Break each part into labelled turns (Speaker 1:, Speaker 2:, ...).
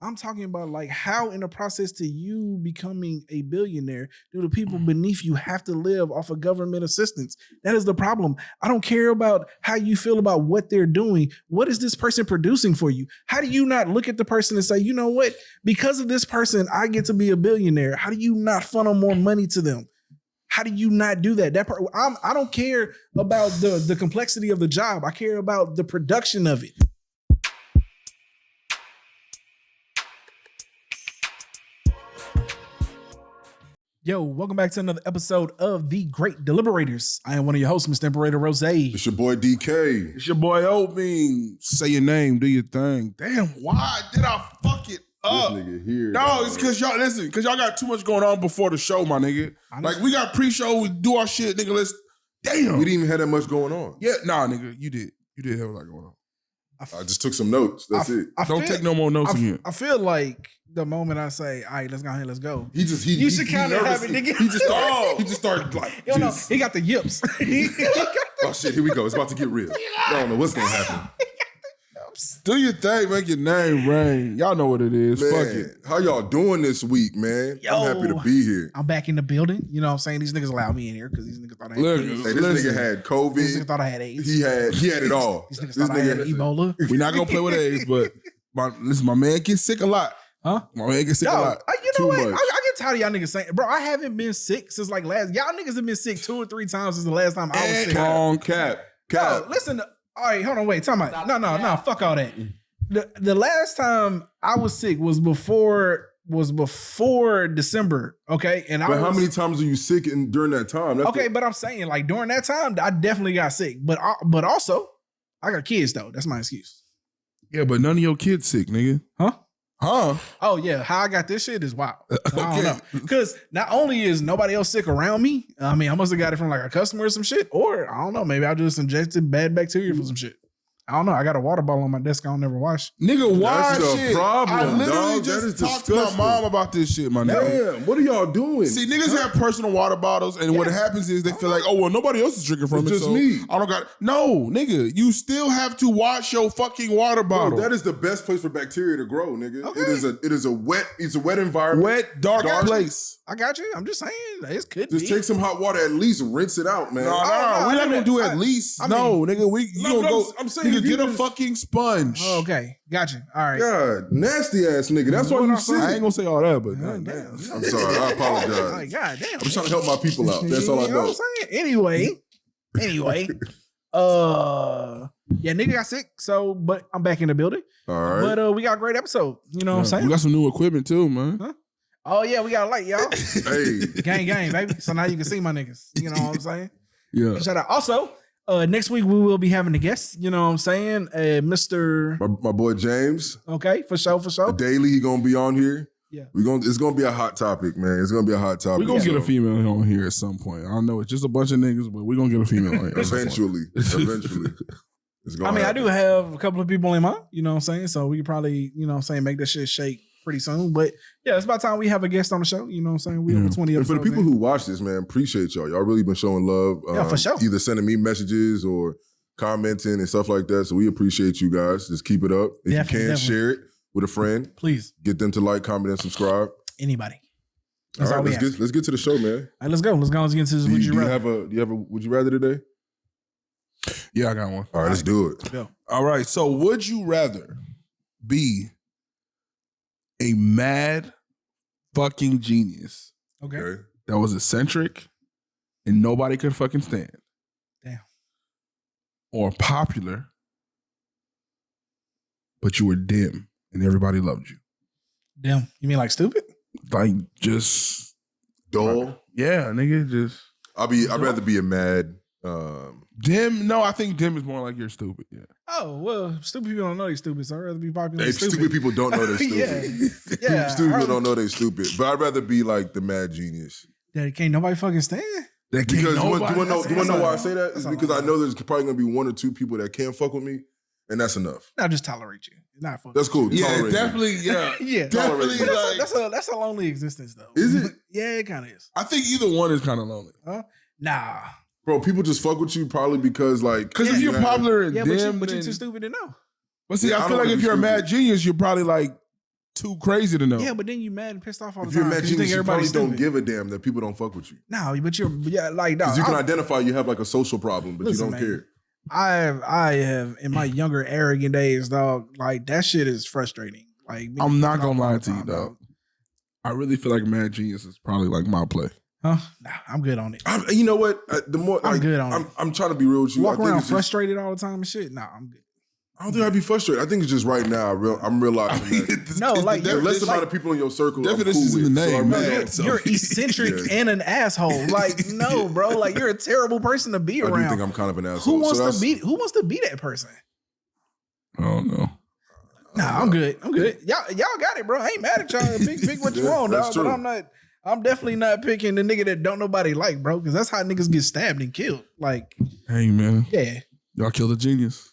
Speaker 1: I'm talking about like how in the process to you becoming a billionaire, do the people beneath you have to live off of government assistance? That is the problem. I don't care about how you feel about what they're doing. What is this person producing for you? How do you not look at the person and say, you know what? Because of this person, I get to be a billionaire. How do you not funnel more money to them? How do you not do that? I don't care about the complexity of the job. I care about the production of it. Yo, welcome back to another episode of The Great Deliberators. I am one of your hosts, Mr. Imperator Rose.
Speaker 2: It's your boy DK.
Speaker 3: It's your boy Obean. Say your name, do your thing. Damn, why did I fuck it up?
Speaker 2: This nigga here.
Speaker 3: No, it's because y'all got too much going on before the show, my nigga. Like, we got pre-show, we do our shit, nigga. Damn.
Speaker 2: We didn't even have that much going on.
Speaker 3: Yeah, nah, nigga, you did. You did have a lot going on.
Speaker 2: I just took some notes. That's it.
Speaker 3: Don't take no more notes again.
Speaker 1: I feel like the moment I say, all right, let's go ahead, let's go.
Speaker 2: You
Speaker 1: should kind of have it, nigga.
Speaker 2: He just started like,
Speaker 1: yo, no, he got the yips.
Speaker 2: Oh shit, here we go. It's about to get real. I don't know what's gonna happen.
Speaker 3: Do your thing, make your name rain. Y'all know what it is.
Speaker 2: Man,
Speaker 3: fuck it.
Speaker 2: how y'all doing this week, man?
Speaker 1: Yo,
Speaker 2: I'm happy to be here.
Speaker 1: I'm back in the building. You know what I'm saying? These niggas allowed me in here because these niggas thought I had AIDS.
Speaker 2: Hey, this nigga had COVID.
Speaker 1: These niggas thought I had AIDS.
Speaker 2: He had it all.
Speaker 1: These niggas thought I had Ebola.
Speaker 3: We're not gonna play with AIDS, but my man gets sick a lot.
Speaker 1: Huh?
Speaker 3: My man gets sick a lot.
Speaker 1: You know
Speaker 2: Too
Speaker 1: what?
Speaker 2: much.
Speaker 1: I get tired of y'all niggas saying, bro, I haven't been sick since like last. Y'all niggas have been sick 2 or 3 times since the last time I was sick.
Speaker 2: Strong cap.
Speaker 1: Yo, listen. All right, hold on, wait. Talking about no. Fuck all that. The last time I was sick was before December. Okay, and
Speaker 2: But how many times are you sick during that time?
Speaker 1: But I'm saying like during that time, I definitely got sick. But also, I got kids though. That's my excuse.
Speaker 3: Yeah, but none of your kids sick, nigga.
Speaker 1: Huh?
Speaker 3: Huh?
Speaker 1: Oh yeah, how I got this shit is wild. I don't
Speaker 3: Okay.
Speaker 1: know. Because not only is nobody else sick around me, I mean, I must have got it from like a customer or some shit, or I don't know, maybe I just injected bad bacteria from some shit. I don't know. I got a water bottle on my desk I don't never wash.
Speaker 3: Nigga, why
Speaker 2: That's the
Speaker 3: shit?
Speaker 2: problem,
Speaker 3: I literally
Speaker 2: dog.
Speaker 3: just
Speaker 2: That is
Speaker 3: talked to my
Speaker 2: disgusting.
Speaker 3: mom about this shit, my nigga.
Speaker 2: Damn, what are y'all doing?
Speaker 3: See, niggas have personal water bottles, and what happens is they feel like, oh, well, nobody else is drinking from
Speaker 2: It's
Speaker 3: it,
Speaker 2: just
Speaker 3: so
Speaker 2: me.
Speaker 3: I don't got. No, nigga, you still have to wash your fucking water bottle.
Speaker 2: Bro, that is the best place for bacteria to grow, nigga.
Speaker 1: Okay.
Speaker 2: It is a wet environment.
Speaker 3: Wet, dark place.
Speaker 1: I got you. I'm just saying. It could
Speaker 2: Just
Speaker 1: be.
Speaker 2: take some hot water, at least rinse it out, man.
Speaker 3: No,
Speaker 1: no,
Speaker 3: we're not gonna do
Speaker 1: I-
Speaker 3: at least.
Speaker 1: I
Speaker 3: No, nigga, you
Speaker 2: No,
Speaker 3: gonna go.
Speaker 2: I'm saying
Speaker 3: nigga,
Speaker 2: if you
Speaker 3: get a
Speaker 2: just-
Speaker 3: fucking sponge.
Speaker 1: Oh, okay, got you. All right.
Speaker 2: God, nasty ass nigga. That's why you sick.
Speaker 3: I ain't gonna say all that, but
Speaker 1: Damn.
Speaker 3: goddamn.
Speaker 2: I'm sorry. I
Speaker 1: Oh,
Speaker 2: apologize.
Speaker 1: God damn.
Speaker 2: I'm just trying to help my people out. That's all I
Speaker 1: You know
Speaker 2: know.
Speaker 1: what I'm saying? Anyway. Yeah, nigga got sick. So, but I'm back in the building.
Speaker 2: All right.
Speaker 1: But we got a great episode. You know what I'm saying?
Speaker 3: We got some new equipment too, man.
Speaker 1: Huh? Oh yeah, we got a light, y'all.
Speaker 2: Hey,
Speaker 1: gang, baby. So now you can see my niggas. You know what I'm saying?
Speaker 3: Yeah.
Speaker 1: Shout out. Also, next week we will be having a guest. You know what I'm saying? Mr.
Speaker 2: my boy James,
Speaker 1: Okay, for sure.
Speaker 2: the Daily, he gonna be on here.
Speaker 1: Yeah.
Speaker 2: It's gonna be a hot topic, man. It's gonna be a hot topic.
Speaker 3: We're gonna get a
Speaker 2: So,
Speaker 3: female on here at some point. I know it's just a bunch of niggas, but we're gonna get a female on here. at some point.
Speaker 2: Eventually. It's gonna
Speaker 1: I mean,
Speaker 2: happen.
Speaker 1: I do have a couple of people in mind. You know what I'm saying? So we could probably, you know what I'm saying, make that shit shake pretty soon. But yeah, it's about time we have a guest on the show. You know what I'm saying? We have 20
Speaker 2: And
Speaker 1: episodes.
Speaker 2: for the people
Speaker 1: in.
Speaker 2: who watch this, man, appreciate y'all. Y'all really been showing love.
Speaker 1: Yeah, for sure.
Speaker 2: Either sending me messages or commenting and stuff like that. So we appreciate you guys. Just keep it up. If
Speaker 1: Definitely,
Speaker 2: you can, share it with a friend.
Speaker 1: Please,
Speaker 2: Get them to like, comment, and subscribe.
Speaker 1: anybody.
Speaker 2: All
Speaker 1: That's all,
Speaker 2: right,
Speaker 1: we
Speaker 2: let's
Speaker 1: ask.
Speaker 2: get to the show, man.
Speaker 1: All right, let's go. Let's get into this.
Speaker 2: Do
Speaker 1: Would
Speaker 2: you
Speaker 1: you rather?
Speaker 2: have a would you rather today?
Speaker 3: Yeah, I got one.
Speaker 2: All right, let's do it.
Speaker 1: Go.
Speaker 3: All right. So, would you rather be a mad fucking genius
Speaker 1: Okay.
Speaker 3: that was eccentric and nobody could fucking stand?
Speaker 1: Damn.
Speaker 3: Or popular, but you were dim and everybody loved you?
Speaker 1: Damn. You mean like stupid?
Speaker 3: Like, just
Speaker 2: Dull.
Speaker 3: yeah, nigga, just
Speaker 2: I'd rather be a mad.
Speaker 3: dim. No, I think dim is more like you're stupid. Yeah.
Speaker 1: Oh, well, stupid people don't know they're stupid, so I'd rather be popular than
Speaker 2: Stupid people don't know they're stupid.
Speaker 1: Yeah.
Speaker 2: Stupid people don't know they're stupid. But I'd rather be like the mad genius.
Speaker 1: That can't nobody fucking stand.
Speaker 3: That can't
Speaker 2: Because you
Speaker 3: nobody-
Speaker 2: want to know why I say that?
Speaker 1: That's
Speaker 2: It's
Speaker 1: all
Speaker 2: because
Speaker 1: I
Speaker 2: I know there's probably gonna be 1 or 2 people that can't fuck with me, and that's enough.
Speaker 1: I'll just tolerate you. Not fucking.
Speaker 2: That's cool.
Speaker 3: Yeah,
Speaker 2: Tolerate me.
Speaker 3: definitely. Yeah,
Speaker 1: Yeah.
Speaker 3: definitely.
Speaker 2: Tolerate me.
Speaker 3: Like,
Speaker 1: That's a lonely existence though.
Speaker 2: Is it?
Speaker 1: Yeah, it kind of is.
Speaker 3: I think either one is kind of lonely.
Speaker 1: Nah.
Speaker 2: Bro, people just fuck with you probably because like
Speaker 3: Because if you're
Speaker 2: have-
Speaker 3: popular and
Speaker 1: Yeah,
Speaker 3: dim,
Speaker 1: but you're
Speaker 3: then-
Speaker 1: too stupid to know.
Speaker 3: But see,
Speaker 2: Yeah, I
Speaker 3: I feel
Speaker 2: don't
Speaker 3: like
Speaker 2: think
Speaker 3: if you're a
Speaker 2: you're
Speaker 3: mad
Speaker 2: stupid.
Speaker 3: genius, you're probably like too crazy to know.
Speaker 1: Yeah, but then you mad and pissed off all the
Speaker 2: If you're
Speaker 1: time.
Speaker 2: mad
Speaker 1: 'cause you think
Speaker 2: genius, you probably
Speaker 1: everybody's
Speaker 2: don't
Speaker 1: stupid.
Speaker 2: give a damn that people don't fuck with you.
Speaker 1: No, but you're like,
Speaker 2: Because
Speaker 1: dog,
Speaker 2: you can identify you have like a social problem, but
Speaker 1: Listen,
Speaker 2: you don't
Speaker 1: man.
Speaker 2: care.
Speaker 1: I have in my younger arrogant days, dog. Like that shit is frustrating. Like
Speaker 3: I'm not gonna lie
Speaker 1: all the
Speaker 3: to you,
Speaker 1: time,
Speaker 3: dog. I really feel like Mad Genius is probably like my play.
Speaker 1: Huh? Nah, I'm good on it.
Speaker 2: You know what? The more
Speaker 1: I'm
Speaker 2: like,
Speaker 1: good on it.
Speaker 2: I'm trying to be real with you.
Speaker 1: Walk
Speaker 2: I think
Speaker 1: around
Speaker 2: it's just-
Speaker 1: frustrated all the time and shit. Nah, I'm good.
Speaker 2: I don't think I'd be frustrated. I think it's just right now. I'm realizing that
Speaker 1: No, like,
Speaker 2: the
Speaker 1: you're-
Speaker 2: less amount
Speaker 1: like-
Speaker 2: of people in your circle. I'm
Speaker 3: Definition
Speaker 2: cool
Speaker 3: is in
Speaker 2: with,
Speaker 3: the
Speaker 2: so I
Speaker 3: name,
Speaker 2: really
Speaker 3: man.
Speaker 2: don't-
Speaker 3: So-
Speaker 1: You're eccentric
Speaker 2: Yeah.
Speaker 1: and an asshole. Like, no, bro. Like, you're a terrible person to be
Speaker 2: I do
Speaker 1: around.
Speaker 2: think I'm kind of an asshole.
Speaker 1: Who wants
Speaker 2: So
Speaker 1: to be? Who wants to be that person?
Speaker 3: I don't know.
Speaker 1: Nah, I'm good. I'm good. Y'all got it, bro. I ain't mad at y'all. Pick what you
Speaker 2: Yeah,
Speaker 1: want,
Speaker 2: that's
Speaker 1: dog.
Speaker 2: true.
Speaker 1: But I'm definitely not picking the nigga that don't nobody like, bro. Because that's how niggas get stabbed and killed. Like,
Speaker 3: Hey man,
Speaker 1: yeah,
Speaker 3: y'all killed a genius.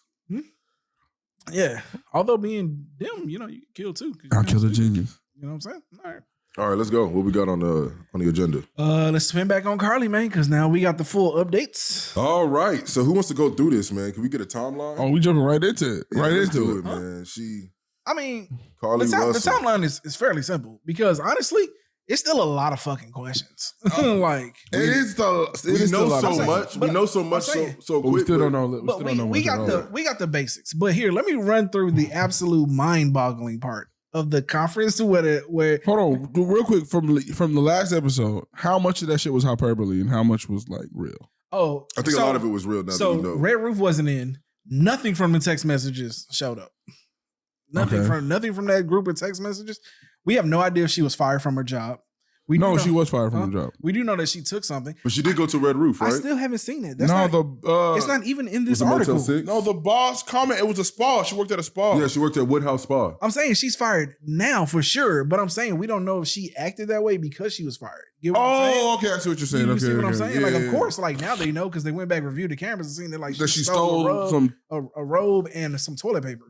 Speaker 1: yeah. Although being them, you know, you can kill too. 'cause
Speaker 3: I'll
Speaker 1: you
Speaker 3: kill
Speaker 1: know,
Speaker 3: a genius.
Speaker 1: You know what I'm saying? All right.
Speaker 2: All right, let's go. What we got on the agenda?
Speaker 1: Let's spin back on Carlee, man, because now we got the full updates.
Speaker 2: All right. So who wants to go through this, man? Can we get a timeline?
Speaker 3: Oh, we jumping right into it.
Speaker 2: Yeah,
Speaker 3: Right
Speaker 2: let's
Speaker 3: into
Speaker 2: do
Speaker 3: it.
Speaker 2: man. She
Speaker 1: I mean,
Speaker 2: Carlee
Speaker 1: the
Speaker 2: Russell.
Speaker 1: timeline is fairly simple because honestly, it's still a lot of fucking questions. Like,
Speaker 3: It is the.
Speaker 2: We know so
Speaker 1: saying,
Speaker 2: much.
Speaker 1: but
Speaker 2: We know so much
Speaker 1: saying-
Speaker 2: so
Speaker 3: But we
Speaker 2: quick.
Speaker 3: still don't know. We
Speaker 1: but
Speaker 3: still don't know
Speaker 1: we
Speaker 3: much
Speaker 1: got
Speaker 3: at
Speaker 1: the
Speaker 3: all.
Speaker 1: we got the basics. But here, let me run through the absolute mind-boggling part of the conference where
Speaker 3: Hold on, real quick from the last episode. How much of that shit was hyperbole and how much was like real?
Speaker 2: I think a lot of it was real now
Speaker 1: So
Speaker 2: that we know.
Speaker 1: Red Roof wasn't in. Nothing from the text messages showed up. Nothing
Speaker 3: Okay.
Speaker 1: from that group of text messages. We have no idea if she was fired from her job. We do
Speaker 3: No,
Speaker 1: know-
Speaker 3: she was fired from
Speaker 1: Huh?
Speaker 3: the job.
Speaker 1: We do know that she took something.
Speaker 2: But she did go to Red Roof, right?
Speaker 1: I still haven't seen it. It's not even in
Speaker 2: Was
Speaker 1: this
Speaker 2: it Motel
Speaker 1: article.
Speaker 2: 6?
Speaker 3: No, the boss comment. It was a spa. She worked at a spa.
Speaker 2: Yeah, she worked at Woodhouse Spa.
Speaker 1: I'm saying she's fired now for sure, but I'm saying we don't know if she acted that way because she was fired. You know what I'm saying?
Speaker 3: Oh, okay. I see what you're saying.
Speaker 1: You
Speaker 3: Okay,
Speaker 1: see what I'm
Speaker 3: okay.
Speaker 1: saying?
Speaker 3: Yeah,
Speaker 1: Like, of
Speaker 3: yeah,
Speaker 1: course, like now they know because they went back and reviewed the cameras and seen that like
Speaker 3: that she
Speaker 1: stole
Speaker 3: stole some.
Speaker 1: a robe and some toilet paper.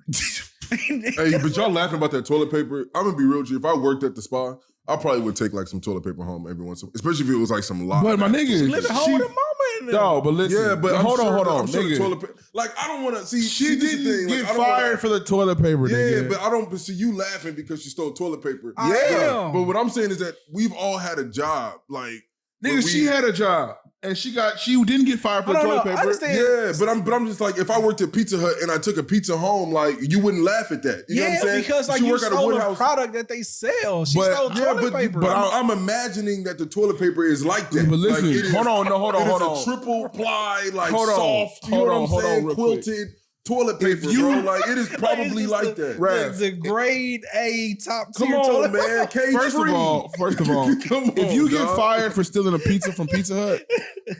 Speaker 2: Hey, but y'all laughing about that toilet paper. I'm gonna be real with you. If I worked at the spa, I probably would take like some toilet paper home every once in a while, especially if it was like some lot.
Speaker 3: But my nigga,
Speaker 1: She living home with her mama in there.
Speaker 3: No, but listen.
Speaker 2: Yeah, but I'm
Speaker 3: hold
Speaker 2: sure
Speaker 3: on,
Speaker 2: I'm sure the
Speaker 3: nigga.
Speaker 2: toilet paper. Like I don't want to see.
Speaker 3: She
Speaker 2: this is the
Speaker 3: didn't
Speaker 2: thing,
Speaker 3: get
Speaker 2: like, I don't
Speaker 3: fired
Speaker 2: wanna-
Speaker 3: for the toilet paper.
Speaker 2: Yeah,
Speaker 3: nigga.
Speaker 2: but I don't. But see, you laughing because she stole toilet paper.
Speaker 1: I
Speaker 2: Yeah,
Speaker 1: am.
Speaker 2: but what I'm saying is that we've all had a job. Like
Speaker 3: nigga, she had a job and she didn't get fired for
Speaker 1: I don't
Speaker 3: toilet
Speaker 1: know. I
Speaker 3: paper.
Speaker 1: understand.
Speaker 2: Yeah, but I'm just like, if I worked at Pizza Hut and I took a pizza home, like you wouldn't laugh at that. You know what I'm saying?
Speaker 1: because like
Speaker 2: She
Speaker 1: you
Speaker 2: work at a
Speaker 1: stole a
Speaker 2: Woodhouse-
Speaker 1: product that they sell. She
Speaker 3: But-
Speaker 1: stole toilet paper.
Speaker 2: But I'm imagining that the toilet paper is like that.
Speaker 3: But listen,
Speaker 2: like it is,
Speaker 3: hold on,
Speaker 2: it is
Speaker 3: hold
Speaker 2: a
Speaker 3: on.
Speaker 2: triple ply, like
Speaker 3: Hold on,
Speaker 2: soft. You know
Speaker 3: hold
Speaker 2: what
Speaker 3: on,
Speaker 2: I'm
Speaker 3: hold on
Speaker 2: saying?
Speaker 3: real quick.
Speaker 2: Quilted toilet
Speaker 3: If
Speaker 2: paper,
Speaker 3: you-
Speaker 2: bro. Like it is probably
Speaker 1: It's
Speaker 2: like
Speaker 1: the-
Speaker 2: that.
Speaker 3: Rev.
Speaker 1: the grade A top
Speaker 2: Come
Speaker 1: tier
Speaker 2: on,
Speaker 1: toilet
Speaker 2: man.
Speaker 1: paper.
Speaker 2: Cage
Speaker 3: First
Speaker 2: free.
Speaker 3: of all,
Speaker 2: Come on,
Speaker 3: if you get
Speaker 2: dog.
Speaker 3: fired for stealing a pizza from Pizza Hut,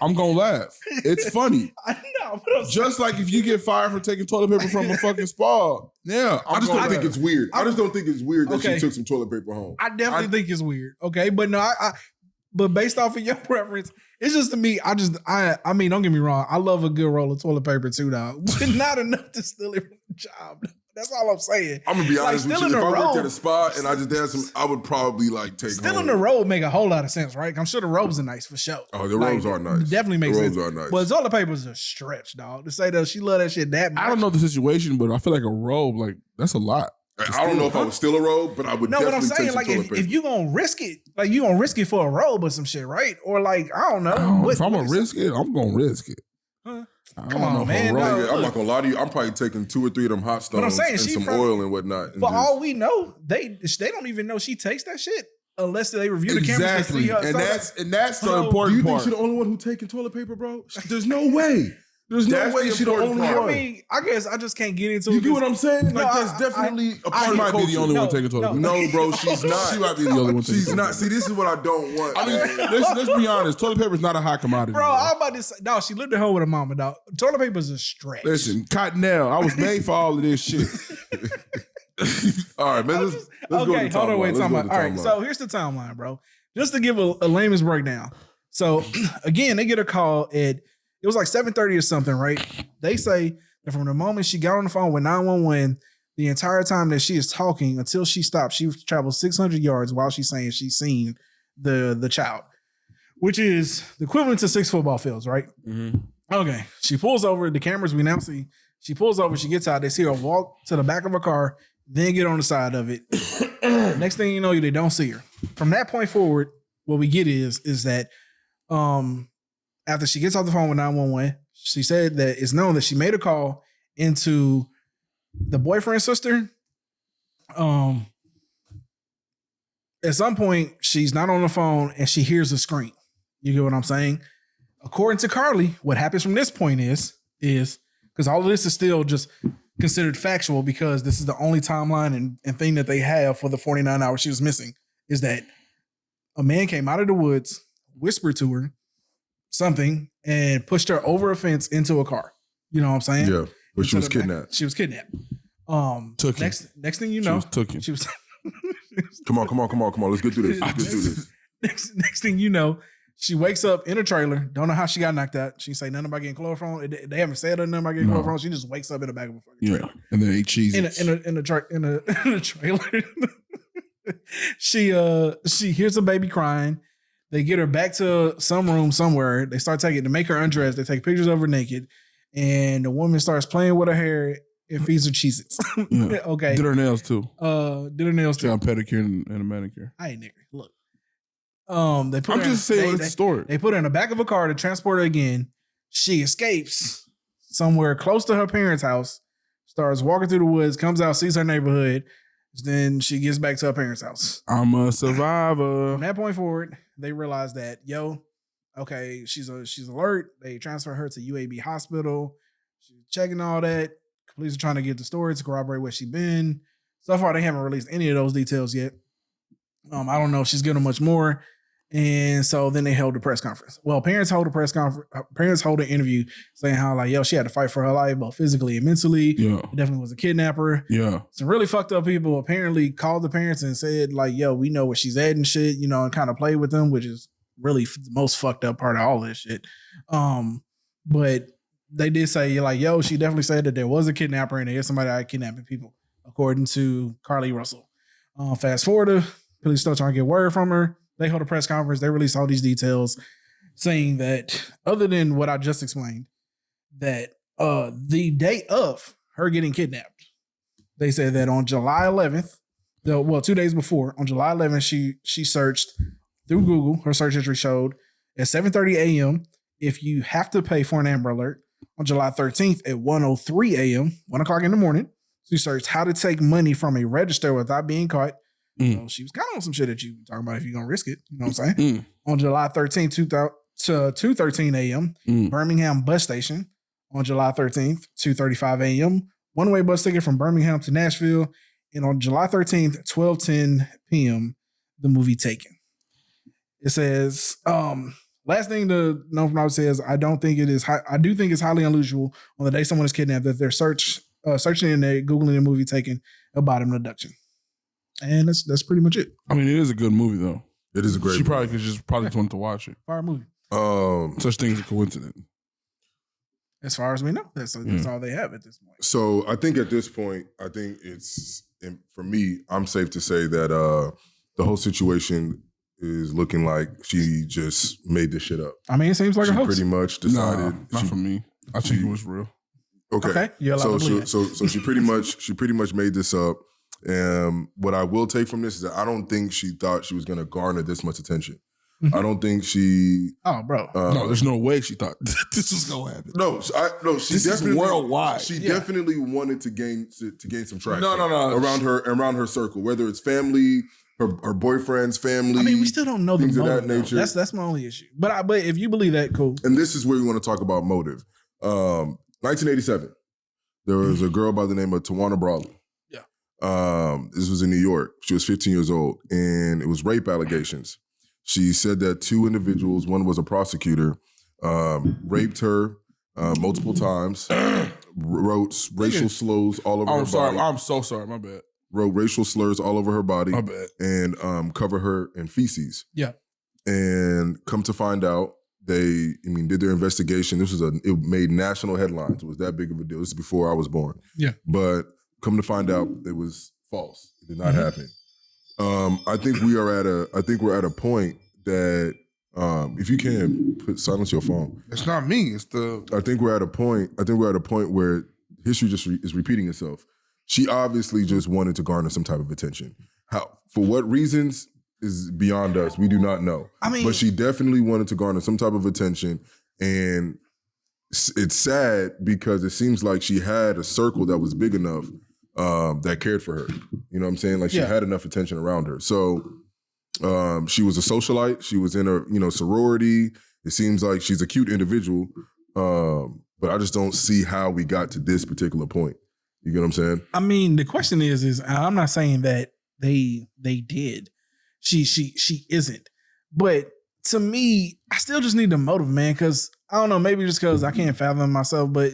Speaker 3: I'm gonna laugh. It's funny.
Speaker 1: I know, but I'm
Speaker 3: Just like if you get fired for taking toilet paper from a fucking spa. Yeah,
Speaker 2: I just don't think it's weird. I just don't think it's weird that
Speaker 1: Okay.
Speaker 2: she took some toilet paper home.
Speaker 1: I definitely think it's weird. Okay, but no, but based off of your preference, it's just to me. I mean, don't get me wrong. I love a good roll of toilet paper too, dog. But not enough to steal it from the job. That's all I'm saying.
Speaker 2: I'm gonna be
Speaker 1: Like,
Speaker 2: honest with
Speaker 1: stealing
Speaker 2: you. If
Speaker 1: a
Speaker 2: I worked
Speaker 1: robe-
Speaker 2: at a spa and I just had some, I would probably like take
Speaker 1: Stealing
Speaker 2: home.
Speaker 1: the robe make a whole lot of sense, right? I'm sure the robes are nice for sure.
Speaker 2: Oh, the
Speaker 1: Like,
Speaker 2: robes are nice.
Speaker 1: Definitely makes
Speaker 2: The robes
Speaker 1: sense.
Speaker 2: are nice.
Speaker 1: But toilet paper's a stretch, dog. To say that she love that shit that much.
Speaker 3: I don't know the situation, but I feel like a robe, like that's a lot.
Speaker 2: I don't know if I would steal a robe, but I would
Speaker 1: No, but I'm
Speaker 2: definitely take
Speaker 1: saying
Speaker 2: some
Speaker 1: like
Speaker 2: toilet
Speaker 1: if
Speaker 2: paper.
Speaker 1: you gonna risk it, like you gonna risk it for a robe or some shit, right? Or like I don't know.
Speaker 3: If I'm gonna risk it, I'm gonna risk it.
Speaker 1: Huh?
Speaker 3: I don't
Speaker 1: Come
Speaker 3: know
Speaker 1: on,
Speaker 3: if a
Speaker 1: man,
Speaker 3: robe-
Speaker 1: no.
Speaker 2: Nigga, I'm not gonna lie to you. I'm probably taking 2 or 3 of them hot
Speaker 1: But I'm
Speaker 2: stones
Speaker 1: saying
Speaker 2: and
Speaker 1: she
Speaker 2: some
Speaker 1: probably-
Speaker 2: oil and whatnot. And
Speaker 1: For
Speaker 2: just-
Speaker 1: all we know, they don't even know she takes that shit unless they review the cameras and
Speaker 3: Exactly,
Speaker 1: see her.
Speaker 3: and that's the
Speaker 1: So,
Speaker 2: do you
Speaker 3: important
Speaker 2: think
Speaker 3: part.
Speaker 2: she's the only one who taking toilet paper, bro? There's no way. There's no
Speaker 3: That's
Speaker 2: way
Speaker 3: the
Speaker 2: she's the
Speaker 3: important
Speaker 2: only
Speaker 3: part.
Speaker 2: one.
Speaker 1: I mean, I guess I just can't get into
Speaker 2: You
Speaker 1: it.
Speaker 2: get what I'm saying?
Speaker 1: No,
Speaker 2: Like that's
Speaker 1: I-
Speaker 2: definitely a part
Speaker 3: She
Speaker 2: of
Speaker 3: might be the
Speaker 2: culture.
Speaker 3: only one
Speaker 1: No,
Speaker 3: taking toilet paper.
Speaker 2: No, bro, she's not.
Speaker 3: She might be the only one taking
Speaker 2: She's
Speaker 3: toilet
Speaker 2: not.
Speaker 3: paper.
Speaker 2: See, this is what I don't want.
Speaker 3: I mean,
Speaker 2: man.
Speaker 3: let's be honest. Toilet paper is not a high commodity.
Speaker 1: Bro, I'm about to say, no, she lived at home with her mama, dog. Toilet paper's a stretch.
Speaker 3: Listen, Cottonelle, I was made for all of this shit.
Speaker 2: All right, man. Let's go to the
Speaker 1: Okay, hold on, wait,
Speaker 2: timeline. Let's go to
Speaker 1: timeline.
Speaker 2: the
Speaker 1: All right,
Speaker 2: timeline.
Speaker 1: so here's the timeline, bro. Just to give a layman's breakdown. So again, they get a call at it was like 7:30 or something, right? They say that from the moment she got on the phone with 911, the entire time that she is talking until she stopped, she traveled 600 yards while she's saying she's seen the child, which is the equivalent to 6 football fields, right?
Speaker 3: Mm-hmm.
Speaker 1: Okay. She pulls over. The cameras we now see. She pulls over. She gets out. They see her walk to the back of her car, then get on the side of it. Next thing you know, they don't see her. From that point forward, what we get is that after she gets off the phone with 911, she said that it's known that she made a call into the boyfriend's sister. At some point, she's not on the phone and she hears a scream. You get what I'm saying? According to Carlee, what happens from this point is because all of this is still just considered factual because this is the only timeline and thing that they have for the 49 hours she was missing, is that a man came out of the woods, whispered to her something, and pushed her over a fence into a car. You know what I'm saying?
Speaker 2: Yeah, but she was kidnapped.
Speaker 1: She was kidnapped.
Speaker 3: Took him.
Speaker 1: Next thing you know,
Speaker 3: she was
Speaker 2: Come on. Let's get through this.
Speaker 1: Next thing you know, she wakes up in a trailer. Don't know how she got knocked out. She say nothing about getting chloroform. They haven't said nothing about getting chloroform. She just wakes up in the back of a fucking trailer.
Speaker 3: And then ate cheese
Speaker 1: in a trailer. She hears a baby crying. They get her back to some room somewhere. They start taking to make her undress. They take pictures of her naked, and the woman starts playing with her hair and feeds her Cheez-Its.
Speaker 3: Yeah.
Speaker 1: Okay.
Speaker 3: Did her nails too.
Speaker 1: Did her nails too.
Speaker 3: Got a pedicure and a manicure.
Speaker 1: I ain't nigga. Look. They put
Speaker 3: I'm just saying it's a story.
Speaker 1: They put her in the back of a car to transport her again. She escapes somewhere close to her parents' house, starts walking through the woods, comes out, sees her neighborhood. Then she gets back to her parents' house.
Speaker 3: I'm a survivor.
Speaker 1: From that point forward, they realize that, okay, she's alert. They transfer her to UAB hospital. She's checking all that. Police are trying to get the story to corroborate where she's been. So far, they haven't released any of those details yet. I don't know if she's getting much more. And so then they held a press conference. Well, parents hold a press conference. Parents hold an interview saying how she had to fight for her life, both physically and mentally. Yeah, it definitely was a kidnapper. Yeah, some really fucked up people apparently called the parents and said we know where she's at and shit. And kind of played with them, which is really the most fucked up part of all this shit. But they did say she definitely said that there was a kidnapper and there's somebody out kidnapping people, according to Carlee Russell. Fast forward, police still trying to get word from her. They hold a press conference. They release all these details saying that, other than what I just explained, that the day of her getting kidnapped, they said that on July 11th, 2 days before, on July 11th, she searched through Google. Her search history showed at 7:30 a.m. if you have to pay for an Amber Alert. On July 13th at 1:03 a.m., 1 o'clock in the morning, she searched how to take money from a register without being caught. So she was kind of on some shit that you talking about if you're going to risk it. You know what I'm saying? On July 13th, 2:13 a.m., Birmingham bus station. On July 13th, 2:35 a.m., one-way bus ticket from Birmingham to Nashville. And on July 13th, 12:10 p.m., the movie Taken. It says, last thing to know from what it says, I do think it's highly unusual on the day someone is kidnapped that they're searching in there, Googling the movie Taken about an abduction. And that's pretty much it.
Speaker 3: I mean, it is a good movie though.
Speaker 2: It is a great movie.
Speaker 3: She probably just wanted to watch it.
Speaker 1: Fire movie.
Speaker 3: Such things are coincidence.
Speaker 1: As far as we know, that's all they have at this point.
Speaker 2: So I think at this point, for me, I'm safe to say that the whole situation is looking like she just made this shit up.
Speaker 1: I mean, it seems like a hoax.
Speaker 2: She pretty much decided.
Speaker 3: Not for me. I think it was real.
Speaker 2: Okay. So she pretty much made this up. What I will take from this is that I don't think she thought she was going to garner this much attention. I don't think she.
Speaker 1: Oh, bro.
Speaker 3: No, there's no way she thought this was going to happen.
Speaker 2: No, she
Speaker 3: this
Speaker 2: definitely
Speaker 3: is worldwide.
Speaker 2: She definitely wanted to gain some traction.
Speaker 3: No.
Speaker 2: around her circle, whether it's family, her boyfriend's family.
Speaker 1: I mean, we still don't know the
Speaker 2: things
Speaker 1: motive.
Speaker 2: Of that nature.
Speaker 1: That's my only issue. But if you believe that, cool.
Speaker 2: And this is where we want to talk about motive. 1987, there was a girl by the name of Tawana Brawley. This was in New York. She was 15 years old, and it was rape allegations. She said that two individuals, one was a prosecutor, raped her multiple times, wrote racial slurs all over her body.
Speaker 3: I'm so sorry. My bad.
Speaker 2: Wrote racial slurs all over her body.
Speaker 3: My bad.
Speaker 2: And cover her in feces.
Speaker 1: Yeah.
Speaker 2: And come to find out, they did their investigation. It made national headlines. It was that big of a deal. This is before I was born.
Speaker 1: Yeah.
Speaker 2: But come to find out, it was false. It did not happen. I think we're at a point that if you can silence your phone.
Speaker 3: It's not me.
Speaker 2: I think we're at a point where history just is repeating itself. She obviously just wanted to garner some type of attention. How, for what reasons is beyond us. We do not know.
Speaker 1: I mean,
Speaker 2: but she definitely wanted to garner some type of attention, and it's sad because it seems like she had a circle that was big enough that cared for her. You know what I'm saying? Like she had enough attention around her. So she was a socialite. She was in a sorority. It seems like she's a cute individual. But I just don't see how we got to this particular point. You get what I'm saying?
Speaker 1: I mean, the question is I'm not saying that they did. She isn't. But to me, I still just need the motive, man, because I don't know, maybe just because I can't fathom myself, but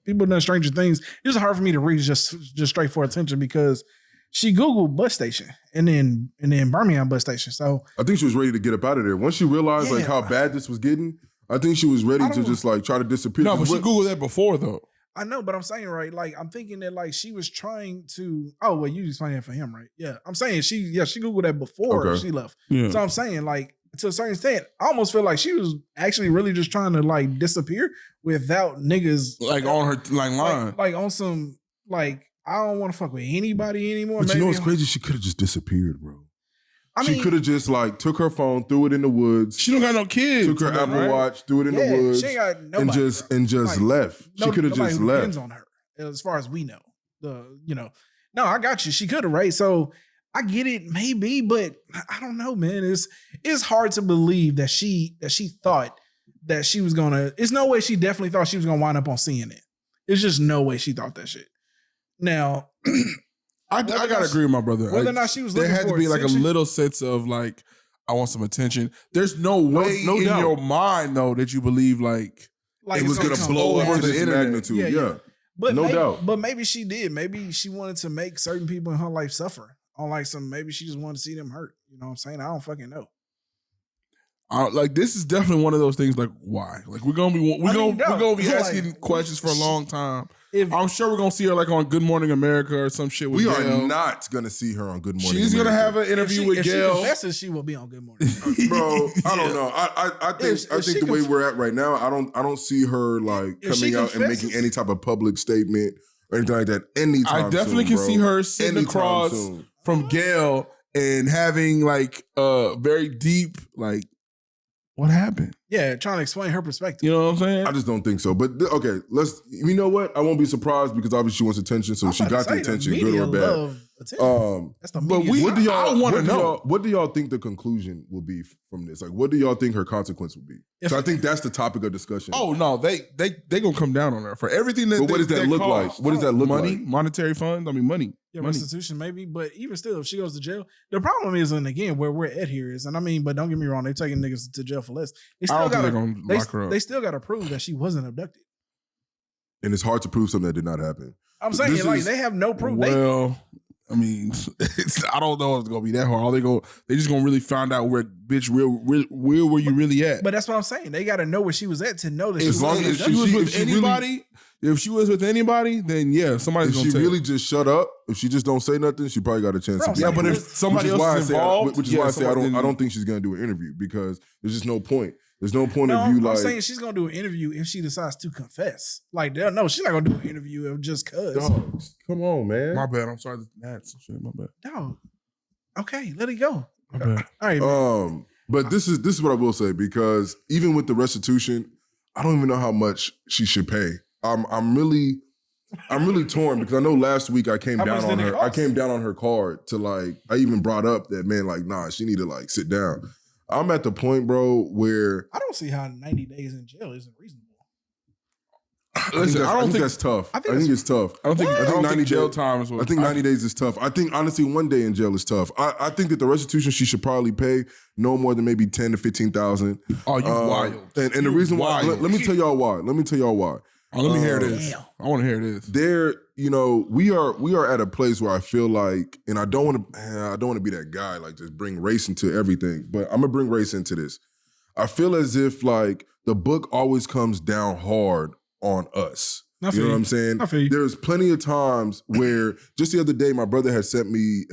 Speaker 1: people done stranger things. It's hard for me to read just straight for attention because she Googled bus station and then Birmingham bus station. So
Speaker 2: I think she was ready to get up out of there. Once she realized like how bad this was getting, I think she was ready to just like try to disappear.
Speaker 3: No, but she Googled that before though.
Speaker 1: I know, but I'm saying, right, like, I'm thinking that, like, she was trying to, oh, well, you explained it for him, right? Yeah. I'm saying she Googled that before she left. Yeah. So I'm saying, like, to a certain extent, I almost feel like she was actually really just trying to, like, disappear without niggas.
Speaker 3: Like, on her, like, line.
Speaker 1: Like on some, like, I don't want to fuck with anybody anymore.
Speaker 2: But you know what's crazy? She could have just disappeared, bro. She could have just like took her phone, threw it in the woods.
Speaker 3: She don't got no kids.
Speaker 2: Took her Apple Watch, threw it in the woods, she ain't got nobody, and just left. She could have just left. Depends
Speaker 1: on her, as far as we know. No, I got you. She could have, right? So I get it, maybe, but I don't know, man. It's hard to believe that she thought that she was gonna. It's no way she definitely thought she was gonna wind up on CNN. It's just no way she thought that shit. Now.
Speaker 3: I gotta agree with my brother.
Speaker 1: Whether or not she was looking
Speaker 3: there had
Speaker 1: for
Speaker 3: to be
Speaker 1: attention,
Speaker 3: like a little sense of like, I want some attention. There's no way in your mind though that you believe like
Speaker 2: it was gonna blow over the internet. Magnitude. Yeah.
Speaker 1: But
Speaker 2: no doubt.
Speaker 1: But maybe she did. Maybe she wanted to make certain people in her life suffer on like some. Maybe she just wanted to see them hurt. You know what I'm saying? I don't fucking know.
Speaker 3: Like this is definitely one of those things. Like why? Like we're gonna be asking questions for a long time. I'm sure we're gonna see her like on Good Morning America or some shit. With
Speaker 2: we
Speaker 3: Gail.
Speaker 2: are not gonna see her on Good Morning.
Speaker 3: She's
Speaker 2: America.
Speaker 3: gonna have an interview with Gail.
Speaker 1: If she confesses, she will be on Good Morning,
Speaker 2: bro. I don't know. I think the way we're at right now, I don't see her like coming out and making any type of public statement or anything like that. Anytime
Speaker 3: I definitely can see her sitting across from Gail and having like a very deep like. What happened?
Speaker 1: Yeah, trying to explain her perspective.
Speaker 3: You know what I'm saying?
Speaker 2: I just don't think so. But okay, you know what? I won't be surprised because obviously she wants attention, so she got the attention, good or bad.
Speaker 1: That's the media.
Speaker 2: What do y'all want to know? What do y'all think the conclusion will be from this? Like, what do y'all think her consequence will be? So I think that's the topic of discussion.
Speaker 3: Oh no, they gonna come down on her for everything that.
Speaker 2: But what does that look like? What does that look like?
Speaker 3: Money, monetary funds. I mean, money.
Speaker 1: Yeah, restitution maybe, but even still, if she goes to jail, the problem is, and again, where we're at here is, and I mean, but don't get me wrong, they're taking niggas to jail for less. They still lock her up. They still got to prove that she wasn't abducted.
Speaker 2: And it's hard to prove something that did not happen.
Speaker 1: I'm saying, they have no proof.
Speaker 3: Well, I mean, I don't know if it's gonna be that hard. They just gonna really find out where were you really at.
Speaker 1: But that's what I'm saying. They got to know where she was at to know that
Speaker 3: as long as she was with anybody. If she was with anybody, then yeah, somebody's gonna tell.
Speaker 2: If she really just shut up, if she just don't say nothing, she probably got a chance to.
Speaker 3: Yeah, but if somebody else is involved,
Speaker 2: which is why I say I don't think she's gonna do an interview because there's just no point. There's no point of you like.
Speaker 1: I'm saying she's gonna do an interview if she decides to confess. Like, no, she's not gonna do an interview just cause.
Speaker 2: Dogs, come on, man.
Speaker 3: My bad. I'm sorry. That's shit. My bad.
Speaker 1: No. Okay, let it go.
Speaker 3: My bad.
Speaker 1: All right. Man.
Speaker 2: But this is what I will say because even with the restitution, I don't even know how much she should pay. I'm really torn because I know last week I came down on her. I came down on her card to like. I even brought up that man like, nah, she need to like sit down. I'm at the point, bro, where
Speaker 1: I don't see how 90 days in jail isn't reasonable.
Speaker 2: Listen, I don't think that's tough. I think it's tough.
Speaker 3: I think 90 jail time is what.
Speaker 2: I think 90 days is tough. I think honestly 1 day in jail is tough. I think that the restitution she should probably pay no more than maybe 10 to 15,000.
Speaker 3: Oh, you wild.
Speaker 2: And the reason why, let me tell y'all why.
Speaker 3: Oh, let me hear this. I want to hear this.
Speaker 2: We are at a place where I feel like, and I don't want to be that guy, like just bring race into everything, but I'm gonna bring race into this. I feel as if like the book always comes down hard on us. You know what I'm saying? There's plenty of times where just the other day, my brother had sent me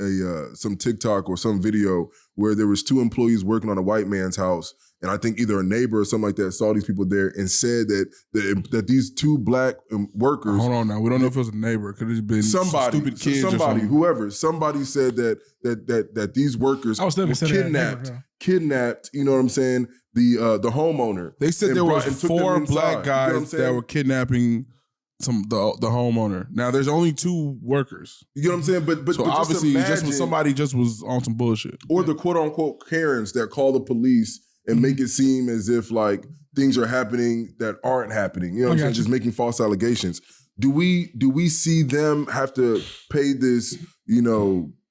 Speaker 2: some TikTok or some video where there was 2 employees working on a white man's house. And I think either a neighbor or something like that saw these people there and said that these 2 black workers.
Speaker 3: Hold on now. We don't know if it was a neighbor. Could it have been
Speaker 2: somebody,
Speaker 3: stupid kids
Speaker 2: somebody, whoever. Somebody said that these workers were kidnapped, you know what I'm saying? The homeowner.
Speaker 3: They said there was 4 black guys that were kidnapping the homeowner. Now there's only 2 workers.
Speaker 2: You know what I'm saying? But
Speaker 3: so obviously just when somebody just was on some bullshit.
Speaker 2: Or the quote unquote Karens that call the police and make it seem as if like things are happening that aren't happening. You know what I'm saying? Just making false allegations. Do we see them have to pay this,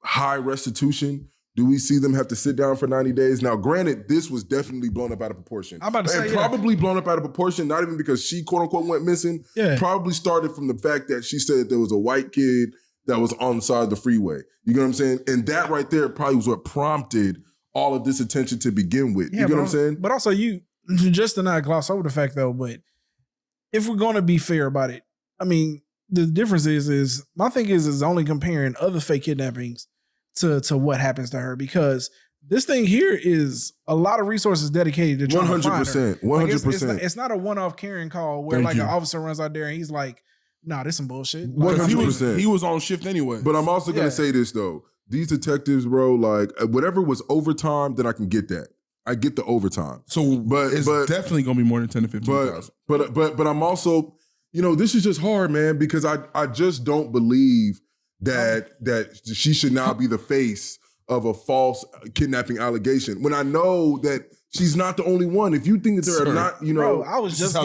Speaker 2: high restitution? Do we see them have to sit down for 90 days? Now, granted, this was definitely blown up out of proportion.
Speaker 1: I'm about to say,
Speaker 2: probably blown up out of proportion, not even because she, quote unquote, went missing. Yeah. Probably started from the fact that she said that there was a white kid that was on the side of the freeway. You know what I'm saying? And that right there probably was what prompted all of this attention to begin with. You know what I'm saying?
Speaker 1: But also, just to not gloss over the fact though, but if we're going to be fair about it, I mean, the difference is my thing is only comparing other fake kidnappings to what happens to her, because this thing here is a lot of resources dedicated to trying to find her.
Speaker 2: 100%.
Speaker 1: It's not a one-off Karen call where an officer runs out there and he's like, nah, this some bullshit.
Speaker 2: 100%.
Speaker 3: He was on shift anyway.
Speaker 2: But I'm also going to say this though. These detectives, bro, like whatever was overtime, then I can get that. I get the overtime.
Speaker 3: So but it's definitely going to be more than 10 to 15,000.
Speaker 2: But I'm also, this is just hard, man, because I just don't believe that she should now be the face of a false kidnapping allegation when I know that she's not the only one. If you think that there are not,
Speaker 1: Bro, I was just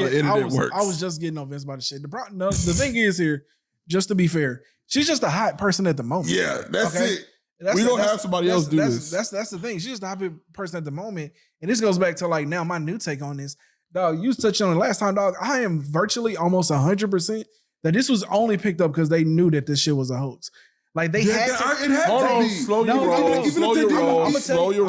Speaker 1: getting on Vince about the shit. The thing is here, just to be fair, she's just a hot person at the moment.
Speaker 3: Yeah, that's it. We don't have somebody else do this.
Speaker 1: That's the thing. She's just a hot person at the moment. And this goes back to like now my new take on this. Dog, you touched on it last time, dog. I am virtually almost 100% that this was only picked up because they knew that this shit was a hoax. Like they had to.
Speaker 2: It had to be.
Speaker 3: Slow your roll.
Speaker 1: I'm gonna tell you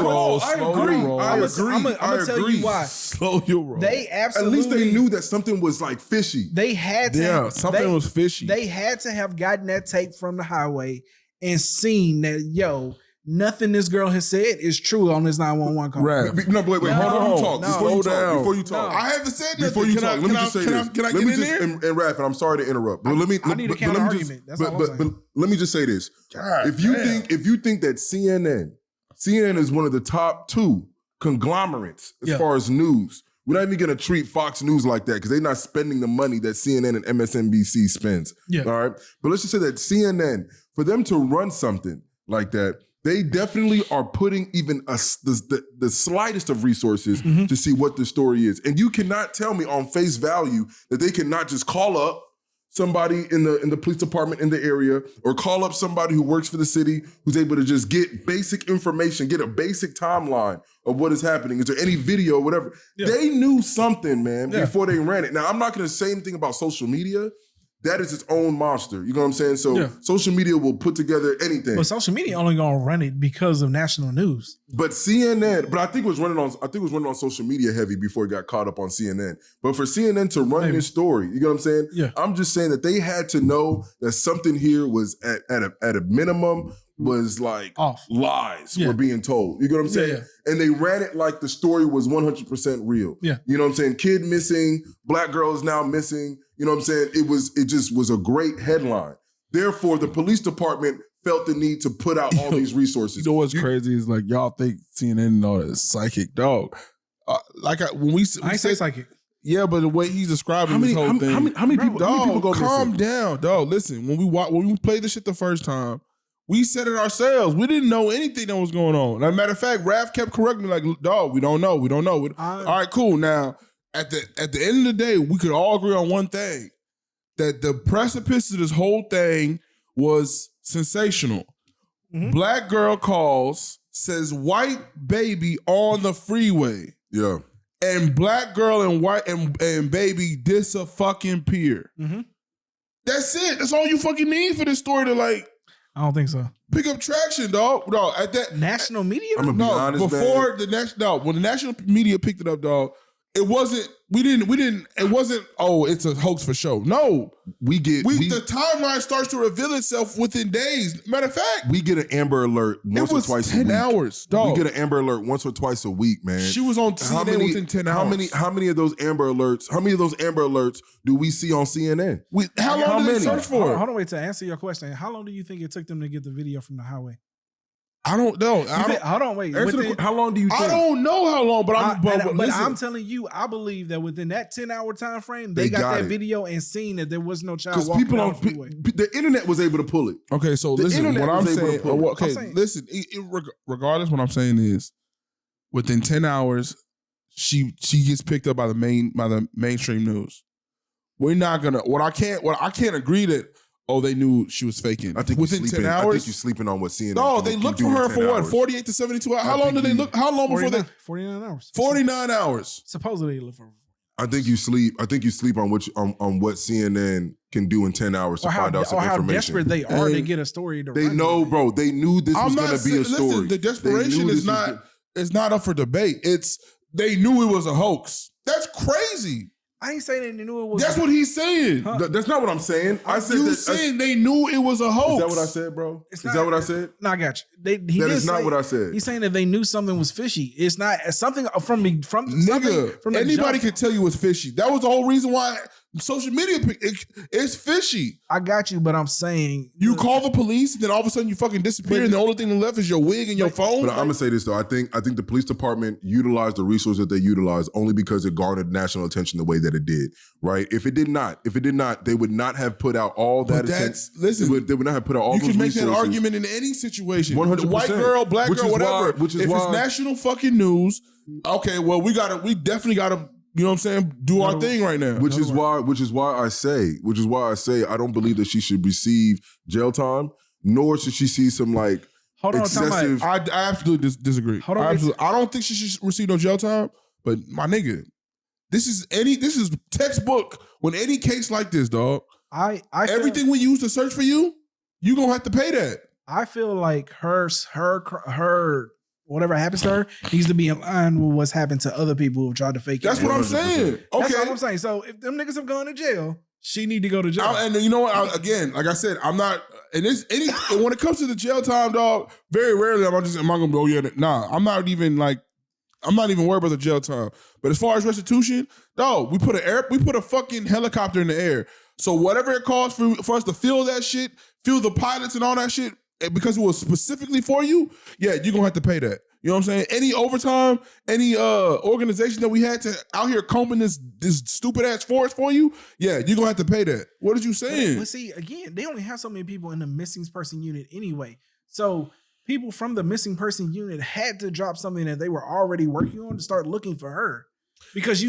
Speaker 1: why.
Speaker 3: Slow your roll.
Speaker 1: They absolutely.
Speaker 2: At least they knew that something was like fishy.
Speaker 1: They had to.
Speaker 3: Yeah, something was fishy.
Speaker 1: They had to have gotten that tape from the highway and seen that, nothing this girl has said is true on this 911 call.
Speaker 2: Right. No, wait. Hold on. Before you talk.
Speaker 3: I haven't said nothing.
Speaker 2: Before you talk, let me just say this.
Speaker 3: Can I get in there?
Speaker 2: And Raph, and I'm sorry to interrupt. But
Speaker 1: I need a counter argument. That's all I'm saying.
Speaker 2: But let me just say this. If you think that CNN is one of the top 2 conglomerates as far as news, we're not even going to treat Fox News like that because they're not spending the money that CNN and MSNBC spends. Yeah. All right. But let's just say that CNN, for them to run something like that, they definitely are putting even the slightest of resources to see what the story is. And you cannot tell me on face value that they cannot just call up somebody in the police department in the area or call up somebody who works for the city who's able to just get basic information, get a basic timeline of what is happening. Is there any video, whatever? Yeah. They knew something, man, before they ran it. Now, I'm not going to say anything about social media. That is its own monster. You know what I'm saying? So social media will put together anything.
Speaker 1: But social media only gonna run it because of national news.
Speaker 2: But CNN, I think it was running on social media heavy before it got caught up on CNN. But for CNN to run this story, you know what I'm saying? Yeah. I'm just saying that they had to know that something here was at a minimum was like off. Lies were being told. You know what I'm saying? Yeah. And they ran it like the story was 100% real. Yeah. You know what I'm saying? Kid missing, black girl is now missing. You know what I'm saying? It just was a great headline. Therefore, the police department felt the need to put out all these resources.
Speaker 3: You know what's crazy is like y'all think CNN and all that psychic dog. When we
Speaker 1: say psychic.
Speaker 3: Yeah, but the way he's describing this whole thing.
Speaker 2: How many people go
Speaker 3: calm down, dog. Listen, when we played this shit the first time, we said it ourselves. We didn't know anything that was going on. As a matter of fact, Raph kept correcting me like, dog, we don't know. All right, cool. Now, at the end of the day, we could all agree on one thing, that the precipice of this whole thing was sensational. Mm-hmm. Black girl calls, says white baby on the freeway.
Speaker 2: Yeah.
Speaker 3: And black girl and white and baby disappear. Mm-hmm. That's it. That's all you fucking need for this story to like.
Speaker 1: I don't think so.
Speaker 3: Pick up traction, dog. No, at that
Speaker 1: national media.
Speaker 2: I'm gonna be honest,
Speaker 3: before man. When the national media picked it up, dog. it wasn't. We didn't. It wasn't. Oh, it's a hoax for show. No, the timeline starts to reveal itself within days. Matter of fact,
Speaker 2: we get an Amber Alert once or twice a week.
Speaker 3: 10 hours, dog.
Speaker 2: We get an Amber Alert once or twice a week, man.
Speaker 3: She was on CNN within 10 hours.
Speaker 2: How many of those Amber Alerts do we see on CNN?
Speaker 3: How long did they search for?
Speaker 1: Hold on, wait to answer your question. How long do you think it took them to get the video from the highway?
Speaker 3: I don't know.
Speaker 1: Hold on, wait.
Speaker 2: How long do you think?
Speaker 3: I don't know how long, but
Speaker 1: I'm telling you, I believe that within that 10-hour time frame, they got that video and seen that there was no child walking down the freeway.
Speaker 2: The internet was able to pull it.
Speaker 3: Okay, so listen, what I'm saying. Listen, regardless, what I'm saying is, within 10 hours, she gets picked up by the mainstream news. We're not gonna. What I can't agree that. Oh, they knew she was faking.
Speaker 2: I think
Speaker 3: within 10 hours.
Speaker 2: I think you're sleeping on what CNN.
Speaker 3: No, they looked for her for what? 48 to 72 hours. How long did they look? How long before they?
Speaker 1: 49 hours.
Speaker 3: 49 hours.
Speaker 1: Supposedly they look for.
Speaker 2: I think you sleep on what CNN can do in 10 hours to find out some information.
Speaker 1: Or how desperate they are to get a story to
Speaker 2: They know, bro. They knew this was going to be a story.
Speaker 3: Listen, the desperation is not up for debate. It's they knew it was a hoax. That's crazy.
Speaker 1: I ain't saying they knew it was.
Speaker 3: That's what he's saying.
Speaker 2: Huh? That's not what I'm saying. I said
Speaker 3: you saying they knew it was a hoax.
Speaker 2: Is that what I said, bro? Is that what I said?
Speaker 1: No, I got you.
Speaker 2: That is not what I said.
Speaker 1: He's saying that they knew something was fishy. It's not something from
Speaker 3: nigga. From anybody can tell you it's fishy. That was the whole reason why social media it's fishy.
Speaker 1: I got you, but I'm saying
Speaker 3: you call the police, then all of a sudden you fucking disappear, and the only thing left is your wig and your phone.
Speaker 2: But I'm gonna say this though. I think the police department utilized the resources that they utilized only because it garnered national attention the way that it did. Right? If it did not, they would not have put out all that attention. Listen, they would not have put out all those resources. You can make that argument in any situation. 100%.
Speaker 3: White girl, black girl, whatever. If it's national fucking news, okay, well we definitely gotta. You know what I'm saying? Do our thing right now.
Speaker 2: Which is why I say I don't believe that she should receive jail time, nor should she see some excessive.
Speaker 3: I absolutely disagree. I don't think she should receive no jail time. But my nigga, this is textbook when any case like this, dog. Everything we use to search for you gonna have to pay that.
Speaker 1: I feel like her whatever happens to her needs to be in line with what's happened to other people who've tried to fake it.
Speaker 3: That's what I'm saying. Okay.
Speaker 1: That's what I'm saying. So if them niggas have gone to jail, she need to go to jail.
Speaker 3: And you know what? Again, like I said, I'm not. And when it comes to the jail time, dog, very rarely am I gonna go, oh yeah, nah. I'm not even worried about the jail time. But as far as restitution, dog, we put a fucking helicopter in the air. So whatever it costs for us to fill that shit, fill the pilots and all that shit, because it was specifically for you, yeah, you're gonna have to pay that. You know what I'm saying? Any overtime, any organization that we had to out here combing this stupid ass forest for you, yeah, you're gonna have to pay that. What are you saying?
Speaker 1: But see, again, they only have so many people in the missing person unit anyway. So people from the missing person unit had to drop something that they were already working on to start looking for her. Because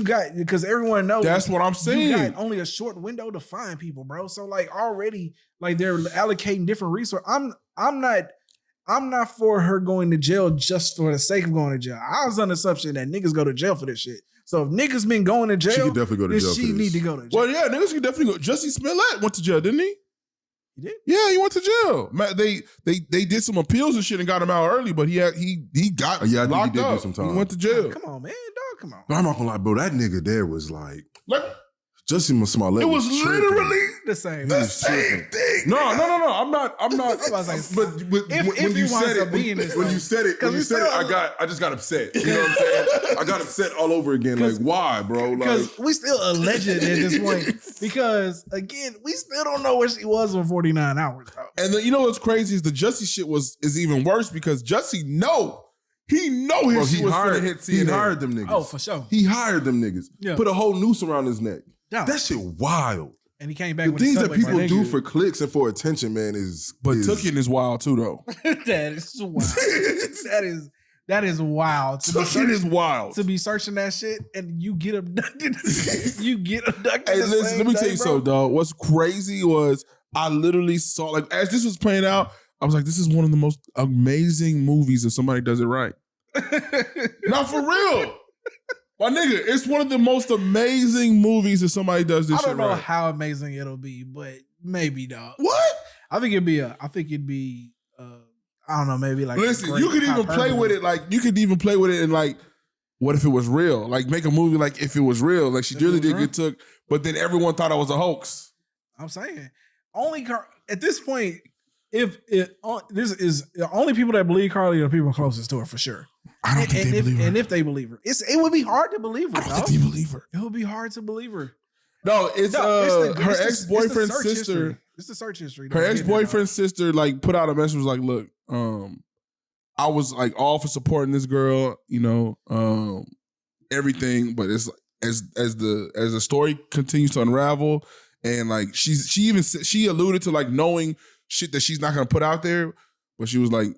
Speaker 1: everyone knows
Speaker 3: that's what I'm saying.
Speaker 1: You got only a short window to find people, bro. So already they're allocating different resources. I'm not for her going to jail just for the sake of going to jail. I was under the assumption that niggas go to jail for this shit. So if niggas been going to jail,
Speaker 2: she could definitely go to jail.
Speaker 1: She need to go to jail.
Speaker 3: Well, yeah, niggas can definitely go. Jussie Smollett went to jail, didn't he?
Speaker 1: He did?
Speaker 3: Yeah, he went to jail. They did some appeals and shit and got him out early, but he got locked up. He went to jail.
Speaker 1: Come on, man, dog. Come on.
Speaker 2: But I'm not gonna lie, bro. That nigga there was like Jussie Smollett.
Speaker 3: It was literally
Speaker 1: the same
Speaker 3: thing.
Speaker 2: No. I'm not.
Speaker 1: I was like,
Speaker 2: but when you said it, I just got upset. You know what I'm saying? I got upset all over again. Like, why, bro?
Speaker 1: Because we still alleged at this point. Because again, we still don't know where she was for 49 hours. Bro.
Speaker 3: And you know what's crazy is the Jussie shit is even worse because Jussie he shit was finna hit CNN.
Speaker 2: He hired them niggas.
Speaker 1: Oh, for sure.
Speaker 2: He hired them niggas.
Speaker 1: Yeah.
Speaker 2: Put a whole noose around his neck. Yeah. That shit wild.
Speaker 1: And he came back
Speaker 2: the
Speaker 1: with
Speaker 2: things that people do for clicks and for attention, man,
Speaker 3: Tooken is wild too, though.
Speaker 1: That is wild. That is wild.
Speaker 3: Tooken is wild.
Speaker 1: To be searching that shit and you get abducted. You get abducted.
Speaker 3: Hey, listen, let me tell you something, dog. What's crazy was I literally saw, as this was playing out, I was like, this is one of the most amazing movies if somebody does it right. Not for real. My nigga, it's one of the most amazing movies if somebody does this shit right. I don't know
Speaker 1: how amazing it'll be, but maybe, dog.
Speaker 3: What?
Speaker 1: I think it'd be I don't know, maybe like.
Speaker 3: Listen, you could even play with it. Like, you could even play with it and like, what if it was real? Like make a movie like if it was real. Like she really did get took, but then everyone thought it was a hoax.
Speaker 1: I'm saying at this point, if this is the only people that believe Carlee are people closest to her for sure.
Speaker 3: I don't think they believe her.
Speaker 1: And if they believe her, it would be hard to believe her.
Speaker 3: I don't think they believe her.
Speaker 1: It would be hard to believe her.
Speaker 3: No, it's her ex-boyfriend's sister.
Speaker 1: It's the search history.
Speaker 3: Her ex-boyfriend's sister like put out a message, was like, look, I was like all for supporting this girl, you know, everything, but it's like, as the story continues to unravel, and like she alluded to like knowing shit that she's not gonna put out there, but she was like,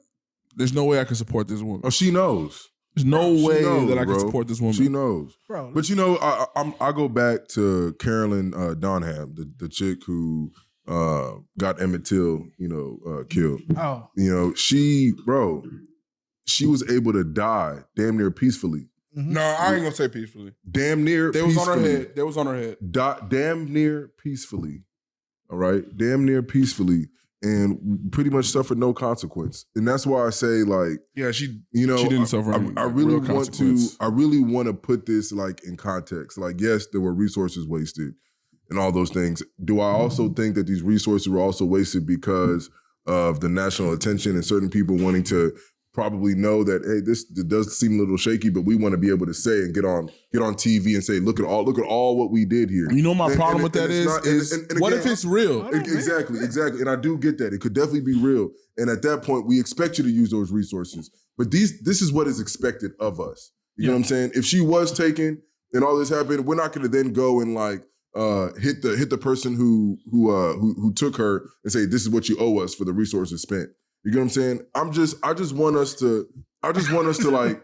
Speaker 3: there's no way I can support this woman.
Speaker 2: Oh, she knows.
Speaker 3: There's no way that I can support this woman.
Speaker 2: She knows. Bro, but you know, I go back to Carolyn Donham, the chick who got Emmett Till, you know, killed.
Speaker 1: Oh.
Speaker 2: You know, she was able to die damn near peacefully.
Speaker 3: Mm-hmm. No, I ain't gonna say peacefully.
Speaker 2: Damn near
Speaker 3: They
Speaker 2: peacefully.
Speaker 3: was on her head. They was on her head.
Speaker 2: Damn near peacefully. All right? Damn near peacefully. And pretty much suffered no consequence. And that's why I say, like,
Speaker 3: yeah, she
Speaker 2: didn't
Speaker 3: suffer.
Speaker 2: I really want to put this like in context. Like, yes, there were resources wasted and all those things. Do I also think that these resources were also wasted because of the national attention and certain people wanting to probably know that, hey, this does seem a little shaky, but we want to be able to say and get on TV and say, look at all what we did here.
Speaker 3: You know my problem with that is what if it's real?
Speaker 2: Exactly. And I do get that. It could definitely be real. And at that point, we expect you to use those resources. But this is what is expected of us. You know what I'm saying? If she was taken and all this happened, we're not going to then go and like hit the person who took her and say, this is what you owe us for the resources spent. You get what I'm saying? I just want us to like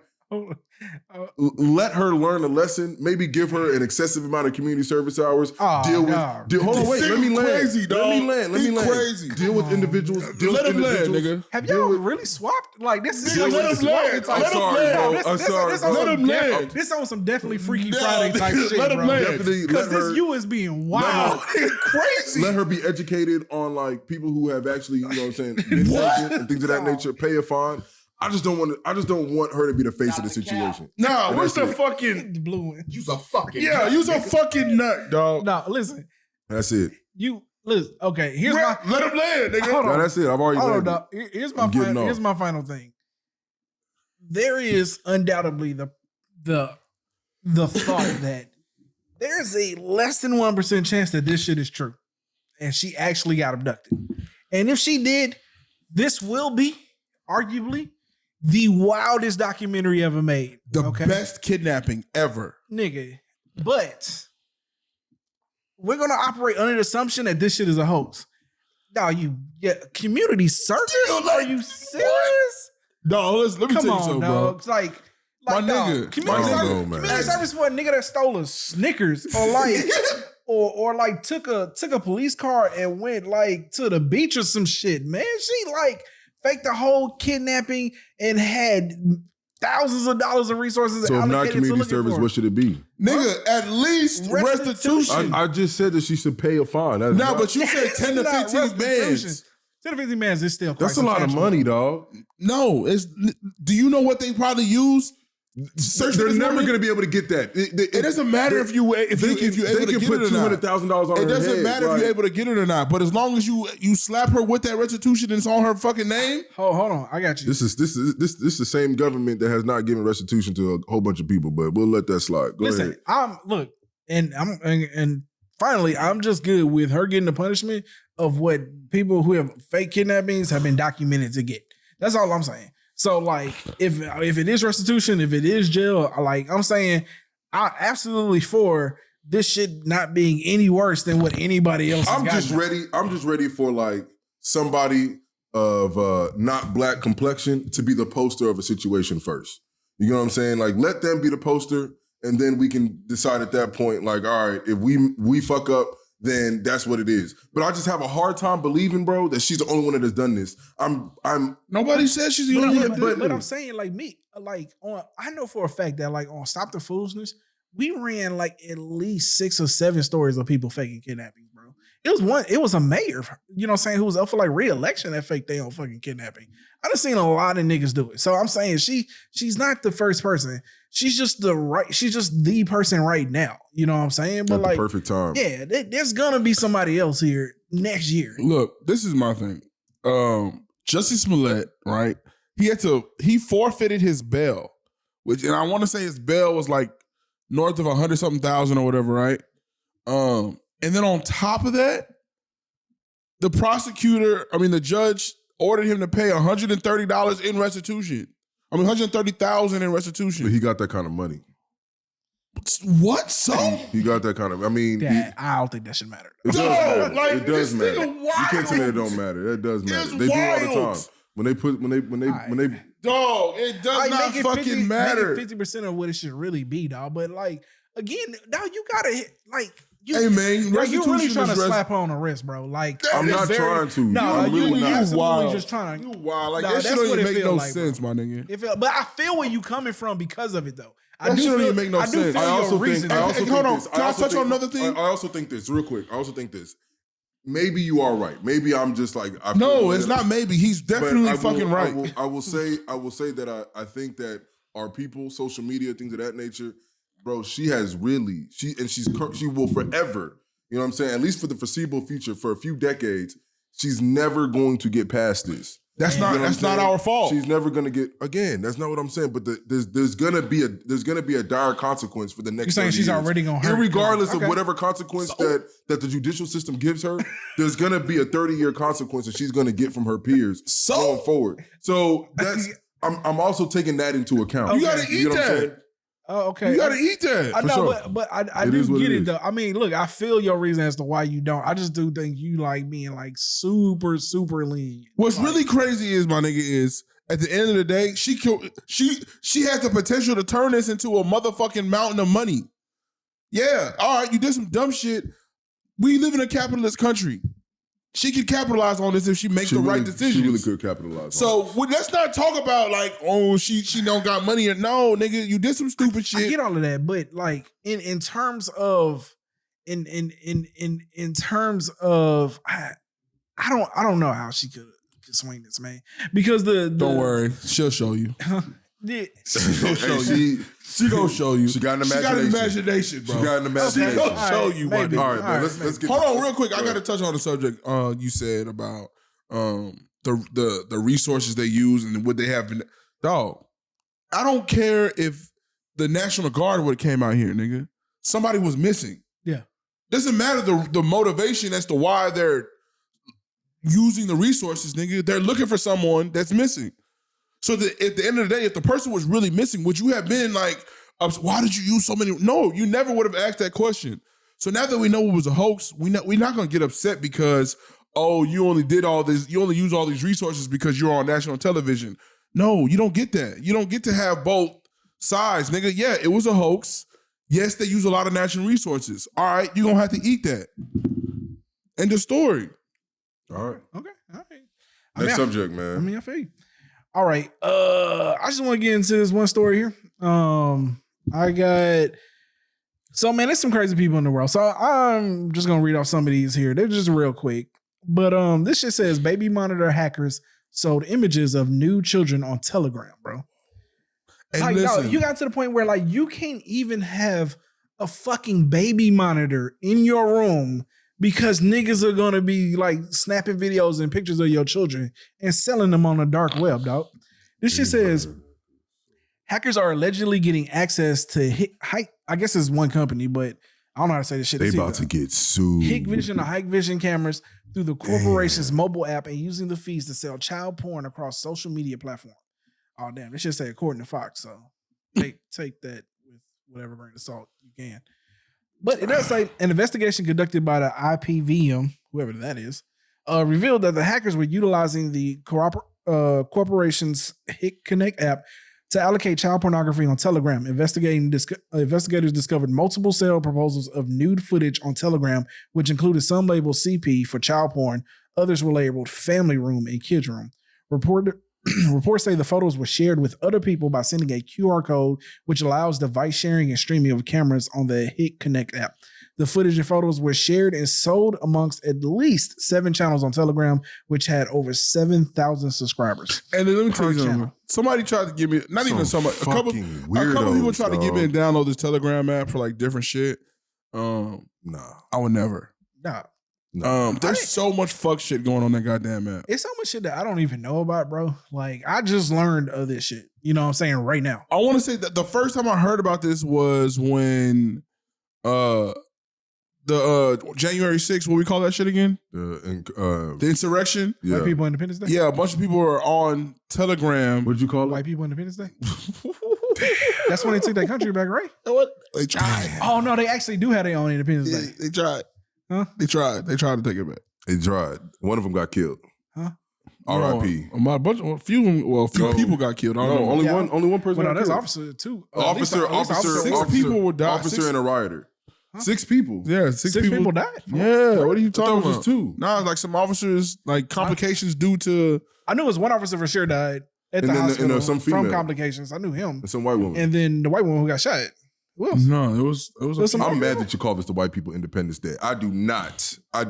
Speaker 2: let her learn a lesson. Maybe give her an excessive amount of community service hours. Hold on, wait. Let me land.
Speaker 3: Crazy.
Speaker 2: Deal with individuals.
Speaker 3: Let him land, nigga.
Speaker 1: Have y'all really swapped? Like this is
Speaker 3: let him land.
Speaker 2: I'm sorry, bro. I'm sorry.
Speaker 3: Let him land.
Speaker 1: This on some definitely Freaky Friday type shit,
Speaker 3: let him
Speaker 1: bro.
Speaker 3: land.
Speaker 1: Because this you is being wild.
Speaker 3: Crazy.
Speaker 2: Let her be educated on like people who have actually, you know what I'm saying, been taken and things of that nature. Pay a fine. I just don't want her to be the face of the situation.
Speaker 3: No, where's the fucking
Speaker 1: blue one?
Speaker 4: You's a fucking
Speaker 3: you's a fucking nut, dog.
Speaker 1: No, listen.
Speaker 2: That's it.
Speaker 1: Listen. Okay, here's
Speaker 3: let him land, nigga.
Speaker 1: Hold on.
Speaker 2: No, that's it. I've already landed.
Speaker 1: Hold on. Here's my final thing. There is undoubtedly the thought that there's a less than 1% chance that this shit is true, and she actually got abducted. And if she did, this will be arguably the wildest documentary ever made.
Speaker 3: The best kidnapping ever.
Speaker 1: Nigga. But we're going to operate under the assumption that this shit is a hoax. Now, community service? Are you serious?
Speaker 3: No, let me tell you something, bro.
Speaker 1: It's like
Speaker 3: my nigga.
Speaker 1: Community service for a nigga that stole a Snickers or like or like took a police car and went like to the beach or some shit, man. She like faked the whole kidnapping and had thousands of dollars of resources.
Speaker 2: So if not community service, what should it be?
Speaker 3: Nigga, at least restitution.
Speaker 2: I just said that she should pay a fine.
Speaker 3: But you said 10 to 15 bands.
Speaker 1: 10 to 15 bands is still quite
Speaker 2: That's a lot of money, dog.
Speaker 3: No, do you know what they probably use?
Speaker 2: They're never going to be able to get that.
Speaker 3: It doesn't matter if you're able to get it or not.
Speaker 2: $200,000 on her head.
Speaker 3: It doesn't matter if you're able to get it or not. But as long as you slap her with that restitution and it's on her fucking name.
Speaker 1: Hold on, I got you.
Speaker 2: This is the same government that has not given restitution to a whole bunch of people, but we'll let that slide. Go ahead.
Speaker 1: And finally, I'm just good with her getting the punishment of what people who have fake kidnappings have been documented to get. That's all I'm saying. So like, if it is restitution, if it is jail, like I'm saying, I'm absolutely for this shit not being any worse than what anybody else.
Speaker 2: I'm just ready for like somebody of not black complexion to be the poster of a situation first. You know what I'm saying? Like, let them be the poster, and then we can decide at that point. Like, all right, if we fuck up, then that's what it is. But I just have a hard time believing, bro, that she's the only one that has done this.
Speaker 3: Nobody says she's the only one.
Speaker 1: But I'm saying, like me, like I know for a fact that like on Stop the Foolishness, we ran like at least 6 or 7 stories of people faking kidnappings, bro. It was a mayor, you know what I'm saying, who was up for like re-election that faked they on fucking kidnapping. I done seen a lot of niggas do it. So I'm saying she's not the first person. She's just the person right now. You know what I'm saying? But
Speaker 2: at
Speaker 1: like
Speaker 2: the perfect time.
Speaker 1: Yeah, there's gonna be somebody else here next year.
Speaker 3: Look, this is my thing. Jussie Smollett, right? He forfeited his bail, and I want to say his bail was like north of 100-something thousand or whatever, right? And then on top of that, the judge ordered him to pay $130 in restitution. $130,000 in restitution.
Speaker 2: But he got that kind of money.
Speaker 3: What? So?
Speaker 2: He got that kind of,
Speaker 1: I don't think that should matter.
Speaker 2: It does matter.
Speaker 3: Like,
Speaker 2: it does matter.
Speaker 3: wild.
Speaker 2: You can't tell me it don't matter. That does matter.
Speaker 3: It's
Speaker 2: They
Speaker 3: wild.
Speaker 2: do all the time. When they
Speaker 3: Dog, it does not fucking matter.
Speaker 1: 50% of what it should really be, dog. But like, again, dog, you gotta like.
Speaker 3: Hey man,
Speaker 1: like you really trying to
Speaker 3: is
Speaker 1: slap her on the wrist, bro. Like
Speaker 2: I'm not trying to.
Speaker 1: No, you
Speaker 3: absolutely
Speaker 1: wild. Just trying to.
Speaker 3: You wild. Like
Speaker 1: Nah,
Speaker 3: that shit don't even make no
Speaker 1: like,
Speaker 3: sense, my nigga.
Speaker 1: But I feel where you coming from because of it, though.
Speaker 3: That shit don't even make no sense.
Speaker 2: I also think.
Speaker 3: Hold on. Can I touch on another thing?
Speaker 2: I also think this real quick. I also think this. Maybe you are right. Maybe I'm just like.
Speaker 3: No, it's not maybe. He's definitely fucking right.
Speaker 2: I will say that I think that our people, social media, things of that nature, bro. She will forever. You know what I'm saying? At least for the foreseeable future, for a few decades, she's never going to get past this.
Speaker 3: That's not our fault.
Speaker 2: She's never gonna get again. That's not what I'm saying. But there's gonna be a dire consequence for the next.
Speaker 1: You're saying she's
Speaker 2: years.
Speaker 1: already gonna hurt,
Speaker 2: regardless of whatever consequence that the judicial system gives her. There's gonna be a 30-year consequence that she's gonna get from her peers going forward. So that's I'm also taking that into account.
Speaker 3: You gotta eat that.
Speaker 1: Oh, okay.
Speaker 3: You gotta eat that.
Speaker 1: I know,
Speaker 2: sure.
Speaker 1: but I do get it though. I mean, look, I feel your reason as to why you don't. I just do think you like being like super, super lean.
Speaker 3: What's really crazy is, my nigga, is at the end of the day, she has the potential to turn this into a motherfucking mountain of money. Yeah, all right, you did some dumb shit. We live in a capitalist country. She could capitalize on this if she makes the right decisions.
Speaker 2: She really could capitalize.
Speaker 3: So let's not talk about like, oh, she don't got money. No, nigga, you did some stupid shit.
Speaker 1: I get all of that, but like in terms of in terms of I don't know how she could swing this, man. Because the
Speaker 3: don't worry, she'll show you. She gonna show you.
Speaker 2: She got an imagination.
Speaker 3: She got an imagination, bro.
Speaker 2: She got an imagination.
Speaker 3: She gonna show you, my nigga.
Speaker 2: All right, man. Let's get.
Speaker 3: Hold on, real quick. I got to touch on the subject you said about the resources they use and what they have been. Dog, I don't care if the National Guard would have came out here, nigga. Somebody was missing.
Speaker 1: Yeah,
Speaker 3: doesn't matter the motivation as to why they're using the resources, nigga. They're looking for someone that's missing. So that at the end of the day, if the person was really missing, would you have been like, why did you use so many? No, you never would have asked that question. So now that we know it was a hoax, we're not going to get upset because, oh, you only did all this, you only use all these resources because you're on national television. No, you don't get that. You don't get to have both sides, nigga. Yeah, it was a hoax. Yes, they use a lot of national resources. All right, you're going to have to eat that. End of story.
Speaker 2: All right.
Speaker 1: Okay. All right.
Speaker 2: Next subject, man.
Speaker 1: I feel you. All right. I just want to get into this one story here. Man, there's some crazy people in the world. So I'm just gonna read off some of these here. They're just real quick. But this shit says baby monitor hackers sold images of nude children on Telegram, bro.
Speaker 3: And
Speaker 1: like,
Speaker 3: listen,
Speaker 1: no, you got to the point where like you can't even have a fucking baby monitor in your room because niggas are gonna be like snapping videos and pictures of your children and selling them on the dark web, dog. This shit says hackers are allegedly getting access to I guess it's one company, but I don't know how to say this shit.
Speaker 2: They about to get sued.
Speaker 1: Hikvision or Hikvision cameras through the corporation's mobile app and using the fees to sell child porn across social media platforms. Oh damn, this should say according to Fox. So take that with whatever grain of salt you can. But it does say an investigation conducted by the IPVM, whoever that is, revealed that the hackers were utilizing the corporation's Hik Connect app to allocate child pornography on Telegram. Investigators discovered multiple sale proposals of nude footage on Telegram, which included some labeled CP for child porn. Others were labeled family room and kids room. Reports say the photos were shared with other people by sending a QR code, which allows device sharing and streaming of cameras on the Hik Connect app. The footage and photos were shared and sold amongst at least 7 channels on Telegram, which had over 7,000 subscribers.
Speaker 3: And then let me tell you something. Somebody tried to give me, not even somebody, a couple people tried to get me to download this Telegram app for like different shit. Nah, I would never.
Speaker 1: Nah.
Speaker 3: There's so much fuck shit going on that goddamn app.
Speaker 1: It's so much shit that I don't even know about, bro. Like, I just learned of this shit. You know what I'm saying? Right now.
Speaker 3: I want to say that the first time I heard about this was when the January 6th, what we call that shit again? The insurrection?
Speaker 1: Yeah. White People Independence Day?
Speaker 3: Yeah, a bunch of people were on Telegram.
Speaker 2: What'd you call it?
Speaker 1: White People Independence Day? That's when they took that country back, right?
Speaker 3: What? They tried.
Speaker 1: Oh, no, they actually do have their own Independence Day.
Speaker 3: They tried.
Speaker 1: Huh?
Speaker 3: They tried to take it back.
Speaker 2: They tried. One of them got killed.
Speaker 1: Huh?
Speaker 2: R.I.P.
Speaker 3: A few people got killed.
Speaker 2: Only one person.
Speaker 1: Well, no, that's
Speaker 2: killed.
Speaker 1: officer too.
Speaker 2: Officer.
Speaker 3: 6 people were died.
Speaker 2: Officer and a rioter. Huh? 6 people.
Speaker 3: Yeah, six people
Speaker 1: died.
Speaker 3: Yeah, what are you talking about?
Speaker 2: Just 2.
Speaker 3: Nah, like some officers, like complications due to.
Speaker 1: I knew it was one officer for sure died at the hospital
Speaker 2: and some
Speaker 1: from complications. I knew him.
Speaker 2: And some white woman.
Speaker 1: And then the white woman who got shot. Who else?
Speaker 3: No, it was
Speaker 2: I'm mad that you call this the White People Independence Day. I do not.
Speaker 1: He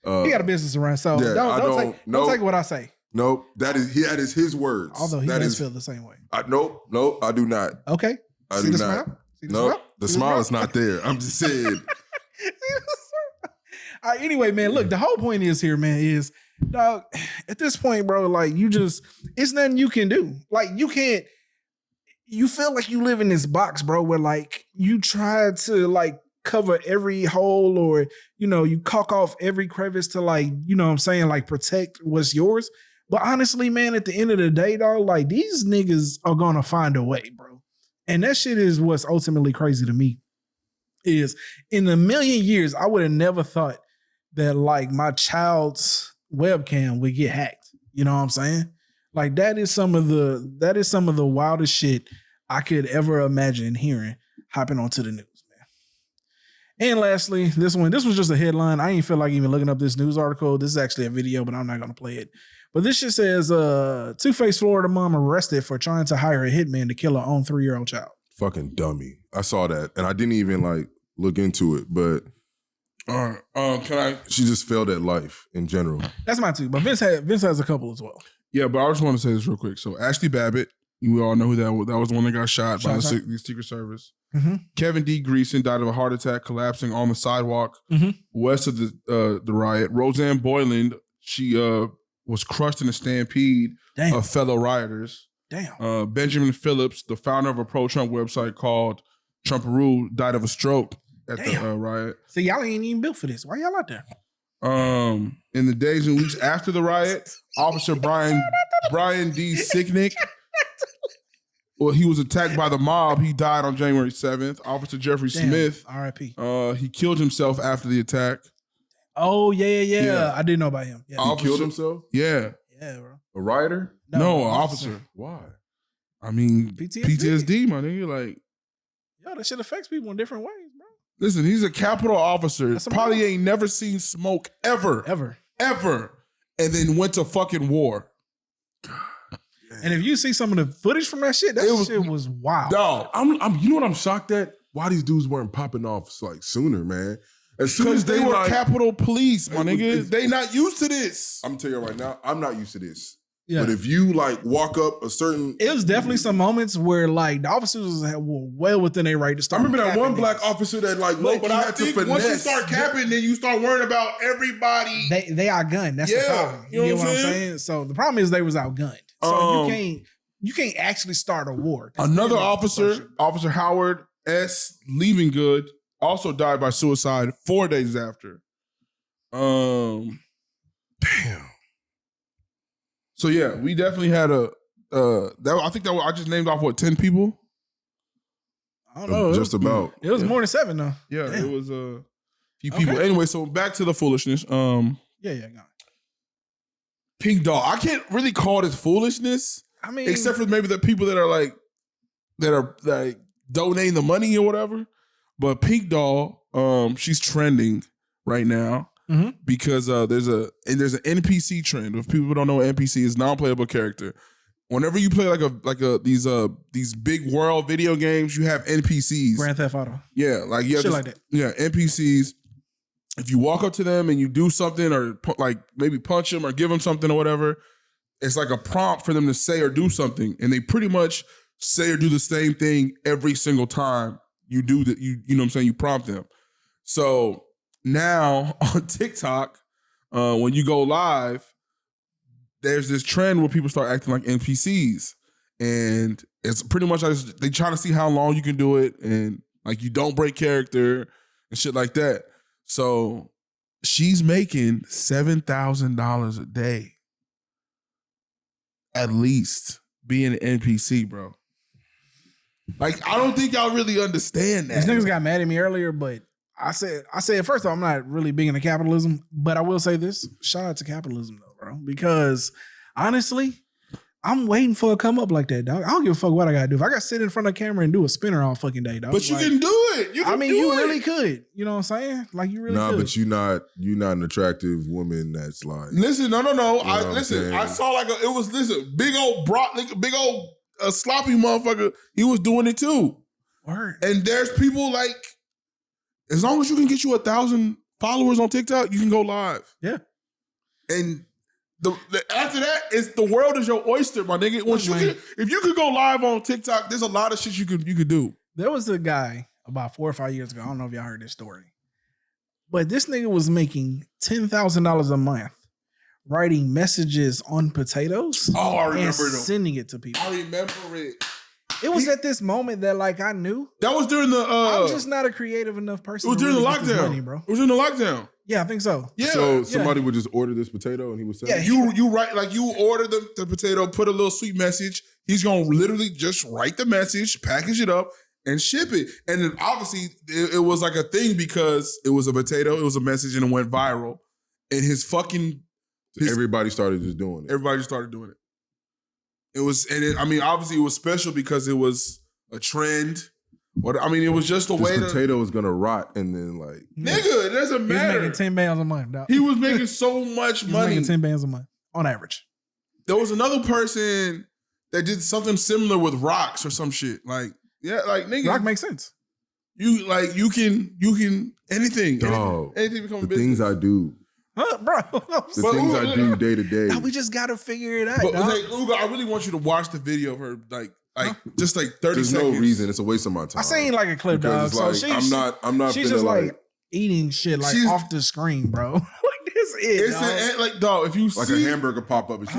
Speaker 1: got a business around, so don't take what I say.
Speaker 2: Nope. That is his words.
Speaker 1: Although he does feel the same way.
Speaker 2: Nope, I do not.
Speaker 1: Okay.
Speaker 2: I do not. Nope. The smile is not there. I'm just saying.
Speaker 1: All right, anyway, man, look, the whole point is here, man, is dog, at this point, bro, like it's nothing you can do. Like you feel like you live in this box, bro, where like you try to like cover every hole or, you caulk off every crevice to like, you know what I'm saying, like protect what's yours. But honestly, man, at the end of the day, dog, like these niggas are gonna find a way, bro. And that shit is what's ultimately crazy to me. Is in a million years, I would have never thought that like my child's webcam would get hacked. You know what I'm saying? Like that is some of the wildest shit I could ever imagine hearing hopping onto the news, man. And lastly, this was just a headline. I ain't feel like even looking up this news article. This is actually a video, but I'm not gonna play it. But this shit says, Two-Face Florida mom arrested for trying to hire a hitman to kill her own 3-year-old child.
Speaker 2: Fucking dummy. I saw that and I didn't even like look into it, but she just failed at life in general.
Speaker 1: That's mine too. But Vince has a couple as well.
Speaker 3: Yeah, but I just want to say this real quick. So Ashley Babbitt, you all know who that was. That was the one that got shot by the Secret Service.
Speaker 1: Mm-hmm.
Speaker 3: Kevin D. Greason died of a heart attack collapsing on the sidewalk west of the riot. Roseanne Boyland, she was crushed in a stampede of fellow rioters.
Speaker 1: Damn.
Speaker 3: Benjamin Phillips, the founder of a pro-Trump website called Trumparoo, died of a stroke at the riot.
Speaker 1: So y'all ain't even built for this. Why y'all out there?
Speaker 3: In the days and weeks after the riot, Officer Brian D. Sicknick, well, he was attacked by the mob. He died on January 7th. Officer Jeffrey Smith,
Speaker 1: R.I.P.
Speaker 3: He killed himself after the attack.
Speaker 1: Oh, yeah. I didn't know about him. Yeah.
Speaker 2: He killed himself?
Speaker 3: Yeah.
Speaker 1: Yeah, bro.
Speaker 2: A rioter?
Speaker 3: No, an officer.
Speaker 2: Why?
Speaker 3: I mean, PTSD, my nigga. Like,
Speaker 1: yo, that shit affects people in different ways, bro.
Speaker 3: Listen, he's a Capitol officer. Probably ain't never seen smoke ever. And then went to fucking war.
Speaker 1: And if you see some of the footage from that shit, shit was wild.
Speaker 2: Dog, you know what I'm shocked at? Why these dudes weren't popping off like sooner, man. As soon
Speaker 3: Because
Speaker 2: as
Speaker 3: they were
Speaker 2: like,
Speaker 3: Capitol Police, my nigga. They not used to this.
Speaker 2: I'm telling you right now, I'm not used to this.
Speaker 1: Yeah.
Speaker 2: But if you like walk up a certain...
Speaker 1: It was definitely some moments where like the officers were well within their right to start.
Speaker 2: I remember that one black officer that like
Speaker 3: but I think once you start capping, then you start worrying about everybody.
Speaker 1: They outgunned. That's the problem. You know what I'm saying? So the problem is they was outgunned. So you can't actually start a war.
Speaker 3: Another officer, Officer Howard S. Leavinggood, also died by suicide 4 days after.
Speaker 2: Damn.
Speaker 3: So yeah, we definitely had I just named off 10 people.
Speaker 1: I don't know.
Speaker 2: Just about.
Speaker 1: It was more than 7 though.
Speaker 3: Yeah, it was a few people. Anyway, so back to the foolishness.
Speaker 1: Go on.
Speaker 3: Pink Dog. I can't really call this foolishness.
Speaker 1: I mean,
Speaker 3: except for maybe the people that are donating the money or whatever. But Pink Doll, she's trending right now because there's an NPC trend. If people don't know what NPC is, non-playable character. whenever you play these big world video games, you have NPCs.
Speaker 1: Grand Theft Auto.
Speaker 3: Yeah, like you have
Speaker 1: shit like that.
Speaker 3: Yeah, NPCs. If you walk up to them and you do something, or like maybe punch them or give them something or whatever, it's like a prompt for them to say or do something, and they pretty much say or do the same thing every single time you do that. You know what I'm saying? You prompt them. So now on TikTok, when you go live, there's this trend where people start acting like NPCs, and it's pretty much like they trying to see how long you can do it, and like you don't break character and shit like that. So she's making $7,000 a day, at least, being an NPC, bro. Like, I don't think y'all really understand that.
Speaker 1: These niggas got mad at me earlier, but I said first of all, I'm not really big into capitalism, but I will say this: shout out to capitalism though, bro, because honestly, I'm waiting for a come up like that, dog. I don't give a fuck what I gotta do. If I gotta sit in front of the camera and do a spinner all fucking day, dog.
Speaker 3: But you can do it. You
Speaker 1: really could. You know what I'm saying? Like you really could.
Speaker 2: Nah, but you're not an attractive woman that's like.
Speaker 3: Listen, no.
Speaker 2: You know
Speaker 3: I saw big old sloppy motherfucker. He was doing it too.
Speaker 1: Word.
Speaker 3: And there's people like, as long as you can get you 1,000 followers on TikTok, you can go live.
Speaker 1: Yeah.
Speaker 3: And after that, the world is your oyster, my nigga. If you could go live on TikTok, there's a lot of shit you could do.
Speaker 1: There was a guy about 4 or 5 years ago. I don't know if y'all heard this story, but this nigga was making $10,000 a month writing messages on potatoes.
Speaker 3: Oh, I remember
Speaker 1: and
Speaker 3: them.
Speaker 1: Sending it to people.
Speaker 3: I remember it.
Speaker 1: It was at this moment that like I knew
Speaker 3: that was during the.
Speaker 1: I'm just not a creative enough person.
Speaker 3: It was during the lockdown,
Speaker 1: money, bro.
Speaker 3: It was during the lockdown.
Speaker 1: Yeah, I think so.
Speaker 3: Yeah.
Speaker 2: So somebody would just order this potato and he would send it?
Speaker 3: You write, like you order the potato, put a little sweet message. He's gonna literally just write the message, package it up, and ship it. And then obviously it was like a thing because it was a potato, it was a message, and it went viral. And everybody started just doing it.
Speaker 2: Everybody
Speaker 3: started doing it. Obviously it was special because it was a trend. It was just a way
Speaker 2: this potato was gonna rot and then like
Speaker 3: nigga, it doesn't matter.
Speaker 1: He was making 10 bands a month, dog.
Speaker 3: He was making so much money.
Speaker 1: Making 10 bands a month on average.
Speaker 3: There was another person that did something similar with rocks or some shit. Like, yeah, like nigga.
Speaker 1: Rock makes sense.
Speaker 3: You can anything.
Speaker 2: Dog,
Speaker 3: anything become
Speaker 2: the
Speaker 3: business.
Speaker 2: things I do.
Speaker 1: Huh, bro.
Speaker 2: The things I do day to day.
Speaker 1: Now we just gotta figure it out.
Speaker 3: But like, Uga, I really want you to watch the video of her just like 30
Speaker 2: There's
Speaker 3: seconds.
Speaker 2: no reason. It's a waste of my time.
Speaker 1: I seen like a clip, dog. So
Speaker 2: I'm not.
Speaker 1: She's just like eating shit like off the screen, bro. Like this is
Speaker 3: dog. If you
Speaker 2: like
Speaker 3: see
Speaker 2: a hamburger pop up and she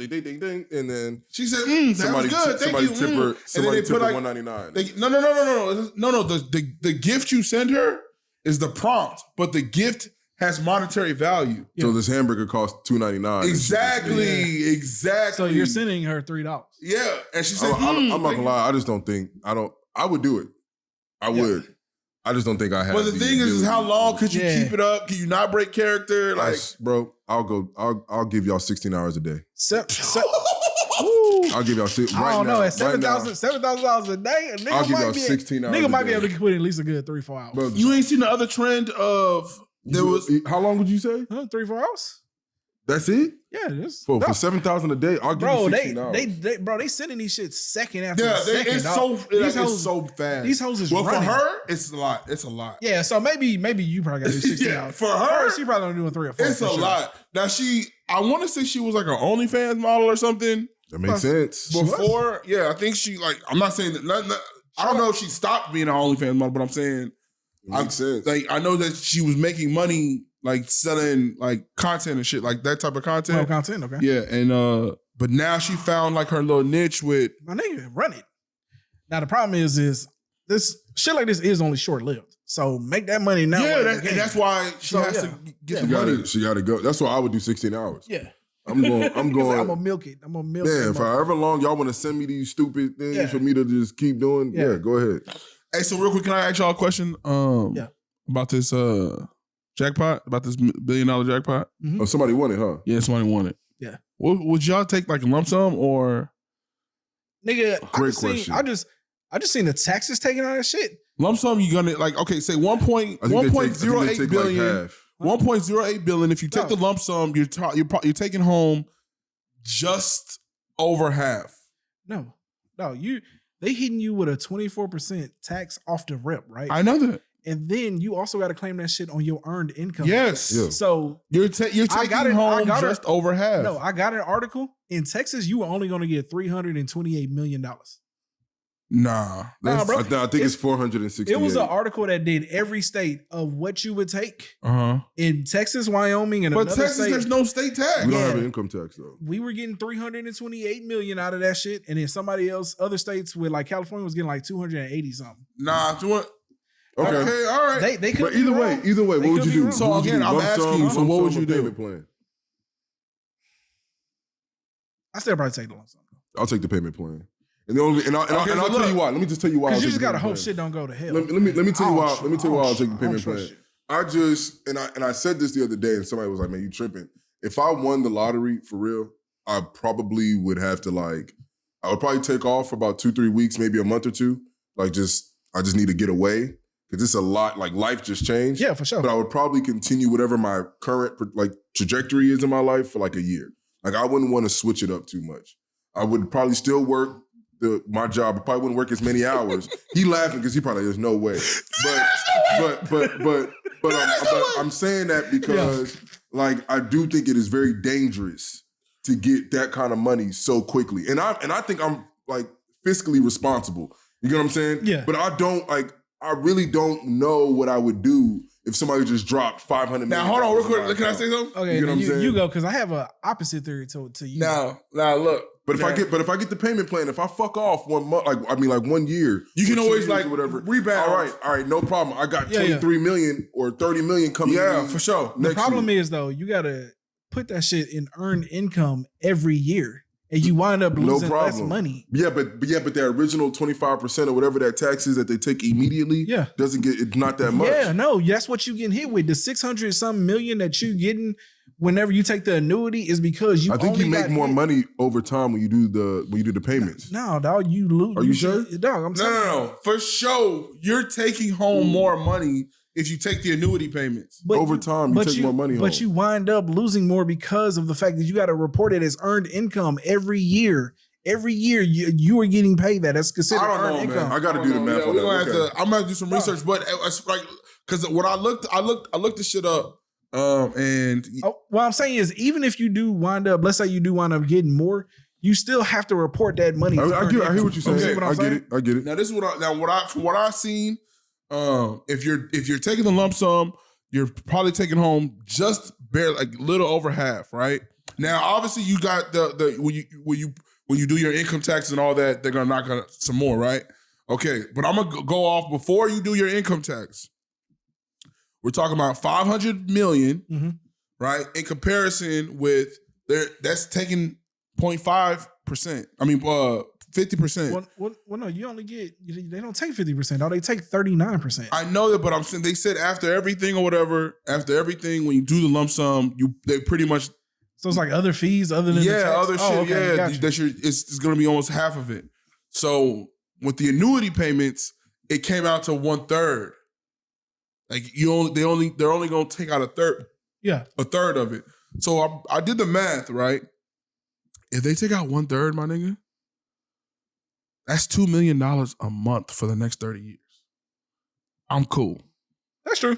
Speaker 2: ding ding ding, and then
Speaker 3: she said, "That was good. Thank you."
Speaker 2: Tip her, somebody tip her $1.99.
Speaker 3: No. The gift you send her is the prompt, but the gift has monetary value.
Speaker 2: So this hamburger costs $2.99.
Speaker 3: Exactly.
Speaker 1: So you're sending her $3.
Speaker 3: Yeah, and she said,
Speaker 2: I'm not gonna lie. I would do it. I would. I just don't think I have.
Speaker 3: But the thing is how long could you keep it up? Can you not break character? Like,
Speaker 2: bro, I'll give y'all 16 hours a day.
Speaker 1: I'll
Speaker 2: give y'all $6.
Speaker 1: I don't know. At $7,000 a day,
Speaker 2: I'll give y'all 16 hours.
Speaker 1: Nigga might be able to put in at least a good 3-4 hours.
Speaker 2: Bro,
Speaker 3: you ain't seen the other trend of
Speaker 2: how long would you say?
Speaker 1: 3-4 hours.
Speaker 2: That's it?
Speaker 1: Yeah, it is.
Speaker 2: For $7,000 a day, I'll give you 16 hours.
Speaker 1: They sending these shit second after
Speaker 3: second. It's so fast.
Speaker 1: These hoes is running.
Speaker 3: For her, it's a lot. It's a lot.
Speaker 1: Yeah, so maybe you probably got to do 16 hours.
Speaker 3: For her,
Speaker 1: she probably only doing 3 or 4.
Speaker 3: It's a lot. Now I want to say she was like an OnlyFans model or something.
Speaker 2: That makes sense.
Speaker 3: Before, yeah, I think she I'm not saying that. I don't know if she stopped being an OnlyFans model, but I'm saying
Speaker 2: makes sense.
Speaker 3: Like I know that she was making money like selling like content and shit, like that type of content.
Speaker 1: Oh, content, okay.
Speaker 3: Yeah, and but now she found like her little niche with
Speaker 1: my nigga, run it. Now the problem is this shit like this is only short lived. So make that money now.
Speaker 3: Yeah, and that's why she has to get the money.
Speaker 2: She got to go. That's why I would do 16 hours.
Speaker 1: Yeah.
Speaker 2: I'm going.
Speaker 1: I'm gonna milk it.
Speaker 2: Yeah, for however long y'all want to send me these stupid things for me to just keep doing, go ahead.
Speaker 3: Hey, so real quick, can I ask y'all a question? About this jackpot, about this $1 billion jackpot.
Speaker 2: Mm-hmm. Oh, somebody won it, huh?
Speaker 3: Yeah, somebody won it.
Speaker 1: Yeah.
Speaker 3: Would y'all take like a lump sum or?
Speaker 1: Nigga,
Speaker 2: great question.
Speaker 1: I just seen the taxes taken out of shit.
Speaker 3: Lump sum, you gonna like? Okay, say 1.08 billion. Like 1.08 billion. If you take the lump sum, you're taking home just over half.
Speaker 1: No, they hitting you with a 24% tax off the rip, right?
Speaker 3: I know that.
Speaker 1: And then you also got to claim that shit on your earned income.
Speaker 3: Yes.
Speaker 2: Yeah.
Speaker 1: So
Speaker 3: you're taking home just over half.
Speaker 1: No, I got an article. In Texas, you were only going to get $328 million.
Speaker 3: Nah,
Speaker 1: bro.
Speaker 2: I think it's 468.
Speaker 1: It was an article that did every state of what you would take.
Speaker 3: Uh-huh.
Speaker 1: In Texas, Wyoming, and
Speaker 3: but
Speaker 1: another
Speaker 3: Texas,
Speaker 1: state,
Speaker 3: there's no state tax.
Speaker 2: We don't have an income tax though.
Speaker 1: We were getting $328 million out of that shit, and then somebody else, other states with like California was getting like 280 something.
Speaker 3: Nah,
Speaker 2: Okay,
Speaker 3: all right.
Speaker 1: They could.
Speaker 2: But either way, what would you do?
Speaker 3: So again, I'm asking you. So what would you do?
Speaker 2: Plan?
Speaker 1: I still probably take the lump sum.
Speaker 2: I'll take the payment plan. And I'll tell you why. Let me just tell you why.
Speaker 1: Because you just gotta hope shit don't go to hell.
Speaker 2: Let me tell you why. Let me tell you why I'll take the payment plan. I said this the other day, and somebody was like, "Man, you tripping?" If I won the lottery for real, I probably would have to I would probably take off for about 2-3 weeks, maybe a month or two. I just need to get away because it's a lot. Like life just changed.
Speaker 1: Yeah, for sure.
Speaker 2: But I would probably continue whatever my current trajectory is in my life for a year. I wouldn't want to switch it up too much. I would probably still work my job. I probably wouldn't work as many hours. He laughing because he probably there's no way. But I'm saying that because I do think it is very dangerous to get that kind of money so quickly. And I think I'm fiscally responsible. You get what I'm saying?
Speaker 1: Yeah.
Speaker 2: But I really don't know what I would do if somebody just dropped $500 million.
Speaker 3: Now hold on real quick. Can I say something?
Speaker 1: Okay,
Speaker 2: you know what I'm saying?
Speaker 1: You go because I have an opposite theory to you.
Speaker 3: Now look.
Speaker 2: But if I get the payment plan, if I fuck off 1 month, 1 year,
Speaker 3: you can always
Speaker 2: whatever
Speaker 3: rebound.
Speaker 2: All right, no problem. I got 23 million or 30 million coming.
Speaker 3: Yeah, for sure.
Speaker 1: The problem is though, you gotta put that shit in earned income every year, and you wind up losing less money.
Speaker 2: Yeah, but the original 25% or whatever that tax is that they take immediately, doesn't get it's not that much.
Speaker 1: Yeah, no, that's what you getting hit with. The 600 something million that you getting whenever you take the annuity is because you.
Speaker 2: I think you make more money over time when you do the payments.
Speaker 1: No, dog, you lose.
Speaker 2: Are you sure?
Speaker 1: Dog, I'm telling you.
Speaker 3: No. For sure, you're taking home more money if you take the annuity payments.
Speaker 1: But
Speaker 2: over time, you take more money home.
Speaker 1: But you wind up losing more because of the fact that you got to report it as earned income every year. Every year you are getting paid that. That's considered earned income.
Speaker 2: Man. I got to do the math on that.
Speaker 3: I'm gonna do some research, but it's because when I looked this shit up. What
Speaker 1: I'm saying is, even if you do wind up, let's say you do wind up getting more, you still have to report that money.
Speaker 2: I hear what you're saying.
Speaker 1: Okay,
Speaker 2: I get it.
Speaker 3: Now this is from what I've seen. If you're taking the lump sum, you're probably taking home just barely little over half, right? Now, obviously, you got the when you do your income taxes and all that, they're gonna knock on some more, right? Okay, but I'm gonna go off before you do your income tax. We're talking about 500 million, right? In comparison with that's taking 0.5%. I mean, 50%.
Speaker 1: Well, no, you only get, they don't take 50%. No, they take 39%.
Speaker 3: I know that, but I'm saying they said after everything or whatever, when you do the lump sum, they pretty much.
Speaker 1: So it's like other fees other than the tax?
Speaker 3: Other shit. Gotcha. It's going to be almost half of it. So with the annuity payments, it came out to 1/3. They're only going to take out a third.
Speaker 1: Yeah,
Speaker 3: a third of it. So I did the math, right? If they take out 1/3, my nigga, that's $2 million a month for the next 30 years. I'm cool.
Speaker 1: That's true.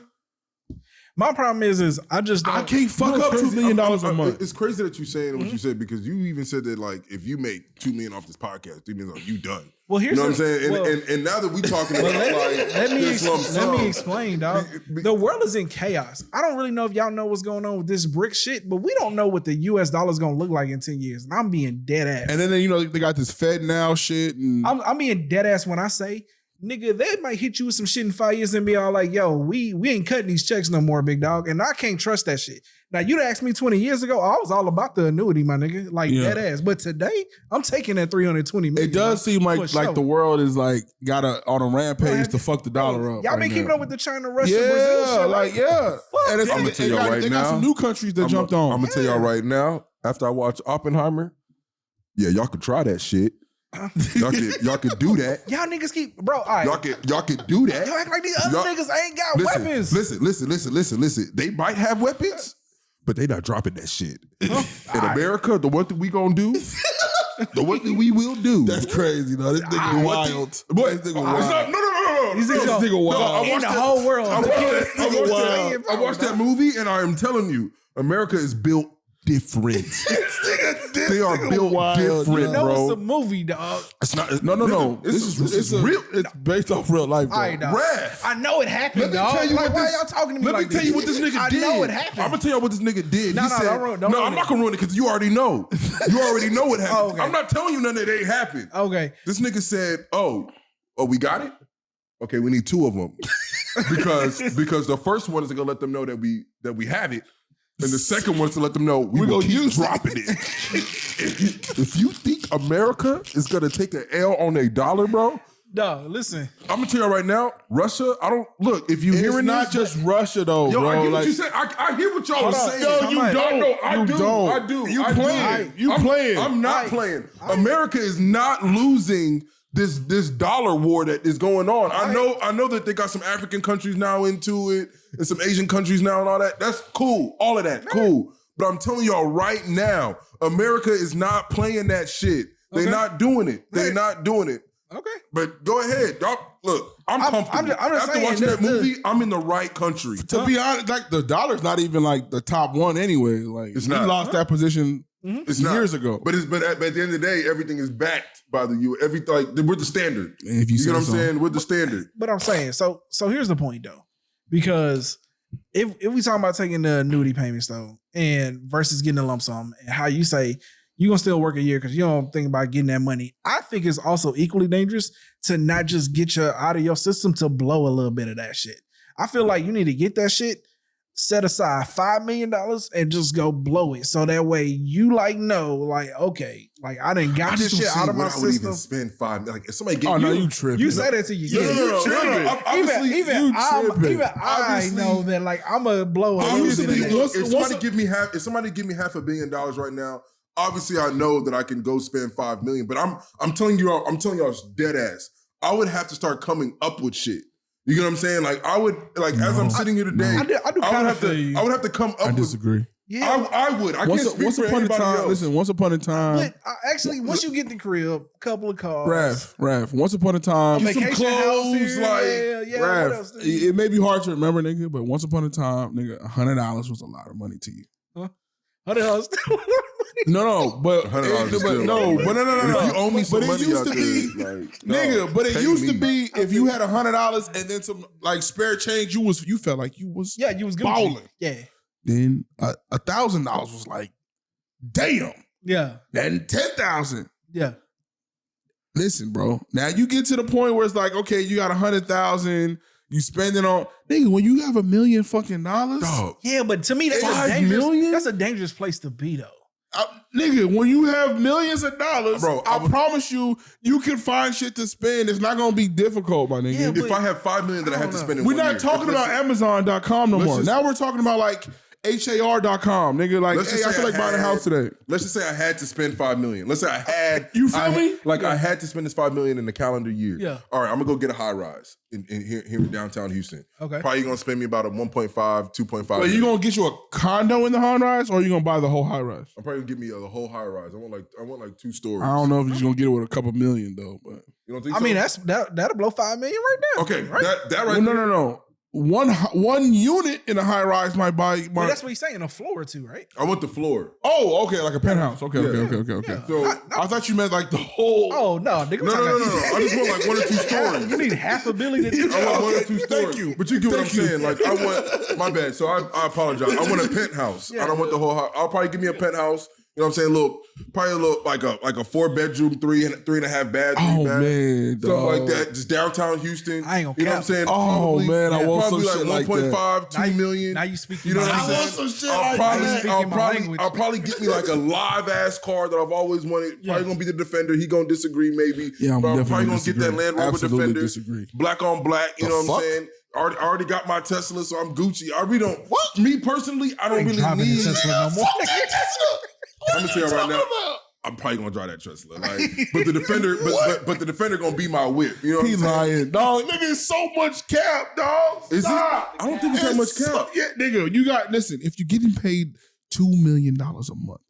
Speaker 1: My problem is I
Speaker 3: can't fuck up $2 million a month.
Speaker 2: It's crazy that you're saying what you said because you even said that if you make $2 million off this podcast, $3 million, you done.
Speaker 1: Well, here's
Speaker 2: what I'm saying. And now that we talking about
Speaker 1: let me explain, dog. The world is in chaos. I don't really know if y'all know what's going on with this brick shit, but we don't know what the US dollar is going to look like in 10 years. And I'm being dead ass.
Speaker 3: And then they got this Fed now shit. And
Speaker 1: I'm being dead ass when I say, nigga, they might hit you with some shit in 5 years and be all like, yo, we ain't cutting these checks no more, big dog. And I can't trust that shit. Now, you'd asked me 20 years ago, I was all about the annuity, my nigga. Dead ass. But today, I'm taking that 320 million.
Speaker 3: It does seem like the world is got on a rampage to fuck the dollar up.
Speaker 1: Y'all been keeping up with the China, Russia,
Speaker 3: Brazil shit.
Speaker 2: And I'm going to tell y'all right now.
Speaker 3: They got some new countries that jumped on.
Speaker 2: I'm going to tell y'all right now, after I watch Oppenheimer, y'all could try that shit. Y'all could do that.
Speaker 1: Y'all niggas keep, bro. All right.
Speaker 2: Y'all could do that.
Speaker 1: Y'all act like these other niggas ain't got weapons.
Speaker 2: Listen. They might have weapons, but they not dropping that shit. In America, the one thing we gonna do The one thing we will do.
Speaker 3: That's crazy, though. This nigga wild.
Speaker 2: Boy,
Speaker 3: This nigga wild.
Speaker 2: No.
Speaker 1: This
Speaker 3: nigga wild.
Speaker 2: I
Speaker 1: in
Speaker 2: watched
Speaker 1: the
Speaker 2: that-
Speaker 1: whole world.
Speaker 2: I watched that movie, and I am telling you, America is built different. They are built different,
Speaker 1: You know
Speaker 2: bro.
Speaker 1: it's a movie, dog.
Speaker 2: It's not.
Speaker 3: No.
Speaker 2: This is real.
Speaker 3: It's based off real life, though.
Speaker 1: All right, dog.
Speaker 2: Raph.
Speaker 1: I know it happened,
Speaker 2: Let me
Speaker 1: dog.
Speaker 2: tell you
Speaker 1: Like,
Speaker 2: what
Speaker 1: why
Speaker 2: this.
Speaker 1: y'all talking to me
Speaker 2: Let
Speaker 1: like
Speaker 2: me tell you what this nigga did.
Speaker 1: I know it happened.
Speaker 2: I'm gonna tell you what this nigga did.
Speaker 1: No,
Speaker 2: He
Speaker 1: no,
Speaker 2: said,
Speaker 1: don't ruin
Speaker 2: "No,
Speaker 1: it.
Speaker 2: I'm not gonna ruin it because you already know. You already know what happened.
Speaker 1: Oh, okay.
Speaker 2: I'm not telling you nothing that ain't happened."
Speaker 1: Okay.
Speaker 2: This nigga said, "Oh, we got it. Okay, we need 2 of them because the first one is gonna let them know that we have it, and the second one is to let them know we gonna keep dropping it. If you think America is gonna take an L on a dollar, bro."
Speaker 1: Dog, listen.
Speaker 2: I'm gonna tell you right now, Russia. I don't look. If you
Speaker 3: It's
Speaker 2: hearing
Speaker 3: not
Speaker 2: this,
Speaker 3: just Russia, though,
Speaker 2: yo,
Speaker 3: bro.
Speaker 2: I get
Speaker 3: Like,
Speaker 2: what you said. I hear what y'all are saying.
Speaker 3: Yo, you don't.
Speaker 2: I do.
Speaker 3: You
Speaker 2: I
Speaker 3: playing.
Speaker 2: do.
Speaker 3: You playing.
Speaker 2: I'm not playing. America is not losing this dollar war that is going on. I know that they got some African countries now into it and some Asian countries now and all that. That's cool. All of that, cool. But I'm telling y'all right now, America is not playing that shit. They're not doing it. They're not doing it.
Speaker 1: Okay.
Speaker 2: But go ahead, dog. Look, I'm comfortable.
Speaker 1: I'm just
Speaker 2: After
Speaker 1: saying,
Speaker 2: watching that movie, I'm in the right country.
Speaker 3: to be honest, like the dollar's not even like the top one anyway. Like
Speaker 2: It's
Speaker 3: we
Speaker 2: not.
Speaker 3: lost that position
Speaker 2: It's not.
Speaker 3: years ago.
Speaker 2: But at the end of the day, everything is backed by the U. Everything, like, we're the standard.
Speaker 3: If
Speaker 2: You know what I'm saying? We're the standard.
Speaker 1: But I'm saying, so here's the point though. Because if we talking about taking the annuity payments though, and versus getting a lump sum, and how you say you're gonna still work a year because you don't think about getting that money, I think it's also equally dangerous to not just get you out of your system to blow a little bit of that shit. I feel like you need to get that shit, set aside $5 million and just go blow it. So that way you know, okay, I didn't got this shit out of my
Speaker 2: I would even
Speaker 1: system.
Speaker 2: spend $5 million. Like if somebody gave
Speaker 3: Oh no, you tripping?
Speaker 1: You say that till you get it.
Speaker 2: No. Obviously,
Speaker 1: Even I
Speaker 2: Obviously-
Speaker 1: know that I'm gonna blow a little bit of
Speaker 2: Obviously,
Speaker 1: that.
Speaker 2: look, if somebody give me $500 million right now, obviously I know that I can go spend $5 million. But I'm telling y'all it's dead ass. I would have to start coming up with shit. You get what I'm saying? Like I would, as I'm sitting here today,
Speaker 1: I do
Speaker 2: I would have to come up
Speaker 3: I
Speaker 2: with.
Speaker 3: disagree.
Speaker 1: Yeah,
Speaker 2: I would. I can't speak for anybody else.
Speaker 3: Listen, once upon a time,
Speaker 1: but actually, once you get the crib, couple of cars,
Speaker 3: Raph, once upon a time,
Speaker 1: a vacation
Speaker 2: clothes,
Speaker 1: house here, yeah. What else?
Speaker 3: Raph, it may be hard to remember, nigga, but once upon a time, nigga, $100 was a lot of money to you.
Speaker 1: $100.
Speaker 3: No, but
Speaker 2: $100 is
Speaker 3: but
Speaker 2: still
Speaker 3: no,
Speaker 2: a lot of
Speaker 3: but no,
Speaker 2: money.
Speaker 3: no.
Speaker 2: If you owe me some
Speaker 3: But it
Speaker 2: money
Speaker 3: used
Speaker 2: out
Speaker 3: to be,
Speaker 2: there, like,
Speaker 3: nigga. But it
Speaker 2: pay
Speaker 3: used to
Speaker 2: me.
Speaker 3: be if you had $100 and then some spare change, you felt like you was
Speaker 1: Yeah, you was Gucci.
Speaker 3: balling.
Speaker 1: Yeah,
Speaker 3: Then $1,000 was like, damn.
Speaker 1: yeah,
Speaker 3: Then 10,000.
Speaker 1: yeah.
Speaker 3: Listen, bro. Now you get to the point where it's like, okay, you got 100,000. You spend it on nigga when you have $1 million fucking dollars.
Speaker 2: Dog.
Speaker 1: Yeah, but to me, that's
Speaker 3: $5 million?
Speaker 1: That's a dangerous place to be, though.
Speaker 3: Nigga, when you have millions of dollars,
Speaker 2: Bro,
Speaker 3: I promise you can find shit to spend. It's not gonna be difficult, my nigga.
Speaker 1: Yeah,
Speaker 2: If I have $5 million that I have to spend in
Speaker 3: We're
Speaker 2: 1 year,
Speaker 3: not talking
Speaker 2: if
Speaker 3: about Amazon.com no
Speaker 2: let's
Speaker 3: more.
Speaker 2: just-
Speaker 3: Now we're talking about like HAR.com, nigga. Like,
Speaker 2: Let's just
Speaker 3: hey, I
Speaker 2: say
Speaker 3: feel like buying a
Speaker 2: had-
Speaker 3: here today.
Speaker 2: Let's just say I had to spend $5 million. Let's say I had.
Speaker 3: You feel me?
Speaker 2: I had to spend this $5 million in the calendar year.
Speaker 1: Yeah.
Speaker 2: All right, I'm gonna go get a high rise in here in downtown Houston.
Speaker 1: Okay.
Speaker 2: Probably gonna spend me about a 1.5, 2.5.
Speaker 3: But you gonna get you a condo in the high rise, or you gonna buy the whole high rise?
Speaker 2: I'm probably gonna give me the whole high rise. I want like 2 stories.
Speaker 3: I don't know if you're gonna get it with a couple million though, but
Speaker 2: You don't think?
Speaker 1: I
Speaker 2: so?
Speaker 1: mean, that'll blow $5 million right now.
Speaker 2: okay.
Speaker 1: right?
Speaker 2: That right.
Speaker 3: well, no. One unit in a high rise might buy.
Speaker 1: But that's what he's saying, a floor or two, right?
Speaker 2: I want the floor.
Speaker 3: Oh, okay, like a penthouse. Okay.
Speaker 1: Yeah.
Speaker 2: So
Speaker 3: I thought you meant like the whole.
Speaker 1: Oh no, nigga.
Speaker 2: no. I just want like 1 or 2 stories.
Speaker 1: You need $500 million to do
Speaker 2: I want
Speaker 1: that.
Speaker 2: 1 or 2 stories.
Speaker 3: Thank you.
Speaker 2: But you get what I'm
Speaker 3: Thank you.
Speaker 2: saying. Like I want my bad. So I apologize. I want a penthouse. I don't want the whole house. I'll probably give me a penthouse. You know what I'm saying? Probably a little like a 4-bedroom, 3.5 bath.
Speaker 3: Oh
Speaker 2: bath,
Speaker 3: man,
Speaker 2: something
Speaker 3: dog.
Speaker 2: like that. Just downtown Houston.
Speaker 1: I ain't gonna
Speaker 2: You know what I'm
Speaker 1: cap.
Speaker 2: saying?
Speaker 3: Oh, man, I want
Speaker 2: probably
Speaker 3: some shit like that.
Speaker 2: 1.5, 2 million.
Speaker 1: Now you speaking
Speaker 2: You know
Speaker 1: my
Speaker 2: what I'm
Speaker 1: language.
Speaker 2: saying?
Speaker 3: some shit
Speaker 2: I'll
Speaker 3: like
Speaker 2: probably,
Speaker 3: that.
Speaker 2: I'll probably get me like a live ass car that I've always wanted. Probably gonna be the Defender. He gonna disagree maybe.
Speaker 3: Yeah, I'm
Speaker 2: But
Speaker 3: definitely
Speaker 2: probably gonna
Speaker 3: disagree.
Speaker 2: get that Land Rover
Speaker 3: Absolutely
Speaker 2: Defender.
Speaker 3: disagree.
Speaker 2: Black on black. You
Speaker 3: The
Speaker 2: know what
Speaker 3: fuck?
Speaker 2: I'm saying? I already got my Tesla, so I'm Gucci. I really don't. What? Me personally, I don't
Speaker 1: ain't
Speaker 2: really
Speaker 1: driving a
Speaker 2: need.
Speaker 1: Tesla no more.
Speaker 2: I'm gonna tell you right now. I'm probably gonna drive that Tesla. Like, but the Defender, but the Defender gonna be my whip. You know what
Speaker 3: He
Speaker 2: I'm saying?
Speaker 3: lying, dog. Nigga, it's so much cap, dog.
Speaker 2: Is it?
Speaker 3: Stop.
Speaker 2: I don't think it's that much cap.
Speaker 3: Yeah, nigga, you got listen. If you're getting paid $2 million a month,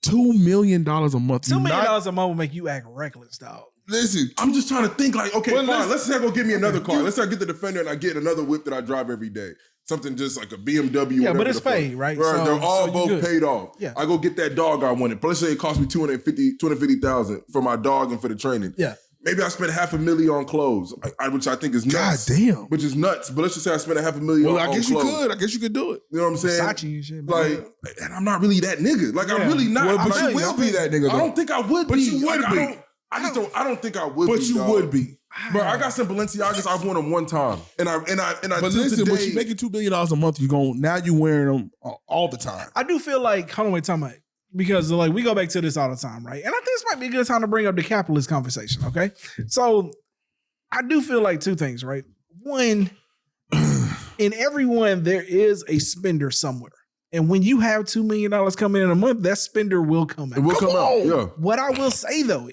Speaker 3: $2 million a month.
Speaker 1: $2 million a month will make you act reckless, dog.
Speaker 3: Listen,
Speaker 2: I'm just trying to think like, okay,
Speaker 3: well,
Speaker 2: fine. Let's say I go get me another car. Let's say I get the Defender and I get another whip that I drive every day. Something just like a BMW.
Speaker 1: Yeah, but it's paid, right?
Speaker 2: Right, they're all both
Speaker 1: good.
Speaker 2: paid off.
Speaker 1: Yeah.
Speaker 2: I go get that dog I wanted. But let's say it cost me $250,000 for my dog and for the training.
Speaker 1: Yeah.
Speaker 2: Maybe I spent $500,000 on clothes, which I think is nuts.
Speaker 3: God damn.
Speaker 2: Which is nuts. But let's just say I spent $500,000 on clothes.
Speaker 3: Well, I guess you could do it.
Speaker 2: You know what I'm saying?
Speaker 1: Versace and shit.
Speaker 2: Like, and I'm not really that nigga. Like, I'm really not.
Speaker 3: Well, but
Speaker 2: I'm
Speaker 3: you will be that nigga, though.
Speaker 2: I don't think I would be.
Speaker 3: But you would
Speaker 2: like,
Speaker 3: be.
Speaker 2: I don't think I would be.
Speaker 3: But you would be.
Speaker 2: Bro, I got some Balenciagas. I've worn them one time, and I.
Speaker 3: But listen, but you making $2 billion a month, you wearing them all the time.
Speaker 1: I do feel like, hold on, wait, time out. Because like we go back to this all the time, right? And I think this might be a good time to bring up the capitalist conversation, okay? So I do feel like two things, right? One, in everyone, there is a spender somewhere. And when you have $2 million coming in a month, that spender will come out.
Speaker 2: It will come out, yeah.
Speaker 1: What I will say though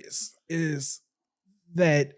Speaker 1: is that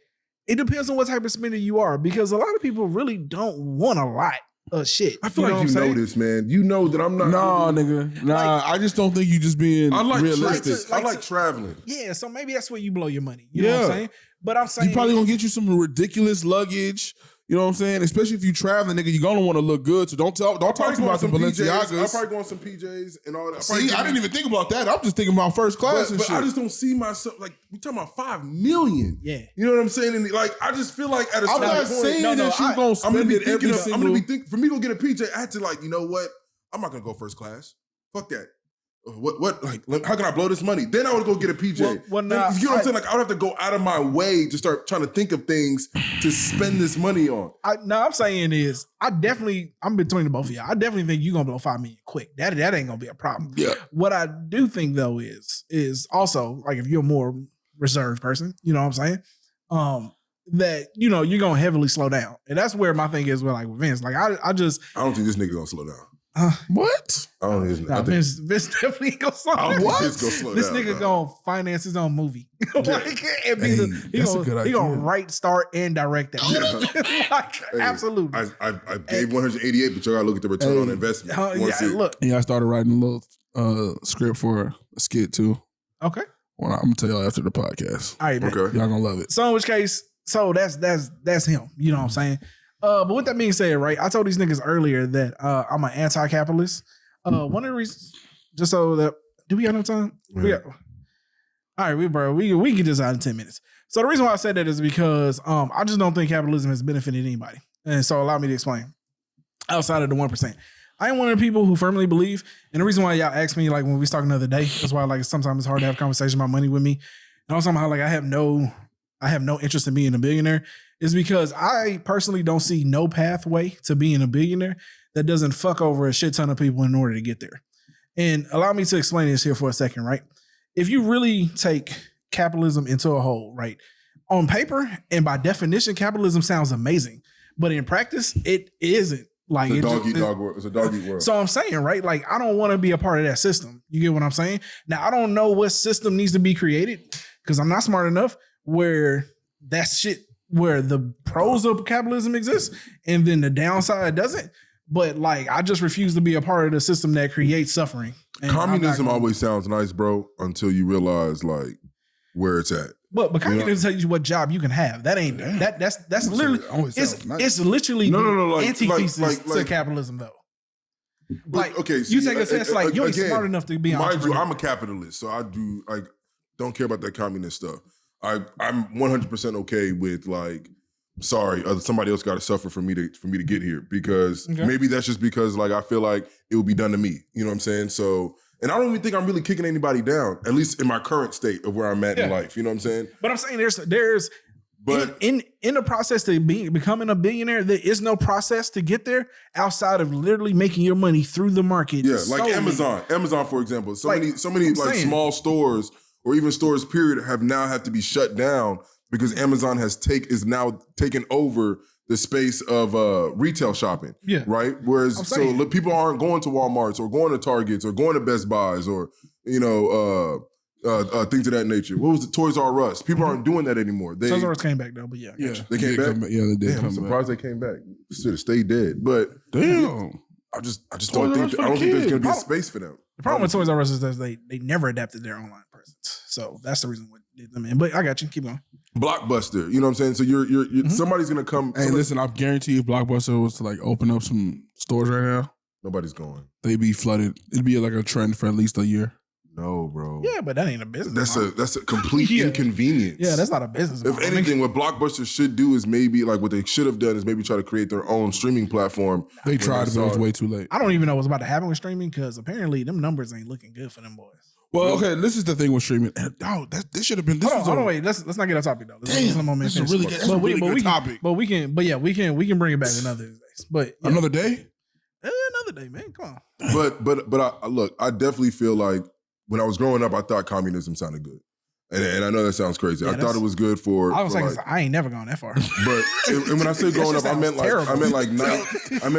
Speaker 1: it depends on what type of spender you are, because a lot of people really don't want a lot of shit.
Speaker 2: I feel like you know this, man. You know that I'm not.
Speaker 3: Nah, nigga. Nah, I just don't think you just being realistic.
Speaker 2: I like traveling.
Speaker 1: Yeah, so maybe that's where you blow your money. You know what I'm saying? But I'm saying
Speaker 3: you probably gonna get you some ridiculous luggage. You know what I'm saying? Especially if you traveling, nigga, you're gonna want to look good. So don't talk to me about some Balenciagas.
Speaker 2: I'll probably go on some PJs and all that.
Speaker 3: See, I didn't even think about that. I'm just thinking about first class and
Speaker 2: but
Speaker 3: shit.
Speaker 2: I just don't see myself like we talking about $5 million.
Speaker 1: Yeah,
Speaker 2: you know what I'm saying? And like I just feel like at a certain point,
Speaker 3: I'm not saying that you gonna spend it every single.
Speaker 2: I'm gonna be thinking for me to go get a PJ. I had to like, you know what? I'm not gonna go first class. Fuck that. What like how can I blow this money? Then I would go get a PJ.
Speaker 1: Well,
Speaker 2: you know what I'm saying? Like I would have to go out of my way to start trying to think of things to spend this money on.
Speaker 1: I'm saying is I'm between the both of y'all. I definitely think you're gonna blow $5 million quick. That ain't gonna be a problem.
Speaker 3: Yeah.
Speaker 1: What I do think though is also like if you're a more reserved person, you know what I'm saying? That you're gonna heavily slow down. And that's where my thing is with like with Vince. Like I don't
Speaker 2: think this nigga gonna slow down.
Speaker 3: What?
Speaker 2: I don't think
Speaker 1: Vince definitely ain't gonna slow down. This nigga gonna finance his own movie. He gonna write, start, and direct that. Absolutely.
Speaker 2: I gave 188, but you gotta look at the return on investment.
Speaker 3: I started writing a little script for a skit too.
Speaker 1: Okay.
Speaker 3: Well, I'm gonna tell y'all after the podcast.
Speaker 1: All right, man.
Speaker 2: Okay.
Speaker 3: Y'all gonna love it.
Speaker 1: So in which case, that's him. You know what I'm saying? But with that being said, right, I told these niggas earlier that I'm an anti-capitalist. One of the reasons, just so that, do we got no time?
Speaker 2: Yeah.
Speaker 1: All right, we get this out in 10 minutes. So the reason why I said that is because I just don't think capitalism has benefited anybody. And so allow me to explain. Outside of the 1%. I am one of the people who firmly believe, and the reason why y'all asked me, like when we was talking the other day, that's why like sometimes it's hard to have conversation about money with me. And also somehow like I have no interest in being a billionaire, is because I personally don't see no pathway to being a billionaire that doesn't fuck over a shit ton of people in order to get there. And allow me to explain this here for a second, right? If you really take capitalism into a whole, right? On paper and by definition, capitalism sounds amazing, but in practice, it isn't. Like
Speaker 2: it's a dog eat world.
Speaker 1: So I'm saying, right? Like I don't want to be a part of that system. You get what I'm saying? Now I don't know what system needs to be created because I'm not smart enough where the pros of capitalism exist and then the downside doesn't. But like, I just refuse to be a part of the system that creates suffering. And
Speaker 2: communism always sounds nice, bro, until you realize like where it's at.
Speaker 1: But communism tells you what job you can have. That ain't that's literally it's literally like, antithesis to capitalism though. Like
Speaker 2: okay,
Speaker 1: you take a test like you ain't smart enough to be an entrepreneur.
Speaker 2: I'm a capitalist, so I do like don't care about that communist stuff. I'm 100% okay with like, sorry, somebody else got to suffer for me to get here because maybe that's just because like I feel like it will be done to me. You know what I'm saying? So, and I don't even think I'm really kicking anybody down, at least in my current state of where I'm at in life. You know what I'm saying?
Speaker 1: But I'm saying there's but in the process to becoming a billionaire, there is no process to get there outside of literally making your money through the market.
Speaker 2: Yeah, like Amazon, for example, so many like small stores. Or even stores, period, have to be shut down because Amazon is now taken over the space of retail shopping. Yeah. Right? Whereas people aren't going to Walmarts or going to Targets or going to Best Buys or, things of that nature. What was the Toys R Us? People aren't doing that anymore.
Speaker 1: Toys R Us came back though, but yeah.
Speaker 2: They came back?
Speaker 3: They did.
Speaker 2: I'm surprised they came back. Should have stayed dead. But
Speaker 3: damn.
Speaker 2: I just don't think there's gonna be a space for them.
Speaker 1: The problem with Toys R Us is that they never adapted their online presence. So that's the reason what did them in. But I got you. Keep going.
Speaker 2: Blockbuster, you know what I'm saying? So you're somebody's gonna come.
Speaker 3: Hey, listen, I guarantee if Blockbuster was to like open up some stores right now,
Speaker 2: nobody's going.
Speaker 3: They'd be flooded. It'd be like a trend for at least a year.
Speaker 2: No, bro.
Speaker 1: Yeah, but that ain't a business.
Speaker 2: That's a complete inconvenience.
Speaker 1: Yeah, that's not a business.
Speaker 2: If anything, what Blockbuster should do is maybe like what they should have done is maybe try to create their own streaming platform.
Speaker 3: They tried, but it was way too late.
Speaker 1: I don't even know what's about to happen with streaming because apparently them numbers ain't looking good for them boys.
Speaker 3: Well, okay, this is the thing with streaming. Oh, this should have been.
Speaker 1: Hold on, wait. Let's not get off topic though.
Speaker 3: This is a really good topic.
Speaker 1: But we can bring it back another day. But yeah.
Speaker 3: Another day,
Speaker 1: man. Come on.
Speaker 2: But I look, I definitely feel like when I was growing up, I thought communism sounded good. And I know that sounds crazy. I thought it was good for.
Speaker 1: I was like, I ain't never gone that far.
Speaker 2: But and when I say growing up, I meant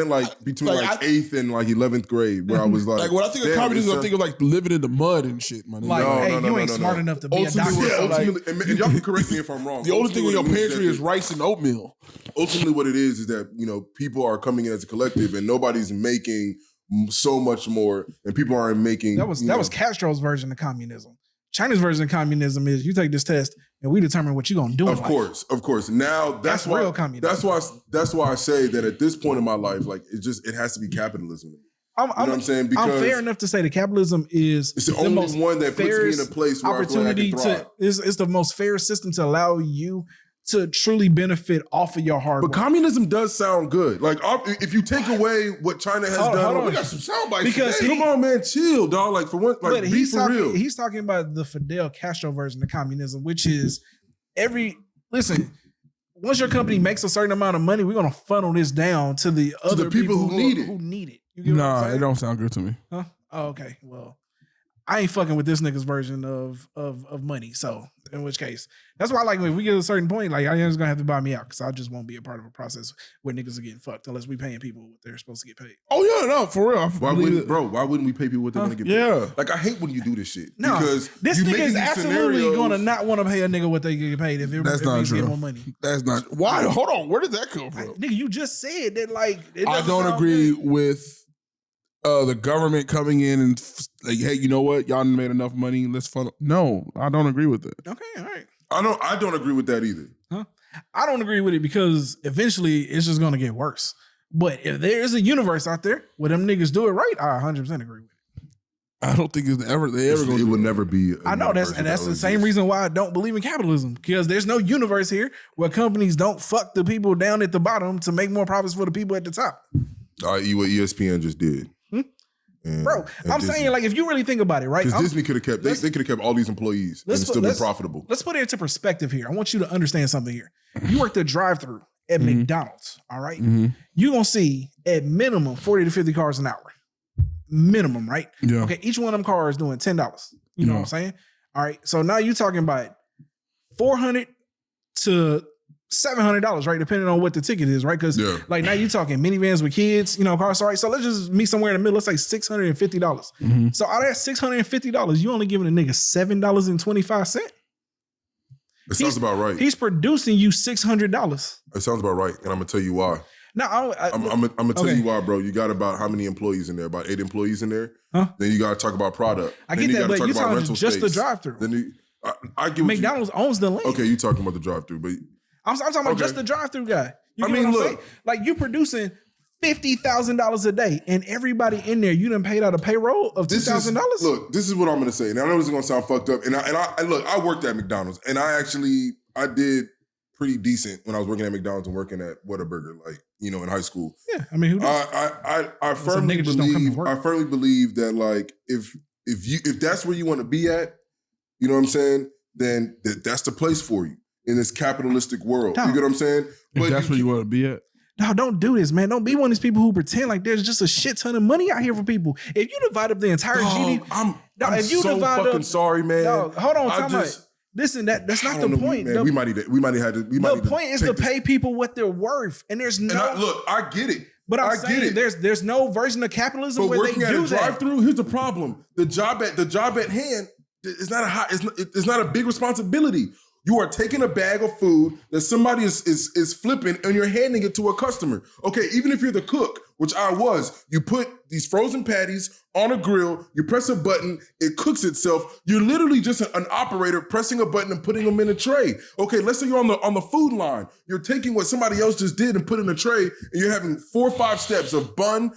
Speaker 2: like between like 8th and like 11th grade, where I was like
Speaker 3: when I think of communism, I think of like living in the mud and shit, man.
Speaker 1: Like, you ain't smart enough to be a doctor.
Speaker 2: And y'all can correct me if I'm wrong.
Speaker 3: The only thing in your pantry is rice and oatmeal.
Speaker 2: Ultimately, what it is that people are coming in as a collective, and nobody's making so much more, and people aren't making.
Speaker 1: That was Castro's version of communism. China's version of communism is you take this test and we determine what you're gonna do.
Speaker 2: Of course. Now that's why
Speaker 1: real communism.
Speaker 2: That's why I say that at this point in my life, like it has to be capitalism. You know what I'm saying? Because
Speaker 1: I'm fair enough to say that capitalism is
Speaker 2: it's the only one that puts me in a place where
Speaker 1: opportunity
Speaker 2: I feel like I can thrive.
Speaker 1: It's the most fair system to allow you to truly benefit off of your hard work.
Speaker 2: But communism does sound good. Like if you take away what China has done,
Speaker 3: we got some sound bites
Speaker 1: because
Speaker 3: today.
Speaker 2: Come on, man, chill, dog. Like for one, like be for real.
Speaker 1: He's talking about the Fidel Castro version of communism, which is once your company makes a certain amount of money, we're gonna funnel this down to the other
Speaker 2: people who need it.
Speaker 1: Who need it. You get what I'm saying?
Speaker 3: It don't sound good to me.
Speaker 1: Huh? Oh, okay. Well, I ain't fucking with this nigga's version of money. So in which case, that's why like if we get to a certain point, like I just gonna have to buy me out because I just won't be a part of a process where niggas are getting fucked unless we paying people what they're supposed to get paid.
Speaker 3: Oh yeah, no, for real.
Speaker 2: Why wouldn't we pay people what they're gonna get paid?
Speaker 3: Yeah.
Speaker 2: Like I hate when you do this shit.
Speaker 1: No,
Speaker 2: because
Speaker 1: this nigga is absolutely gonna not want to pay a nigga what they get paid if
Speaker 3: not true.
Speaker 1: Get more money.
Speaker 3: That's not why. Hold on, where did that come from?
Speaker 1: Nigga, you just said that like
Speaker 3: I don't agree with the government coming in and like, hey, you know what? Y'all made enough money. Let's funnel. No, I don't agree with it.
Speaker 1: Okay, all right.
Speaker 2: I don't agree with that either.
Speaker 1: Huh? I don't agree with it because eventually it's just gonna get worse. But if there is a universe out there where them niggas do it right, I 100% agree with it.
Speaker 3: I don't think it
Speaker 2: would never be.
Speaker 1: I know that's the same reason why I don't believe in capitalism because there's no universe here where companies don't fuck the people down at the bottom to make more profits for the people at the top.
Speaker 2: I.e. what ESPN just did.
Speaker 1: Bro, I'm saying like if you really think about it, right?
Speaker 2: Because Disney could have kept they could have kept all these employees and still been profitable.
Speaker 1: Let's put it into perspective here. I want you to understand something here. You work the drive-through at McDonald's, all right? You're gonna see at minimum 40 to 50 cars an hour. Minimum, right?
Speaker 3: Yeah.
Speaker 1: Okay, each one of them cars doing $10. You know what I'm saying? All right. So now you're talking about $400 to $700, right? Depending on what the ticket is, right? Because like now you're talking minivans with kids, cars. All right, so let's just meet somewhere in the middle. Let's say $650. So out of that $650, you only giving a nigga $7.25.
Speaker 2: It sounds about right.
Speaker 1: He's producing you $600.
Speaker 2: It sounds about right, and I'm gonna tell you why.
Speaker 1: No,
Speaker 2: I'm gonna tell you why, bro. You got about how many employees in there? About 8 employees in there.
Speaker 1: Huh?
Speaker 2: Then you got to talk about product.
Speaker 1: I get that, but you're talking just the drive-through.
Speaker 2: Then I get
Speaker 1: McDonald's owns the land.
Speaker 2: Okay, you talking about the drive-through, but
Speaker 1: I'm talking about just the drive-through guy.
Speaker 2: I mean, look,
Speaker 1: like you producing $50,000 a day, and everybody in there, you done paid out a payroll of $2,000.
Speaker 2: Look, this is what I'm gonna say. Now I know this is gonna sound fucked up, and I look, I worked at McDonald's, and I did pretty decent when I was working at McDonald's and working at Whataburger, like in high school.
Speaker 1: Yeah, I mean, who does?
Speaker 2: I firmly believe that like if that's where you want to be at, you know what I'm saying, then that's the place for you in this capitalistic world. You get what I'm saying?
Speaker 3: But that's where you want to be at.
Speaker 1: No, don't do this, man. Don't be one of these people who pretend like there's just a shit ton of money out here for people. If you divide up the entire GDP,
Speaker 2: I'm so fucking sorry, man.
Speaker 1: Hold on, listen, that's not the point.
Speaker 2: Man, we might have had to.
Speaker 1: The point is to pay people what they're worth, and there's no.
Speaker 2: I get it.
Speaker 1: But I'm saying there's no version of capitalism where they do that.
Speaker 2: Working at a drive-through, here's the problem: the job at hand is not it's not a big responsibility. You are taking a bag of food that somebody is flipping and you're handing it to a customer. Okay, even if you're the cook, which I was. You put these frozen patties on a grill, you press a button, it cooks itself. You're literally just an operator pressing a button and putting them in a tray. Okay, let's say you're on the food line. You're taking what somebody else just did and put in a tray, and you're having 4 or 5 steps of bun,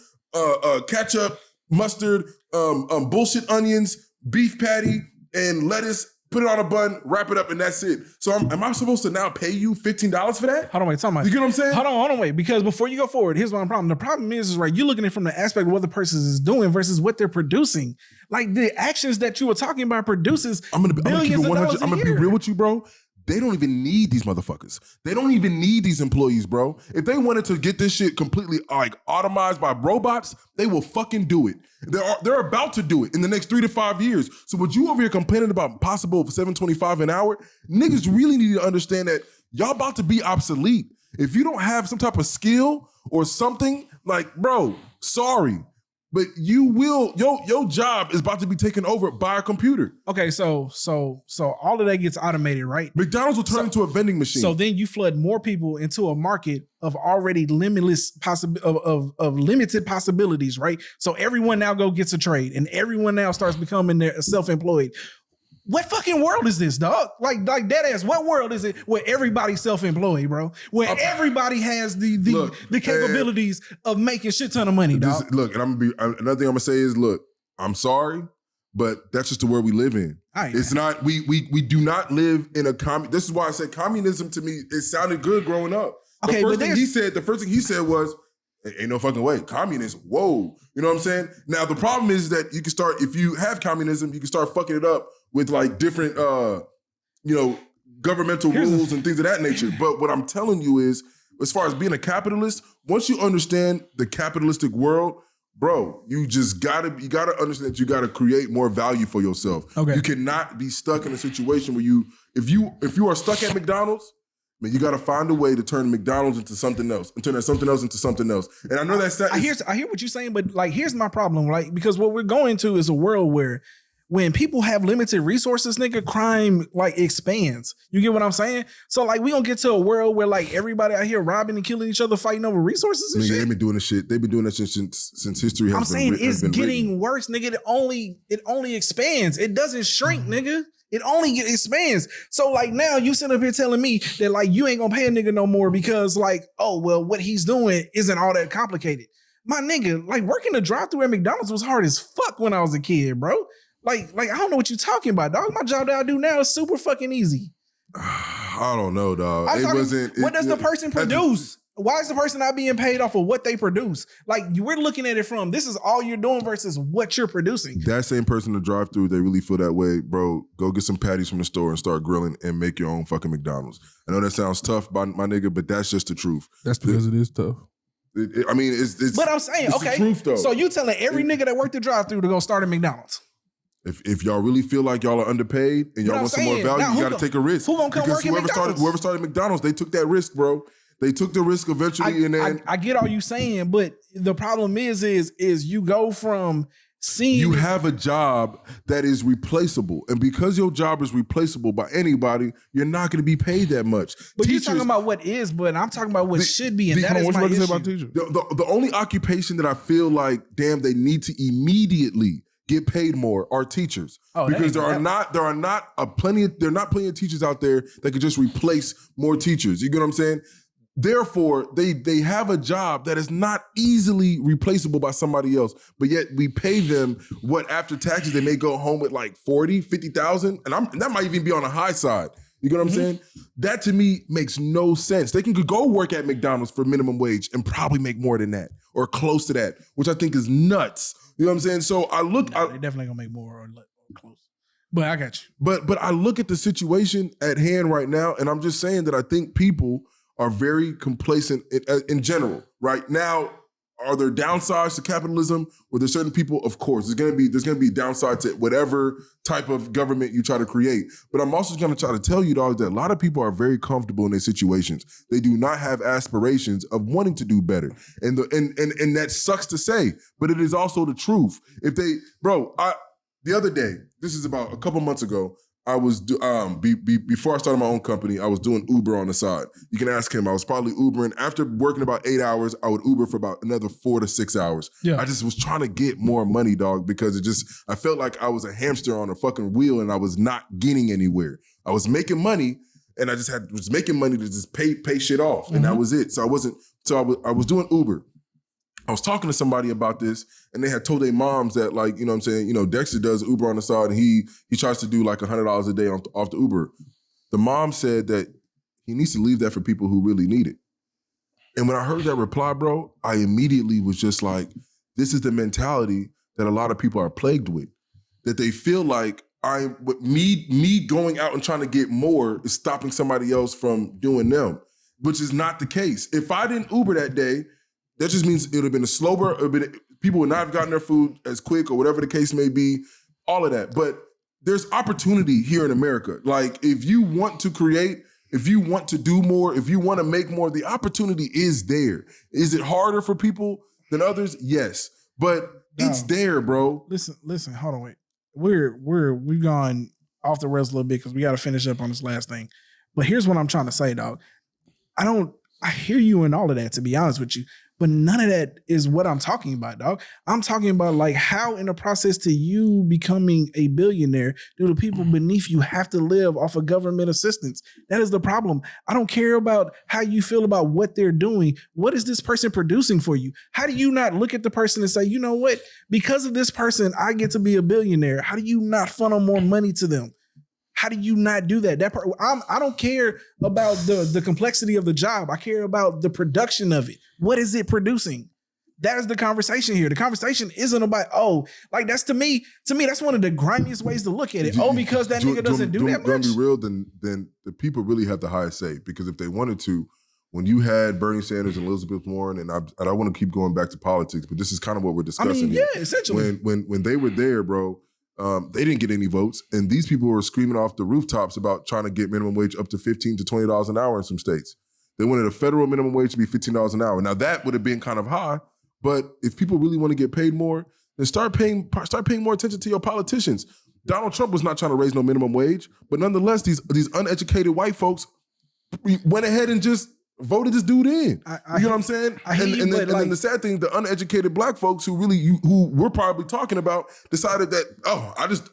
Speaker 2: ketchup, mustard, bullshit onions, beef patty, and lettuce. Put it on a bun, wrap it up, and that's it. So am I supposed to now pay you $15 for that?
Speaker 1: Hold on, wait,
Speaker 2: You get what I'm saying?
Speaker 1: Hold on, wait. Because before you go forward, here's one problem. The problem is right, you're looking at it from the aspect of what the person is doing versus what they're producing. Like the actions that you were talking about produces billions of dollars a year.
Speaker 2: I'm gonna be real with you, bro. They don't even need these motherfuckers. They don't even need these employees, bro. If they wanted to get this shit completely like automized by robots, they will fucking do it. They're about to do it in the next 3 to 5 years. So what you over here complaining about possible $7.25 an hour, niggas really need to understand that y'all about to be obsolete. If you don't have some type of skill or something, like, bro, sorry. But you will, your job is about to be taken over by a computer.
Speaker 1: Okay, so all of that gets automated, right?
Speaker 2: McDonald's will turn into a vending machine.
Speaker 1: So then you flood more people into a market of already limitless of limited possibilities, right? So everyone now gets a trade, and everyone now starts becoming self-employed. What fucking world is this, dog? Like dead ass. What world is it where everybody's self-employed, bro? Where everybody has the capabilities of making shit ton of money, dog.
Speaker 2: Look, and another thing I'm gonna say is, look, I'm sorry, but that's just the world we live in. It's not. We do not live in a This is why I said communism to me. It sounded good growing up.
Speaker 1: Okay,
Speaker 2: the first thing he said was, ain't no fucking way. Communism, whoa. You know what I'm saying? Now, the problem is that you can start, if you have communism, you can start fucking it up with like different, governmental rules and things of that nature. But what I'm telling you is, as far as being a capitalist, once you understand the capitalistic world, bro, you gotta understand that you gotta create more value for yourself.
Speaker 1: Okay.
Speaker 2: You cannot be stuck in a situation where if you are stuck at McDonald's, man, you got to find a way to turn McDonald's into something else and turn that something else into something else. And I know that's
Speaker 1: I hear what you're saying, but like, here's my problem, right? Because what we're going to is a world where when people have limited resources, nigga, crime like expands. You get what I'm saying? So like, we gonna get to a world where like everybody out here robbing and killing each other, fighting over resources and shit.
Speaker 2: They've been doing this shit. They've been doing that shit since history has been. I'm saying
Speaker 1: it's getting worse, nigga. It only expands. It doesn't shrink, nigga. It only expands. So like now you sit up here telling me that like you ain't gonna pay a nigga no more because like, oh, well, what he's doing isn't all that complicated. My nigga, like working the drive-thru at McDonald's was hard as fuck when I was a kid, bro. Like I don't know what you're talking about, dog. My job that I do now is super fucking easy.
Speaker 2: I don't know, dog.
Speaker 1: What does the person produce? Why is the person not being paid off of what they produce? Like, we're looking at it from, this is all you're doing versus what you're producing.
Speaker 2: That same person to drive through, they really feel that way, bro. Go get some patties from the store and start grilling and make your own fucking McDonald's. I know that sounds tough, my nigga, but that's just the truth.
Speaker 3: That's because it is tough.
Speaker 2: It's
Speaker 1: but I'm saying, okay, the truth, though. So you telling every nigga that worked the drive-through to go start a McDonald's?
Speaker 2: If y'all really feel like y'all are underpaid and y'all want some more value, you got to take a risk.
Speaker 1: Who gonna come work at McDonald's?
Speaker 2: Whoever started McDonald's, they took that risk, bro. They took the risk eventually, and then
Speaker 1: I get all you saying, but the problem is you go from seeing
Speaker 2: you have a job that is replaceable, and because your job is replaceable by anybody, you're not going to be paid that much.
Speaker 1: But you're talking about what is, but I'm talking about what should be, and that is my issue. About teachers?
Speaker 2: The only occupation that I feel like, damn, they need to immediately get paid more are teachers, because there are not plenty of teachers out there that could just replace more teachers. You get what I'm saying? Therefore, they have a job that is not easily replaceable by somebody else, but yet we pay them what after taxes they may go home with like 40, 50,000, and that might even be on the high side. You get what I'm saying? That to me makes no sense. They can go work at McDonald's for minimum wage and probably make more than that or close to that, which I think is nuts. You know what I'm saying? So they
Speaker 1: definitely gonna make more or close. But I got you.
Speaker 2: But I look at the situation at hand right now, and I'm just saying that I think people are very complacent in general. Right now, are there downsides to capitalism? Were there certain people? Of course, there's gonna be downsides to whatever type of government you try to create. But I'm also gonna try to tell you, dog, that a lot of people are very comfortable in their situations. They do not have aspirations of wanting to do better, and that sucks to say, but it is also the truth. The other day, this is about a couple months ago, I was before I started my own company, I was doing Uber on the side. You can ask him. I was probably Ubering. After working about 8 hours, I would Uber for about another 4 to 6 hours. Yeah. I just was trying to get more money, dog, because I felt like I was a hamster on a fucking wheel and I was not getting anywhere. I was making money and I just was making money to just pay shit off, and that was it. So I was doing Uber. I was talking to somebody about this, and they had told their moms that, like, you know what I'm saying, you know, Dexter does Uber on the side, and he tries to do like $100 a day off the Uber. The mom said that he needs to leave that for people who really need it. And when I heard that reply, bro, I immediately was just like, this is the mentality that a lot of people are plagued with. That they feel like me going out and trying to get more is stopping somebody else from doing them, which is not the case. If I didn't Uber that day, that just means it would have been people would not have gotten their food as quick or whatever the case may be, all of that. But there's opportunity here in America. Like, if you want to create, if you want to do more, if you want to make more, the opportunity is there. Is it harder for people than others? Yes. But it's there, bro.
Speaker 1: Listen, hold on, wait. We've gone off the rails a little bit because we got to finish up on this last thing. But here's what I'm trying to say, dog. I hear you in all of that, to be honest with you. But none of that is what I'm talking about, dog. I'm talking about, like, how in the process to you becoming a billionaire, do the people beneath you have to live off of government assistance? That is the problem. I don't care about how you feel about what they're doing. What is this person producing for you? How do you not look at the person and say, you know what? Because of this person, I get to be a billionaire. How do you not funnel more money to them? How do you not do that? I don't care about the complexity of the job. I care about the production of it. What is it producing? That is the conversation here. The conversation isn't about, that's to me, that's one of the grimiest ways to look at it. Because that nigga doesn't do that much.
Speaker 2: To be real, then the people really have the highest say. Because if they wanted to, when you had Bernie Sanders and Elizabeth Warren, and I want to keep going back to politics, but this is kind of what we're discussing.
Speaker 1: Essentially.
Speaker 2: When they were there, bro, they didn't get any votes, and these people were screaming off the rooftops about trying to get minimum wage up to $15 to $20 an hour in some states. They wanted a federal minimum wage to be $15 an hour. Now that would have been kind of high, but if people really want to get paid more, then start paying more attention to your politicians. Donald Trump was not trying to raise no minimum wage, but nonetheless, these uneducated white folks went ahead and just voted this dude in. You know what I'm saying? And then the sad thing, the uneducated black folks who we're probably talking about decided that,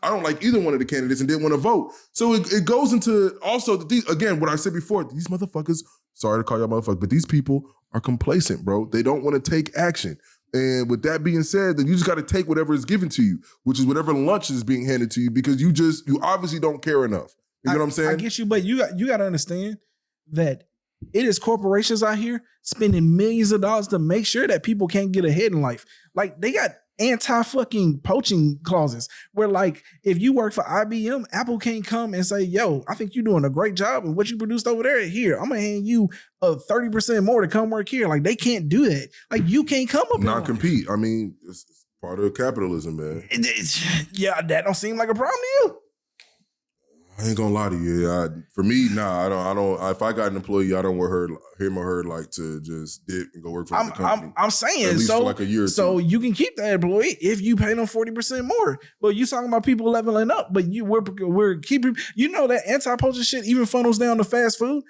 Speaker 2: I don't like either one of the candidates and didn't want to vote. So it goes into also, again, what I said before, these motherfuckers, sorry to call y'all motherfuckers, but these people are complacent, bro. They don't want to take action. And with that being said, then you just got to take whatever is given to you, which is whatever lunch is being handed to you, because you obviously don't care enough. You know what I'm saying?
Speaker 1: I get you, but you got to understand that it is corporations out here spending millions of dollars to make sure that people can't get ahead in life. Like, they got anti-fucking poaching clauses where, like, if you work for IBM, Apple can't come and say, yo, I think you're doing a great job and what you produced over there, here, I'm gonna hand you 30% more to come work here. Like, they can't do that. Like, you can't come up
Speaker 2: not compete. I mean, it's part of capitalism, man.
Speaker 1: That don't seem like a problem to you.
Speaker 2: I ain't gonna lie to you. For me, I don't. If I got an employee, I don't want him or her like to just dip and go work for the company.
Speaker 1: I'm saying,
Speaker 2: at least for like a year or
Speaker 1: so
Speaker 2: two.
Speaker 1: You can keep that employee if you pay them 40% more. But you talking about people leveling up. But we're keeping. You know that anti-poaching shit even funnels down to fast food.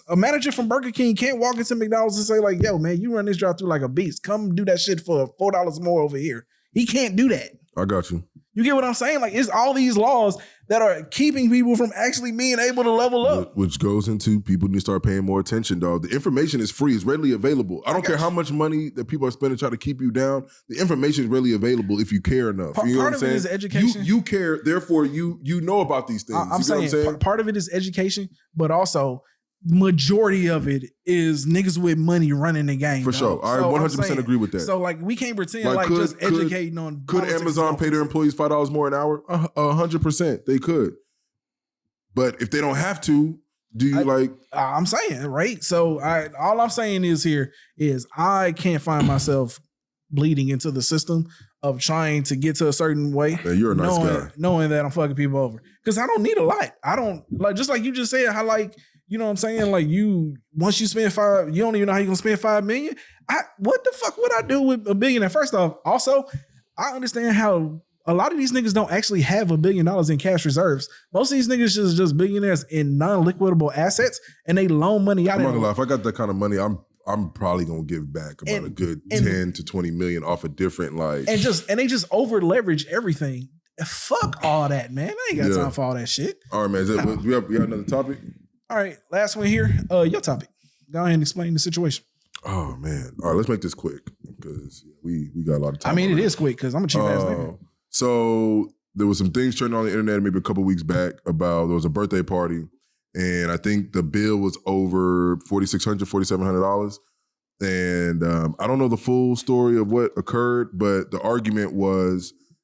Speaker 1: A manager from Burger King can't walk into McDonald's and say, like, yo, man, you run this drive-through like a beast. Come do that shit for $4 more over here. He can't do that.
Speaker 2: I got you.
Speaker 1: You get what I'm saying? Like, it's all these laws that are keeping people from actually being able to level up.
Speaker 2: Which goes into people need to start paying more attention, dog. The information is free. It's readily available. I don't care how much money that people are spending to try to keep you down. The information is readily available if you care enough. You know what I'm saying? Part of it is
Speaker 1: education.
Speaker 2: You care, therefore you know about these things.
Speaker 1: I'm saying part of it is education, but also majority of it is niggas with money running the game.
Speaker 2: For sure. I 100% agree with that.
Speaker 1: So, like, we can't pretend like just educating on
Speaker 2: Could Amazon pay their employees $5 more an hour? 100%. They could. But if they don't have to, do you
Speaker 1: I'm saying, right? So all I'm saying is I can't find myself bleeding into the system of trying to get to a certain way.
Speaker 2: Yeah, you're a nice guy.
Speaker 1: Knowing that I'm fucking people over. Because I don't need a lot. I don't, like, just like you just said, how, like, you know what I'm saying? Like, once you spend you don't even know how you're going to spend $5 million. What the fuck would I do with $1 billion? And first off, also, I understand how a lot of these niggas don't actually have $1 billion in cash reserves. Most of these niggas is just billionaires in non-liquidable assets, and they loan money out.
Speaker 2: I'm not gonna lie. If I got that kind of money, I'm probably gonna give back about a good 10 to 20 million off of different like
Speaker 1: and they just over leverage everything. Fuck all that, man. I ain't got time for all that shit.
Speaker 2: All right, man. We got another topic.
Speaker 1: All right, last one here. Your topic. Go ahead and explain the situation.
Speaker 2: Oh man. All right, let's make this quick because we got a lot of time.
Speaker 1: I mean, it is quick because I'm a cheap ass nigga.
Speaker 2: So there was some things trending on the internet maybe a couple weeks back about there was a birthday party, and I think the bill was over $4,600, $4,700. And I don't know the full story of what occurred, but the argument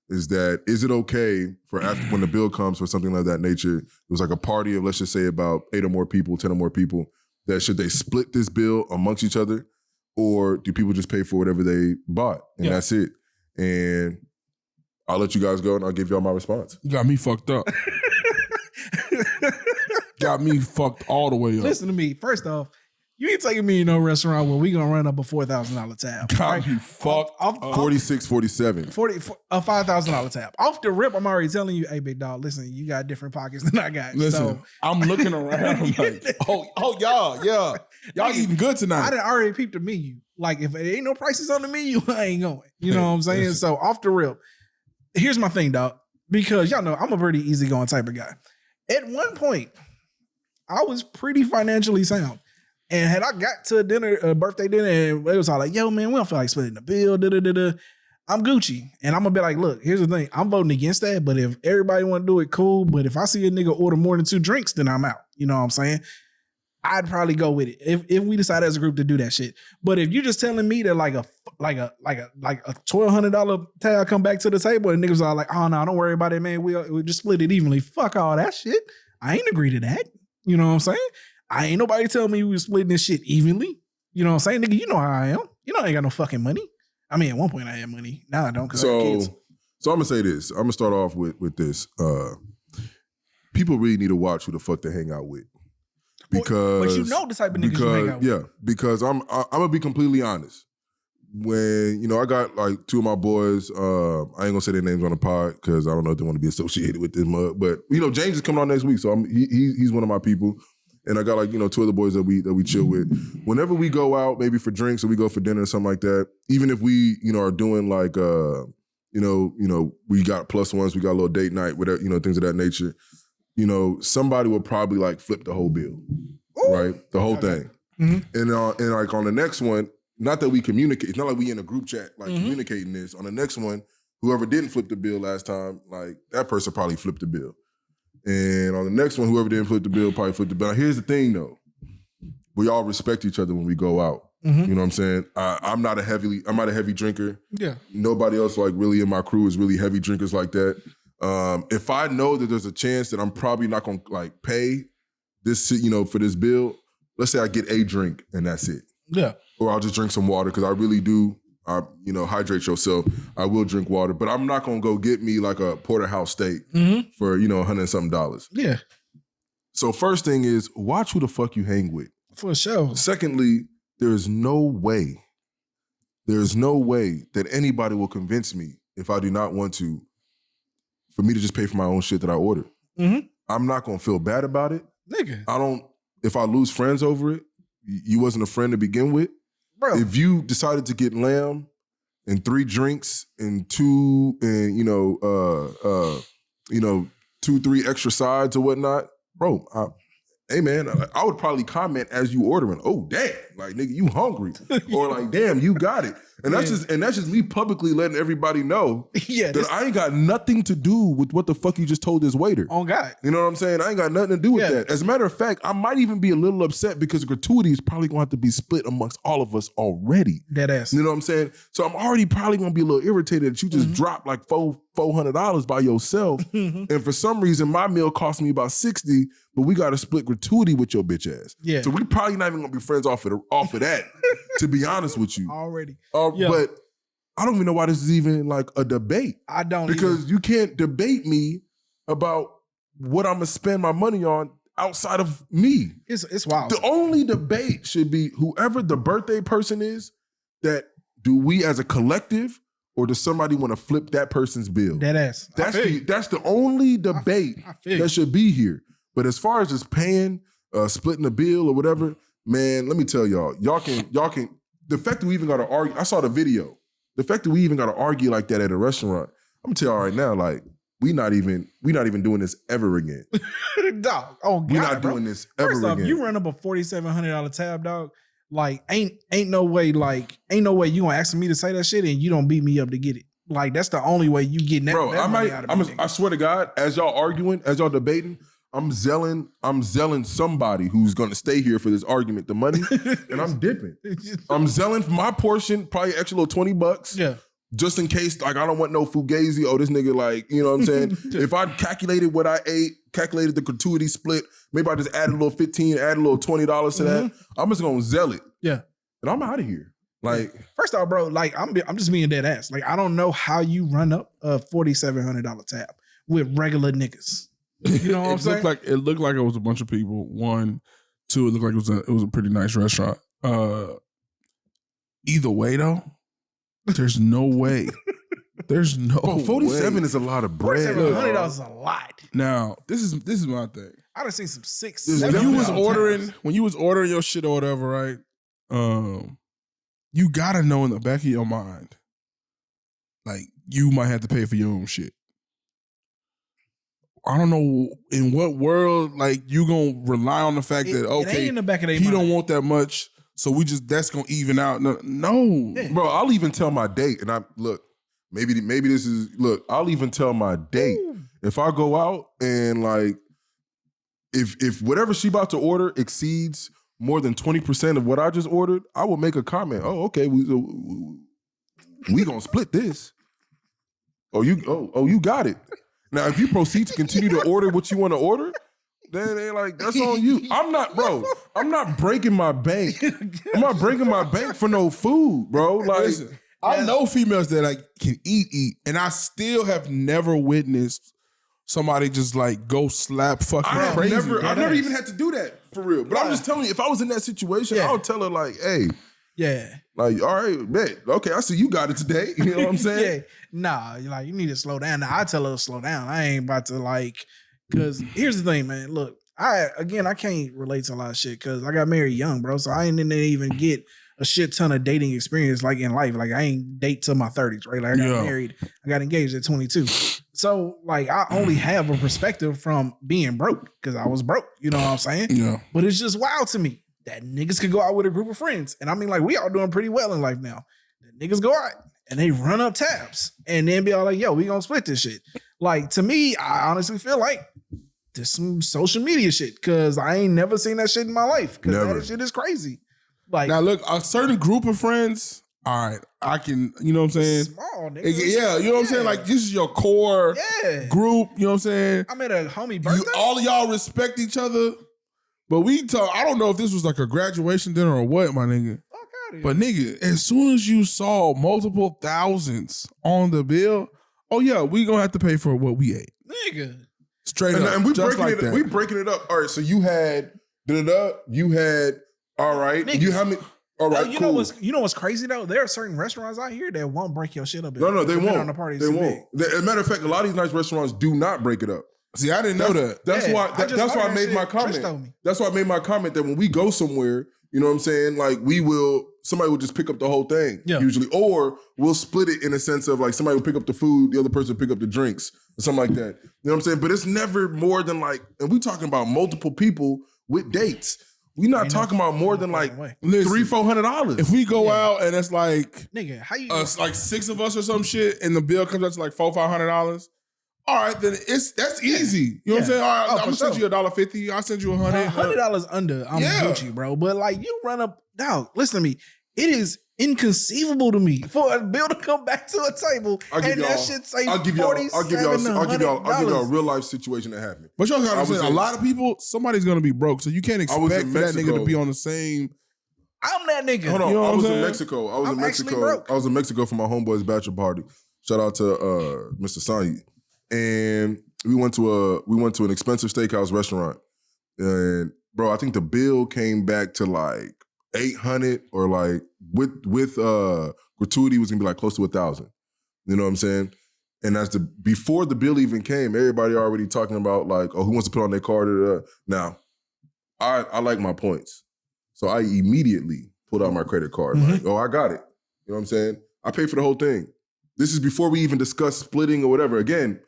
Speaker 2: is it okay for after when the bill comes for something like that nature, it was like a party of, let's just say about 8 or more people, 10 or more people, that should they split this bill amongst each other, or do people just pay for whatever they bought and that's it? And I'll let you guys go and I'll give y'all my response.
Speaker 3: You got me fucked up. Got me fucked all the way up.
Speaker 1: Listen to me. First off, you ain't taking me to no restaurant where we gonna run up a $4,000 tab.
Speaker 3: Got me fucked up.
Speaker 2: 46, 47.
Speaker 1: A $5,000 tab. Off the rip, I'm already telling you, hey, big dog, listen, you got different pockets than I got.
Speaker 3: Listen, I'm looking around. I'm like, y'all eating good tonight.
Speaker 1: I done already peeped the menu. Like, if it ain't no prices on the menu, I ain't going. You know what I'm saying? So off the rip, here's my thing, dog. Because y'all know I'm a pretty easygoing type of guy. At one point, I was pretty financially sound. And had I got to a birthday dinner, and it was all like, yo, man, we don't feel like splitting the bill, I'm Gucci. And I'm going to be like, look, here's the thing. I'm voting against that, but if everybody want to do it, cool. But if I see a nigga order more than 2 drinks, then I'm out. You know what I'm saying? I'd probably go with it if we decide as a group to do that shit. But if you're just telling me that like a $1,200 tab come back to the table and niggas are like, oh no, don't worry about it, man. We'll just split it evenly. Fuck all that shit. I ain't agree to that. You know what I'm saying? I ain't nobody tell me we was splitting this shit evenly. You know what I'm saying? Nigga, you know how I am. You know I ain't got no fucking money. I mean, at one point I had money. Now I don't because I have kids.
Speaker 2: So I'm going to say this. I'm going to start off with this. People really need to watch who the fuck they hang out with. Because,
Speaker 1: but you know the type of niggas you hang out with.
Speaker 2: Yeah, because I'm going to be completely honest. When, I got like 2 of my boys, I ain't going to say their names on the pod because I don't know if they want to be associated with this mug. But, James is coming on next week, so he's one of my people. And I got like, 2 other boys that we chill with. Whenever we go out, maybe for drinks or we go for dinner or something like that, even if we, are doing like, we got +1s, we got a little date night, whatever, things of that nature, somebody will probably like flip the whole bill, right? The whole thing. Mm-hmm. And like on the next one, not that we communicate, it's not like we in a group chat, like communicating this. On the next one, whoever didn't flip the bill last time, like that person probably flipped the bill. And on the next one, whoever didn't flip the bill probably flipped the bill. Now, here's the thing, though. We all respect each other when we go out. Mm-hmm. You know what I'm saying? I'm not a heavy drinker. Yeah. Nobody else like really in my crew is really heavy drinkers like that. If I know that there's a chance that I'm probably not gonna like pay this, for this bill, let's say I get a drink and that's it. Yeah. Or I'll just drink some water because I really do. Hydrate yourself. I will drink water, but I'm not gonna go get me like a porterhouse steak for $100 and something. Yeah. So first thing is watch who the fuck you hang with.
Speaker 1: For sure.
Speaker 2: Secondly, there is no way that anybody will convince me if I do not want to, for me to just pay for my own shit that I ordered. Mm-hmm. I'm not gonna feel bad about it. Nigga. If I lose friends over it, you wasn't a friend to begin with. Bro. If you decided to get lamb and 3 drinks and 2 and 2-3 extra sides or whatnot, bro, hey man, I would probably comment as you ordering, oh damn, like nigga, you hungry. Or like, damn, you got it. And that's just me publicly letting everybody know that I ain't got nothing to do with what the fuck you just told this waiter.
Speaker 1: Oh God.
Speaker 2: You know what I'm saying? I ain't got nothing to do with that. As a matter of fact, I might even be a little upset because gratuity is probably gonna have to be split amongst all of us already.
Speaker 1: Dead ass.
Speaker 2: You know what I'm saying? So I'm already probably gonna be a little irritated that you just dropped like $400 by yourself. And for some reason, my meal cost me about $60, but we got to split gratuity with your bitch ass. Yeah. So we probably not even gonna be friends off of that, to be honest with you.
Speaker 1: Already.
Speaker 2: But I don't even know why this is even like a debate.
Speaker 1: I don't
Speaker 2: because you can't debate me about what I'm gonna spend my money on outside of me.
Speaker 1: It's wild.
Speaker 2: The only debate should be whoever the birthday person is, that do we as a collective or does somebody want to flip that person's bill?
Speaker 1: Dead ass.
Speaker 2: That's the only debate that should be here. But as far as just paying, splitting the bill or whatever, man, let me tell y'all can. The fact that we even got to argue, I saw the video. The fact that we even got to argue like that at a restaurant, I'm gonna tell y'all right now, like we not even doing this ever again.
Speaker 1: Dog, oh God,
Speaker 2: we're not doing this ever again.
Speaker 1: First off, you run up a $4,700 tab, dog. Like ain't no way you gonna ask me to say that shit and you don't beat me up to get it. Like that's the only way you get that.
Speaker 2: Bro,
Speaker 1: that money out of me,
Speaker 2: I swear to God, as y'all arguing, as y'all debating, I'm zelling somebody who's gonna stay here for this argument, the money, and I'm dipping. I'm zelling for my portion, probably extra little $20.
Speaker 1: Yeah.
Speaker 2: Just in case, like, I don't want no fugazi. Oh, this nigga, like, you know what I'm saying? If I calculated what I ate, calculated the gratuity split, maybe I just add a little 15, add a little $20 to that. I'm just gonna zell it.
Speaker 1: Yeah.
Speaker 2: And I'm out of here. Like,
Speaker 1: first off, bro, like I'm just being dead ass. Like, I don't know how you run up a $4,700 tab with regular niggas. You know what I'm saying?
Speaker 3: It looked like it was a bunch of people. 1, 2, it looked like it was a pretty nice restaurant. Either way though, there's no way. There's no
Speaker 2: bro, 47
Speaker 3: way.
Speaker 2: Is a lot of bread.
Speaker 1: $4,700 is a lot.
Speaker 3: Now, this is my thing.
Speaker 1: I done seen some $6,
Speaker 3: $7 when you was ordering your shit or whatever, right? You gotta know in the back of your mind, like you might have to pay for your own shit. I don't know in what world like you gonna rely on the fact that okay,
Speaker 1: it ain't in the back of their
Speaker 3: he
Speaker 1: mind.
Speaker 3: Don't want that much, so that's gonna even out. No.
Speaker 1: Yeah.
Speaker 2: Bro, I'll even tell my date, and maybe this is I'll even tell my date if I go out and like if whatever she about to order exceeds more than 20% of what I just ordered, I will make a comment. Oh, okay, we gonna split this. Oh, you got it. Now, if you proceed to continue to order what you want to order, then they like, that's on you. I'm not breaking my bank. I'm not breaking my bank for no food, bro. Like,
Speaker 3: listen, I know females that like can eat, and I still have never witnessed somebody just like go slap fucking crazy.
Speaker 2: I've never even had to do that for real. But I'm just telling you, if I was in that situation, I would tell her like, hey, like, all right, bet. Okay, I see you got it today. You know what I'm saying?
Speaker 1: Nah, like you need to slow down. Now I tell her to slow down. I ain't about to like, cause here's the thing, man. Look, I can't relate to a lot of shit because I got married young, bro. So I didn't even get a shit ton of dating experience like in life. Like I ain't date till my 30s, right? Like I got married, I got engaged at 22. So like I only have a perspective from being broke because I was broke. You know what I'm saying?
Speaker 3: Yeah.
Speaker 1: But it's just wild to me that niggas could go out with a group of friends. And I mean, like, we all doing pretty well in life now. The niggas go out and they run up tabs and then be all like, yo, we gonna split this shit. Like, to me, I honestly feel like there's some social media shit because I ain't never seen that shit in my life because that shit is crazy. Like,
Speaker 3: now look, a certain group of friends, all right, I can, you know what I'm saying?
Speaker 1: Small, nigga.
Speaker 3: Yeah, you know what I'm saying? Like, this is your core group, you know what I'm saying?
Speaker 1: I'm at a homie birthday.
Speaker 3: All of y'all respect each other. But I don't know if this was like a graduation dinner or what, my nigga.
Speaker 1: Fuck out of here.
Speaker 3: But nigga, as soon as you saw multiple thousands on the bill, oh yeah, we gonna have to pay for what we ate.
Speaker 1: Nigga.
Speaker 3: Straight up.
Speaker 2: And we
Speaker 3: just
Speaker 2: breaking
Speaker 3: like that.
Speaker 2: We breaking it up. All right, so you had you had all right.
Speaker 1: Nigga.
Speaker 2: You how many? All right,
Speaker 1: you
Speaker 2: cool.
Speaker 1: know what's crazy though? There are certain restaurants out here that won't break your shit up.
Speaker 2: No, they won't.
Speaker 1: On the party
Speaker 2: They won't. As a matter of fact, a lot of these nice restaurants do not break it up.
Speaker 3: See, I didn't know that.
Speaker 2: That's why I made my comment. That's why I made my comment that when we go somewhere, you know what I'm saying? Like somebody will just pick up the whole thing usually. Or we'll split it in a sense of like somebody will pick up the food, the other person will pick up the drinks or something like that. You know what I'm saying? But it's never more than like, and we talking about multiple people with dates. We're not talking about more than like $300-$400.
Speaker 3: If we go out and it's like,
Speaker 1: nigga, how you
Speaker 3: like 6 of us or some shit, and the bill comes out to like $400-$500. All right, then that's easy. You know what I'm saying? All right, I'm gonna send you $1.50. I'll send you $100.
Speaker 1: $100 under, I'm Gucci, bro. But like you run up, dog. Listen to me. It is inconceivable to me for a bill to come back to a table and that shit say
Speaker 2: I'll give y'all a real life situation that happened.
Speaker 3: But y'all gotta understand, a lot of people, somebody's gonna be broke, so you can't expect for that nigga to be on the same.
Speaker 1: I'm that nigga.
Speaker 2: Hold on,
Speaker 3: you know
Speaker 2: I was in Mexico. I was in Mexico for my homeboy's bachelor party. Shout out to Mr. Sanyi. And we went to an expensive steakhouse restaurant. And bro, I think the bill came back to like $800 or like with gratuity was gonna be like close to $1,000. You know what I'm saying? And before the bill even came, everybody already talking about like, oh, who wants to put on their card? Now, I like my points. So I immediately pulled out my credit card.
Speaker 1: Mm-hmm.
Speaker 2: Like, oh, I got it. You know what I'm saying? I paid for the whole thing. This is before we even discuss splitting or whatever. Again,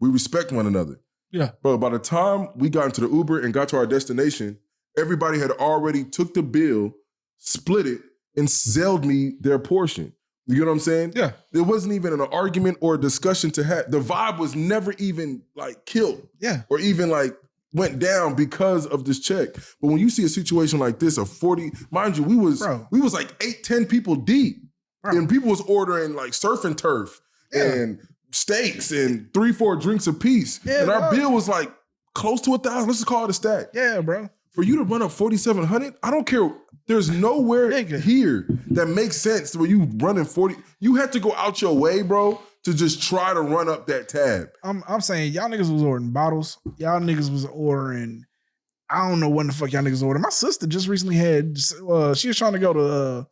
Speaker 2: we respect one another.
Speaker 1: Yeah.
Speaker 2: But by the time we got into the Uber and got to our destination, everybody had already took the bill, split it, and Zelled me their portion. You get what I'm saying?
Speaker 1: Yeah.
Speaker 2: There wasn't even an argument or a discussion to have. The vibe was never even like killed.
Speaker 1: Yeah.
Speaker 2: Or even like went down because of this check. But when you see a situation like this, of 40, mind you, we was like 8, 10 people deep. Bro. And people was ordering like surf and turf and steaks and 3, 4 drinks apiece. Yeah, and our bill was like close to $1,000. Let's just call it a stack.
Speaker 1: Yeah, bro.
Speaker 2: For you to run up $4,700, I don't care. There's nowhere here that makes sense where you running 40. You had to go out your way, bro, to just try to run up that tab.
Speaker 1: I'm saying y'all niggas was ordering bottles. Y'all niggas was ordering. I don't know what the fuck y'all niggas ordering. My sister just recently had. She was trying to go to.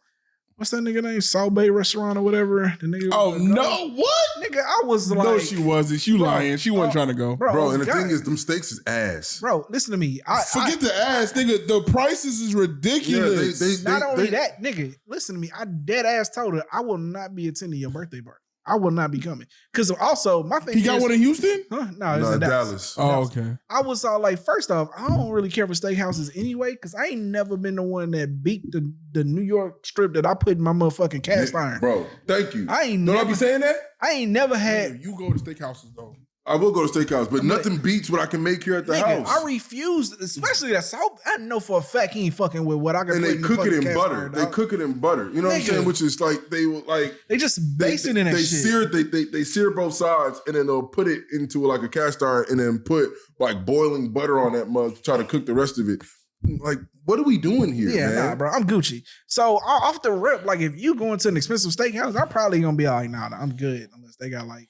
Speaker 1: What's that nigga name? Salt Bay Restaurant or whatever. The nigga.
Speaker 3: Oh no! What?
Speaker 1: Nigga, I was like,
Speaker 3: no, she wasn't. She lying. She wasn't trying to go,
Speaker 2: bro. And the thing is, them steaks is ass,
Speaker 1: bro. Listen to me.
Speaker 3: Forget the ass, nigga. The prices is ridiculous.
Speaker 1: Not only that, nigga. Listen to me. I dead ass told her I will not be attending your birthday party. I will not be coming. Because also, my thing
Speaker 3: He got one in Houston?
Speaker 1: Huh? No, it's in Dallas.
Speaker 3: Oh, okay.
Speaker 1: I was like, first off, I don't really care for steakhouses anyway, because I ain't never been the one that beat the New York strip that I put in my motherfucking cast iron.
Speaker 2: Bro, thank you.
Speaker 1: Don't
Speaker 2: I be saying that?
Speaker 1: I ain't never had.
Speaker 3: Yeah, you go to steakhouses, though.
Speaker 2: I will go to steakhouse, but nothing beats what I can make here at the house.
Speaker 1: I refuse, especially that salt. I know for a fact he ain't fucking with what I can.
Speaker 2: And they cook it in butter. They cook it in butter. You know what I'm saying? Which is like they
Speaker 1: just base it in that
Speaker 2: they
Speaker 1: shit.
Speaker 2: They sear both sides and then they'll put it into like a cast iron and then put like boiling butter on that mug to try to cook the rest of it. Like, what are we doing here?
Speaker 1: Yeah,
Speaker 2: man?
Speaker 1: Nah, bro. I'm Gucci. So off the rip, like if you going to an expensive steakhouse, I'm probably gonna be like, nah, I'm good unless they got like.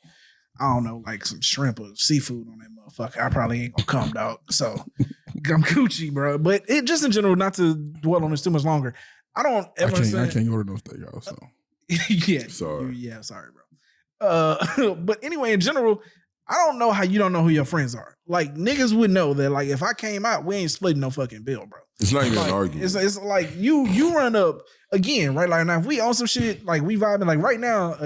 Speaker 1: I don't know, like some shrimp or seafood on that motherfucker. I probably ain't gonna come, dog. So I'm Gucci, bro. But it just in general, not to dwell on this too much longer. I don't ever.
Speaker 3: I can't go to no steakhouse. So
Speaker 1: yeah,
Speaker 2: sorry.
Speaker 1: Sorry, bro. But anyway, in general, I don't know how you don't know who your friends are. Like niggas would know that. Like if I came out, we ain't splitting no fucking bill, bro.
Speaker 2: It's not even
Speaker 1: like,
Speaker 2: an argument.
Speaker 1: It's like you run up again, right? Like now, if we on some shit, like we vibing, like right now,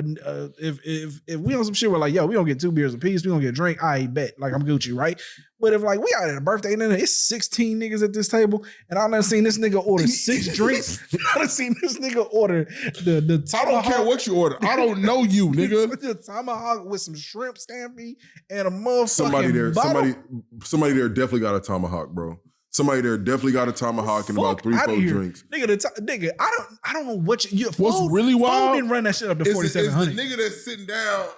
Speaker 1: if we on some shit, we're like, yo, we gonna get 2 beers a piece, we gonna get a drink. I bet, like I'm Gucci, right? But if like we out at a birthday and then it's 16 niggas at this table, and I done seen this nigga order 6 drinks. I done seen this nigga order the tomahawk.
Speaker 3: I don't care what you order. I don't know you, nigga.
Speaker 1: The tomahawk with some shrimp scampi and a motherfucking
Speaker 2: somebody there definitely got a tomahawk, bro. Somebody there definitely got a tomahawk and about 3, 4 drinks.
Speaker 1: Nigga, I don't know what's
Speaker 3: really wild.
Speaker 1: Didn't run that shit up to 4,700.
Speaker 3: The nigga that's sitting down,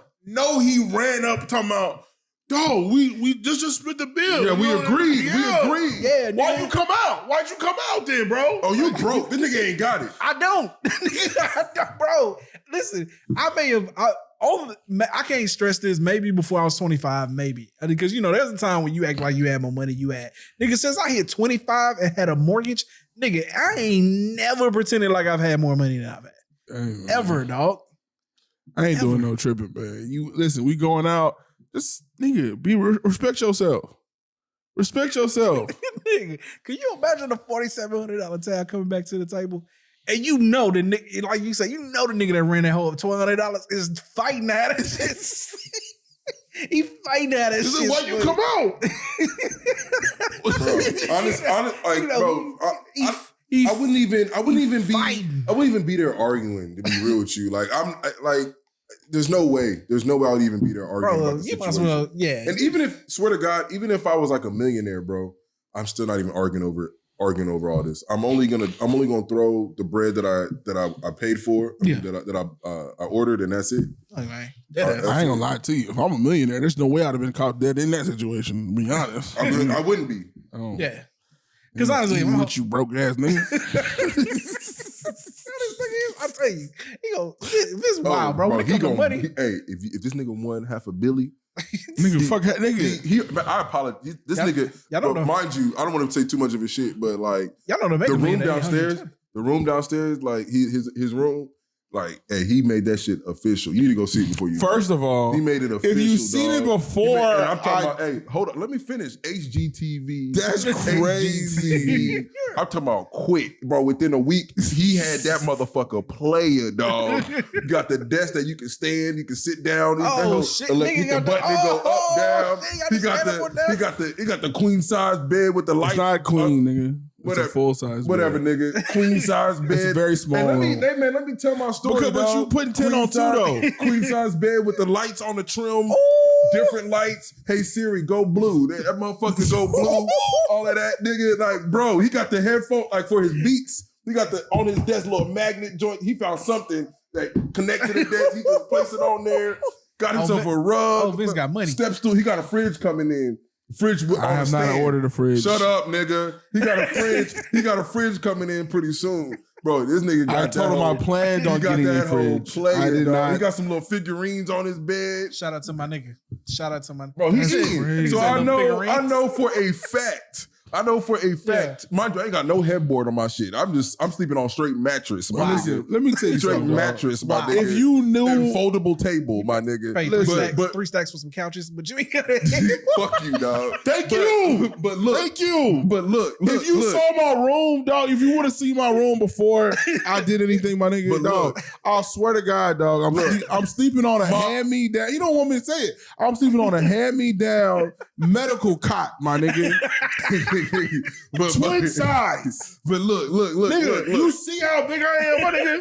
Speaker 3: he ran up talking about, dog, we just split the bill.
Speaker 2: Yeah, we agreed.
Speaker 3: Yeah.
Speaker 2: We agreed.
Speaker 1: Yeah,
Speaker 3: Why'd you come out? Why'd you come out then, bro?
Speaker 2: Oh, you broke. This nigga ain't got it.
Speaker 1: I don't. Bro, listen, I may have I can't stress this, maybe before I was 25, maybe. Because, there's a time when you act like you had more money you had. Nigga, since I hit 25 and had a mortgage, nigga, I ain't never pretended like I've had more money than I've had. Ever, dog.
Speaker 3: I ain't doing no tripping, man. You listen, we going out. Just, nigga, respect yourself. Respect yourself.
Speaker 1: Nigga, can you imagine a $4,700 tab coming back to the table? And the nigga, like you say, the nigga that ran that whole $1,200 is fighting at it. He fighting at it.
Speaker 3: This is why you come out.
Speaker 2: Honest, like, bro, I wouldn't even be there arguing, to be real with you. Like, there's no way I would even be there arguing about the situation. Might as well, yeah. And swear to God, even if I was like a millionaire, bro, I'm still not even arguing over all this. I'm only gonna throw the bread that I paid for, that I ordered, and that's it.
Speaker 1: Oh, man.
Speaker 3: I ain't gonna lie to you. If I'm a millionaire, there's no way I'd have been caught dead in that situation. To be honest,
Speaker 2: I wouldn't be.
Speaker 1: Yeah, because honestly,
Speaker 3: with you broke ass nigga.
Speaker 1: I'll tell you, this is wild, bro. When it comes to money,
Speaker 2: if this nigga won $500 million.
Speaker 3: Nigga, fuck that nigga.
Speaker 2: I apologize. This nigga, mind you, I don't want to say too much of his shit, but like,
Speaker 1: y'all know the
Speaker 2: room downstairs, like his room, Like, hey, he made that shit official. You need to go see it before you.
Speaker 3: First of all,
Speaker 2: he made it official.
Speaker 3: If you've seen it before,
Speaker 2: I'm talking about. Hey, hold on. Let me finish. HGTV.
Speaker 3: That's crazy.
Speaker 2: HGTV. I'm talking about quick, bro. Within a week, he had that motherfucker player, dog. You got the desk that you can stand, you can sit down.
Speaker 1: Oh shit!
Speaker 2: Nigga got the button go up, down. He got the queen size bed with the light.
Speaker 3: It's not queen, nigga.
Speaker 2: Whatever,
Speaker 3: it's a full size.
Speaker 2: Whatever,
Speaker 3: bed.
Speaker 2: nigga. Queen size bed.
Speaker 3: It's very small.
Speaker 2: And let me tell my story.
Speaker 3: But you putting 10 on 2 though.
Speaker 2: Queen size bed with the lights on the trim, different lights. Hey Siri, go blue. That motherfucker go blue. All of that, nigga. Like, bro, he got the headphone like for his beats. He got the on his desk little magnet joint. He found something that connected to the desk. He can place it on there. Got himself a rug.
Speaker 1: Oh, Vince got money.
Speaker 2: Step stool. He got a fridge coming in. Fridge.
Speaker 3: I have not ordered a fridge.
Speaker 2: Shut up, nigga. He got a fridge. He got a fridge coming in pretty soon, bro. This nigga got.
Speaker 3: I told him I planned on getting a fridge.
Speaker 2: I did not. He got some little figurines on his bed.
Speaker 1: Shout out to my nigga. Shout out to my
Speaker 2: bro. He's in. So I know for a fact. Mind you, I ain't got no headboard on my shit. I'm sleeping on straight mattress.
Speaker 3: Well, listen, let me tell you
Speaker 2: straight
Speaker 3: something.
Speaker 2: Mattress, my nigga.
Speaker 3: If you knew,
Speaker 2: and foldable table, my nigga.
Speaker 1: Hey, three stacks for some couches, but you ain't got it.
Speaker 2: Fuck you, dog.
Speaker 3: Thank you.
Speaker 2: But look,
Speaker 3: thank you.
Speaker 2: But look,
Speaker 3: if you saw my room, dog. If you would have seen my room before I did anything, my nigga,
Speaker 2: but
Speaker 3: dog.
Speaker 2: Look,
Speaker 3: I'll swear to God, dog. I'm sleeping on a hand me down. You don't want me to say it. I'm sleeping on a hand me down medical cot, my nigga. Twin size.
Speaker 2: But look,
Speaker 3: nigga,
Speaker 2: look.
Speaker 3: You see how big I am, my nigga?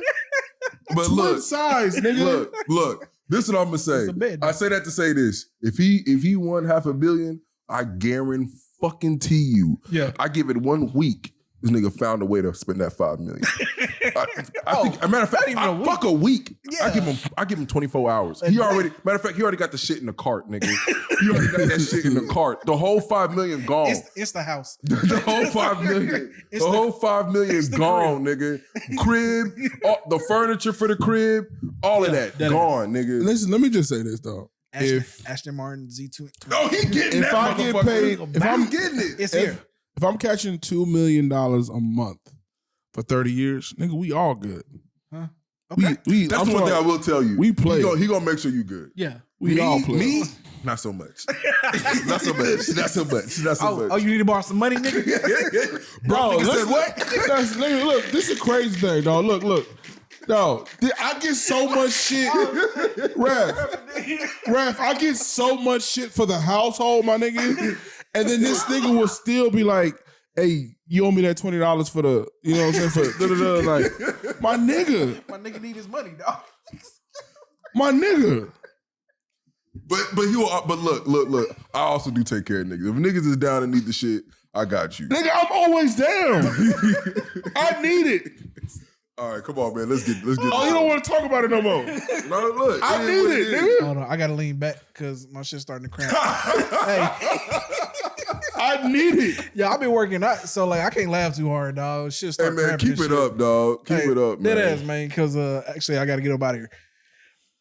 Speaker 2: But
Speaker 3: Twin size, nigga.
Speaker 2: Look. This is what I'm gonna say. I say that to say this. If he won $500 million, I guarantee fucking you.
Speaker 1: Yeah.
Speaker 2: I give it 1 week. This nigga found a way to spend that $5 million. I think, a matter of fact, fuck a week.
Speaker 1: Yeah.
Speaker 2: I give him 24 hours. He already got the shit in the cart, nigga. He already got that shit in the cart. The whole $5 million gone.
Speaker 1: It's the house.
Speaker 2: The whole $5 million. The whole $5 million gone, nigga. Crib, the furniture for the crib, all of that gone, nigga.
Speaker 3: Listen, let me just say this though.
Speaker 1: Ashton Martin Z2.
Speaker 2: No, he getting
Speaker 3: if
Speaker 2: that.
Speaker 3: I get paid, if I'm
Speaker 2: getting it,
Speaker 1: it's here.
Speaker 3: If I'm catching $2 million a month for 30 years, nigga, we all good.
Speaker 1: Huh? Okay.
Speaker 2: That's the one thing I will tell you.
Speaker 3: We play.
Speaker 2: He gonna make sure you good.
Speaker 1: Yeah.
Speaker 3: We all play.
Speaker 2: Me? Not so much. Not so much.
Speaker 1: Oh, you need to borrow some money, nigga?
Speaker 3: Bro,
Speaker 2: listen, what?
Speaker 3: Nigga, look, this is a crazy thing, dog. Look. No, I get so much shit. Ref, I get so much shit for the household, my nigga. And then this nigga will still be like, hey, you owe me that $20 for the, you know what I'm saying? For like, my nigga.
Speaker 1: My nigga need his money, dog.
Speaker 3: My nigga.
Speaker 2: But look. I also do take care of niggas. If niggas is down and need the shit, I got you.
Speaker 3: Nigga, I'm always down. I need it.
Speaker 2: All right, come on, man. Let's get.
Speaker 3: Oh, you don't want to talk about it no more.
Speaker 2: No, look.
Speaker 3: I need it, nigga.
Speaker 1: Hold on, I gotta lean back because my shit's starting to cramp. Hey,
Speaker 3: I need it.
Speaker 1: yeah, I've been working out, so like I can't laugh too hard, dog. Shit start
Speaker 2: Hey man,
Speaker 1: cramping.
Speaker 2: keep it up, dog. Keep it up, man.
Speaker 1: That ass, man. Because actually, I gotta get up out of here.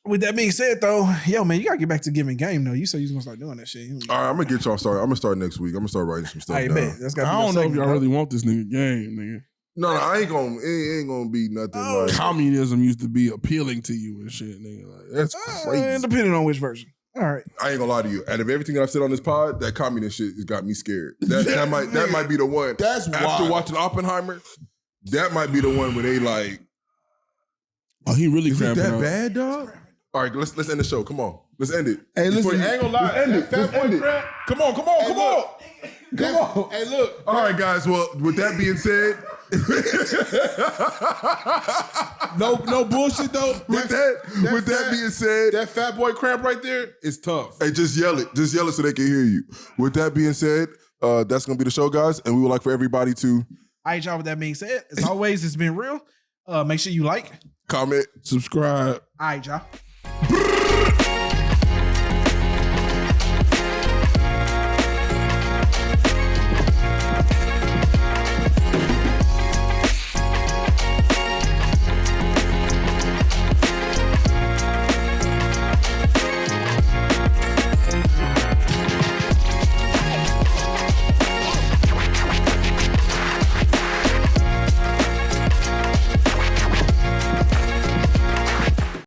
Speaker 1: With that being said, though, yo, man, you gotta get back to giving game, though. You said you was gonna start doing that shit.
Speaker 2: All right, I'm gonna get y'all started. I'm gonna start next week. I'm gonna start writing some stuff
Speaker 1: Hey,
Speaker 2: down.
Speaker 1: man, that's gotta
Speaker 3: I
Speaker 1: be
Speaker 3: don't know if y'all really want this nigga game, nigga.
Speaker 2: No, I ain't gonna. It ain't gonna be nothing like.
Speaker 3: Communism used to be appealing to you and shit, nigga. Like, that's crazy.
Speaker 1: Depending on which version. All right.
Speaker 2: I ain't gonna lie to you. Out of everything I've said on this pod, that communist shit has got me scared. That might be the one.
Speaker 3: That's
Speaker 2: after
Speaker 3: wild.
Speaker 2: watching Oppenheimer. That might be the one where they like.
Speaker 3: Oh, he really
Speaker 2: Is it
Speaker 3: cramping
Speaker 2: that
Speaker 3: up.
Speaker 2: bad, dog? All right, let's end the show. Come on, let's end it.
Speaker 3: Hey, listen, I ain't gonna lie.
Speaker 2: Let's end it.
Speaker 3: That
Speaker 2: Let's end it.
Speaker 3: cramp.
Speaker 2: Come on. Come on.
Speaker 3: Hey, look.
Speaker 2: All right, guys. Well, with that being said,
Speaker 3: no bullshit though.
Speaker 2: with that being said,
Speaker 3: that fat boy cramp right there is tough.
Speaker 2: hey, just yell it so they can hear you. With that being said, that's gonna be the show, guys, and we would like for everybody to
Speaker 1: All right, y'all. With that being said, as always, it's been real. Make sure you like,
Speaker 2: comment,
Speaker 3: Subscribe.
Speaker 1: all right, y'all.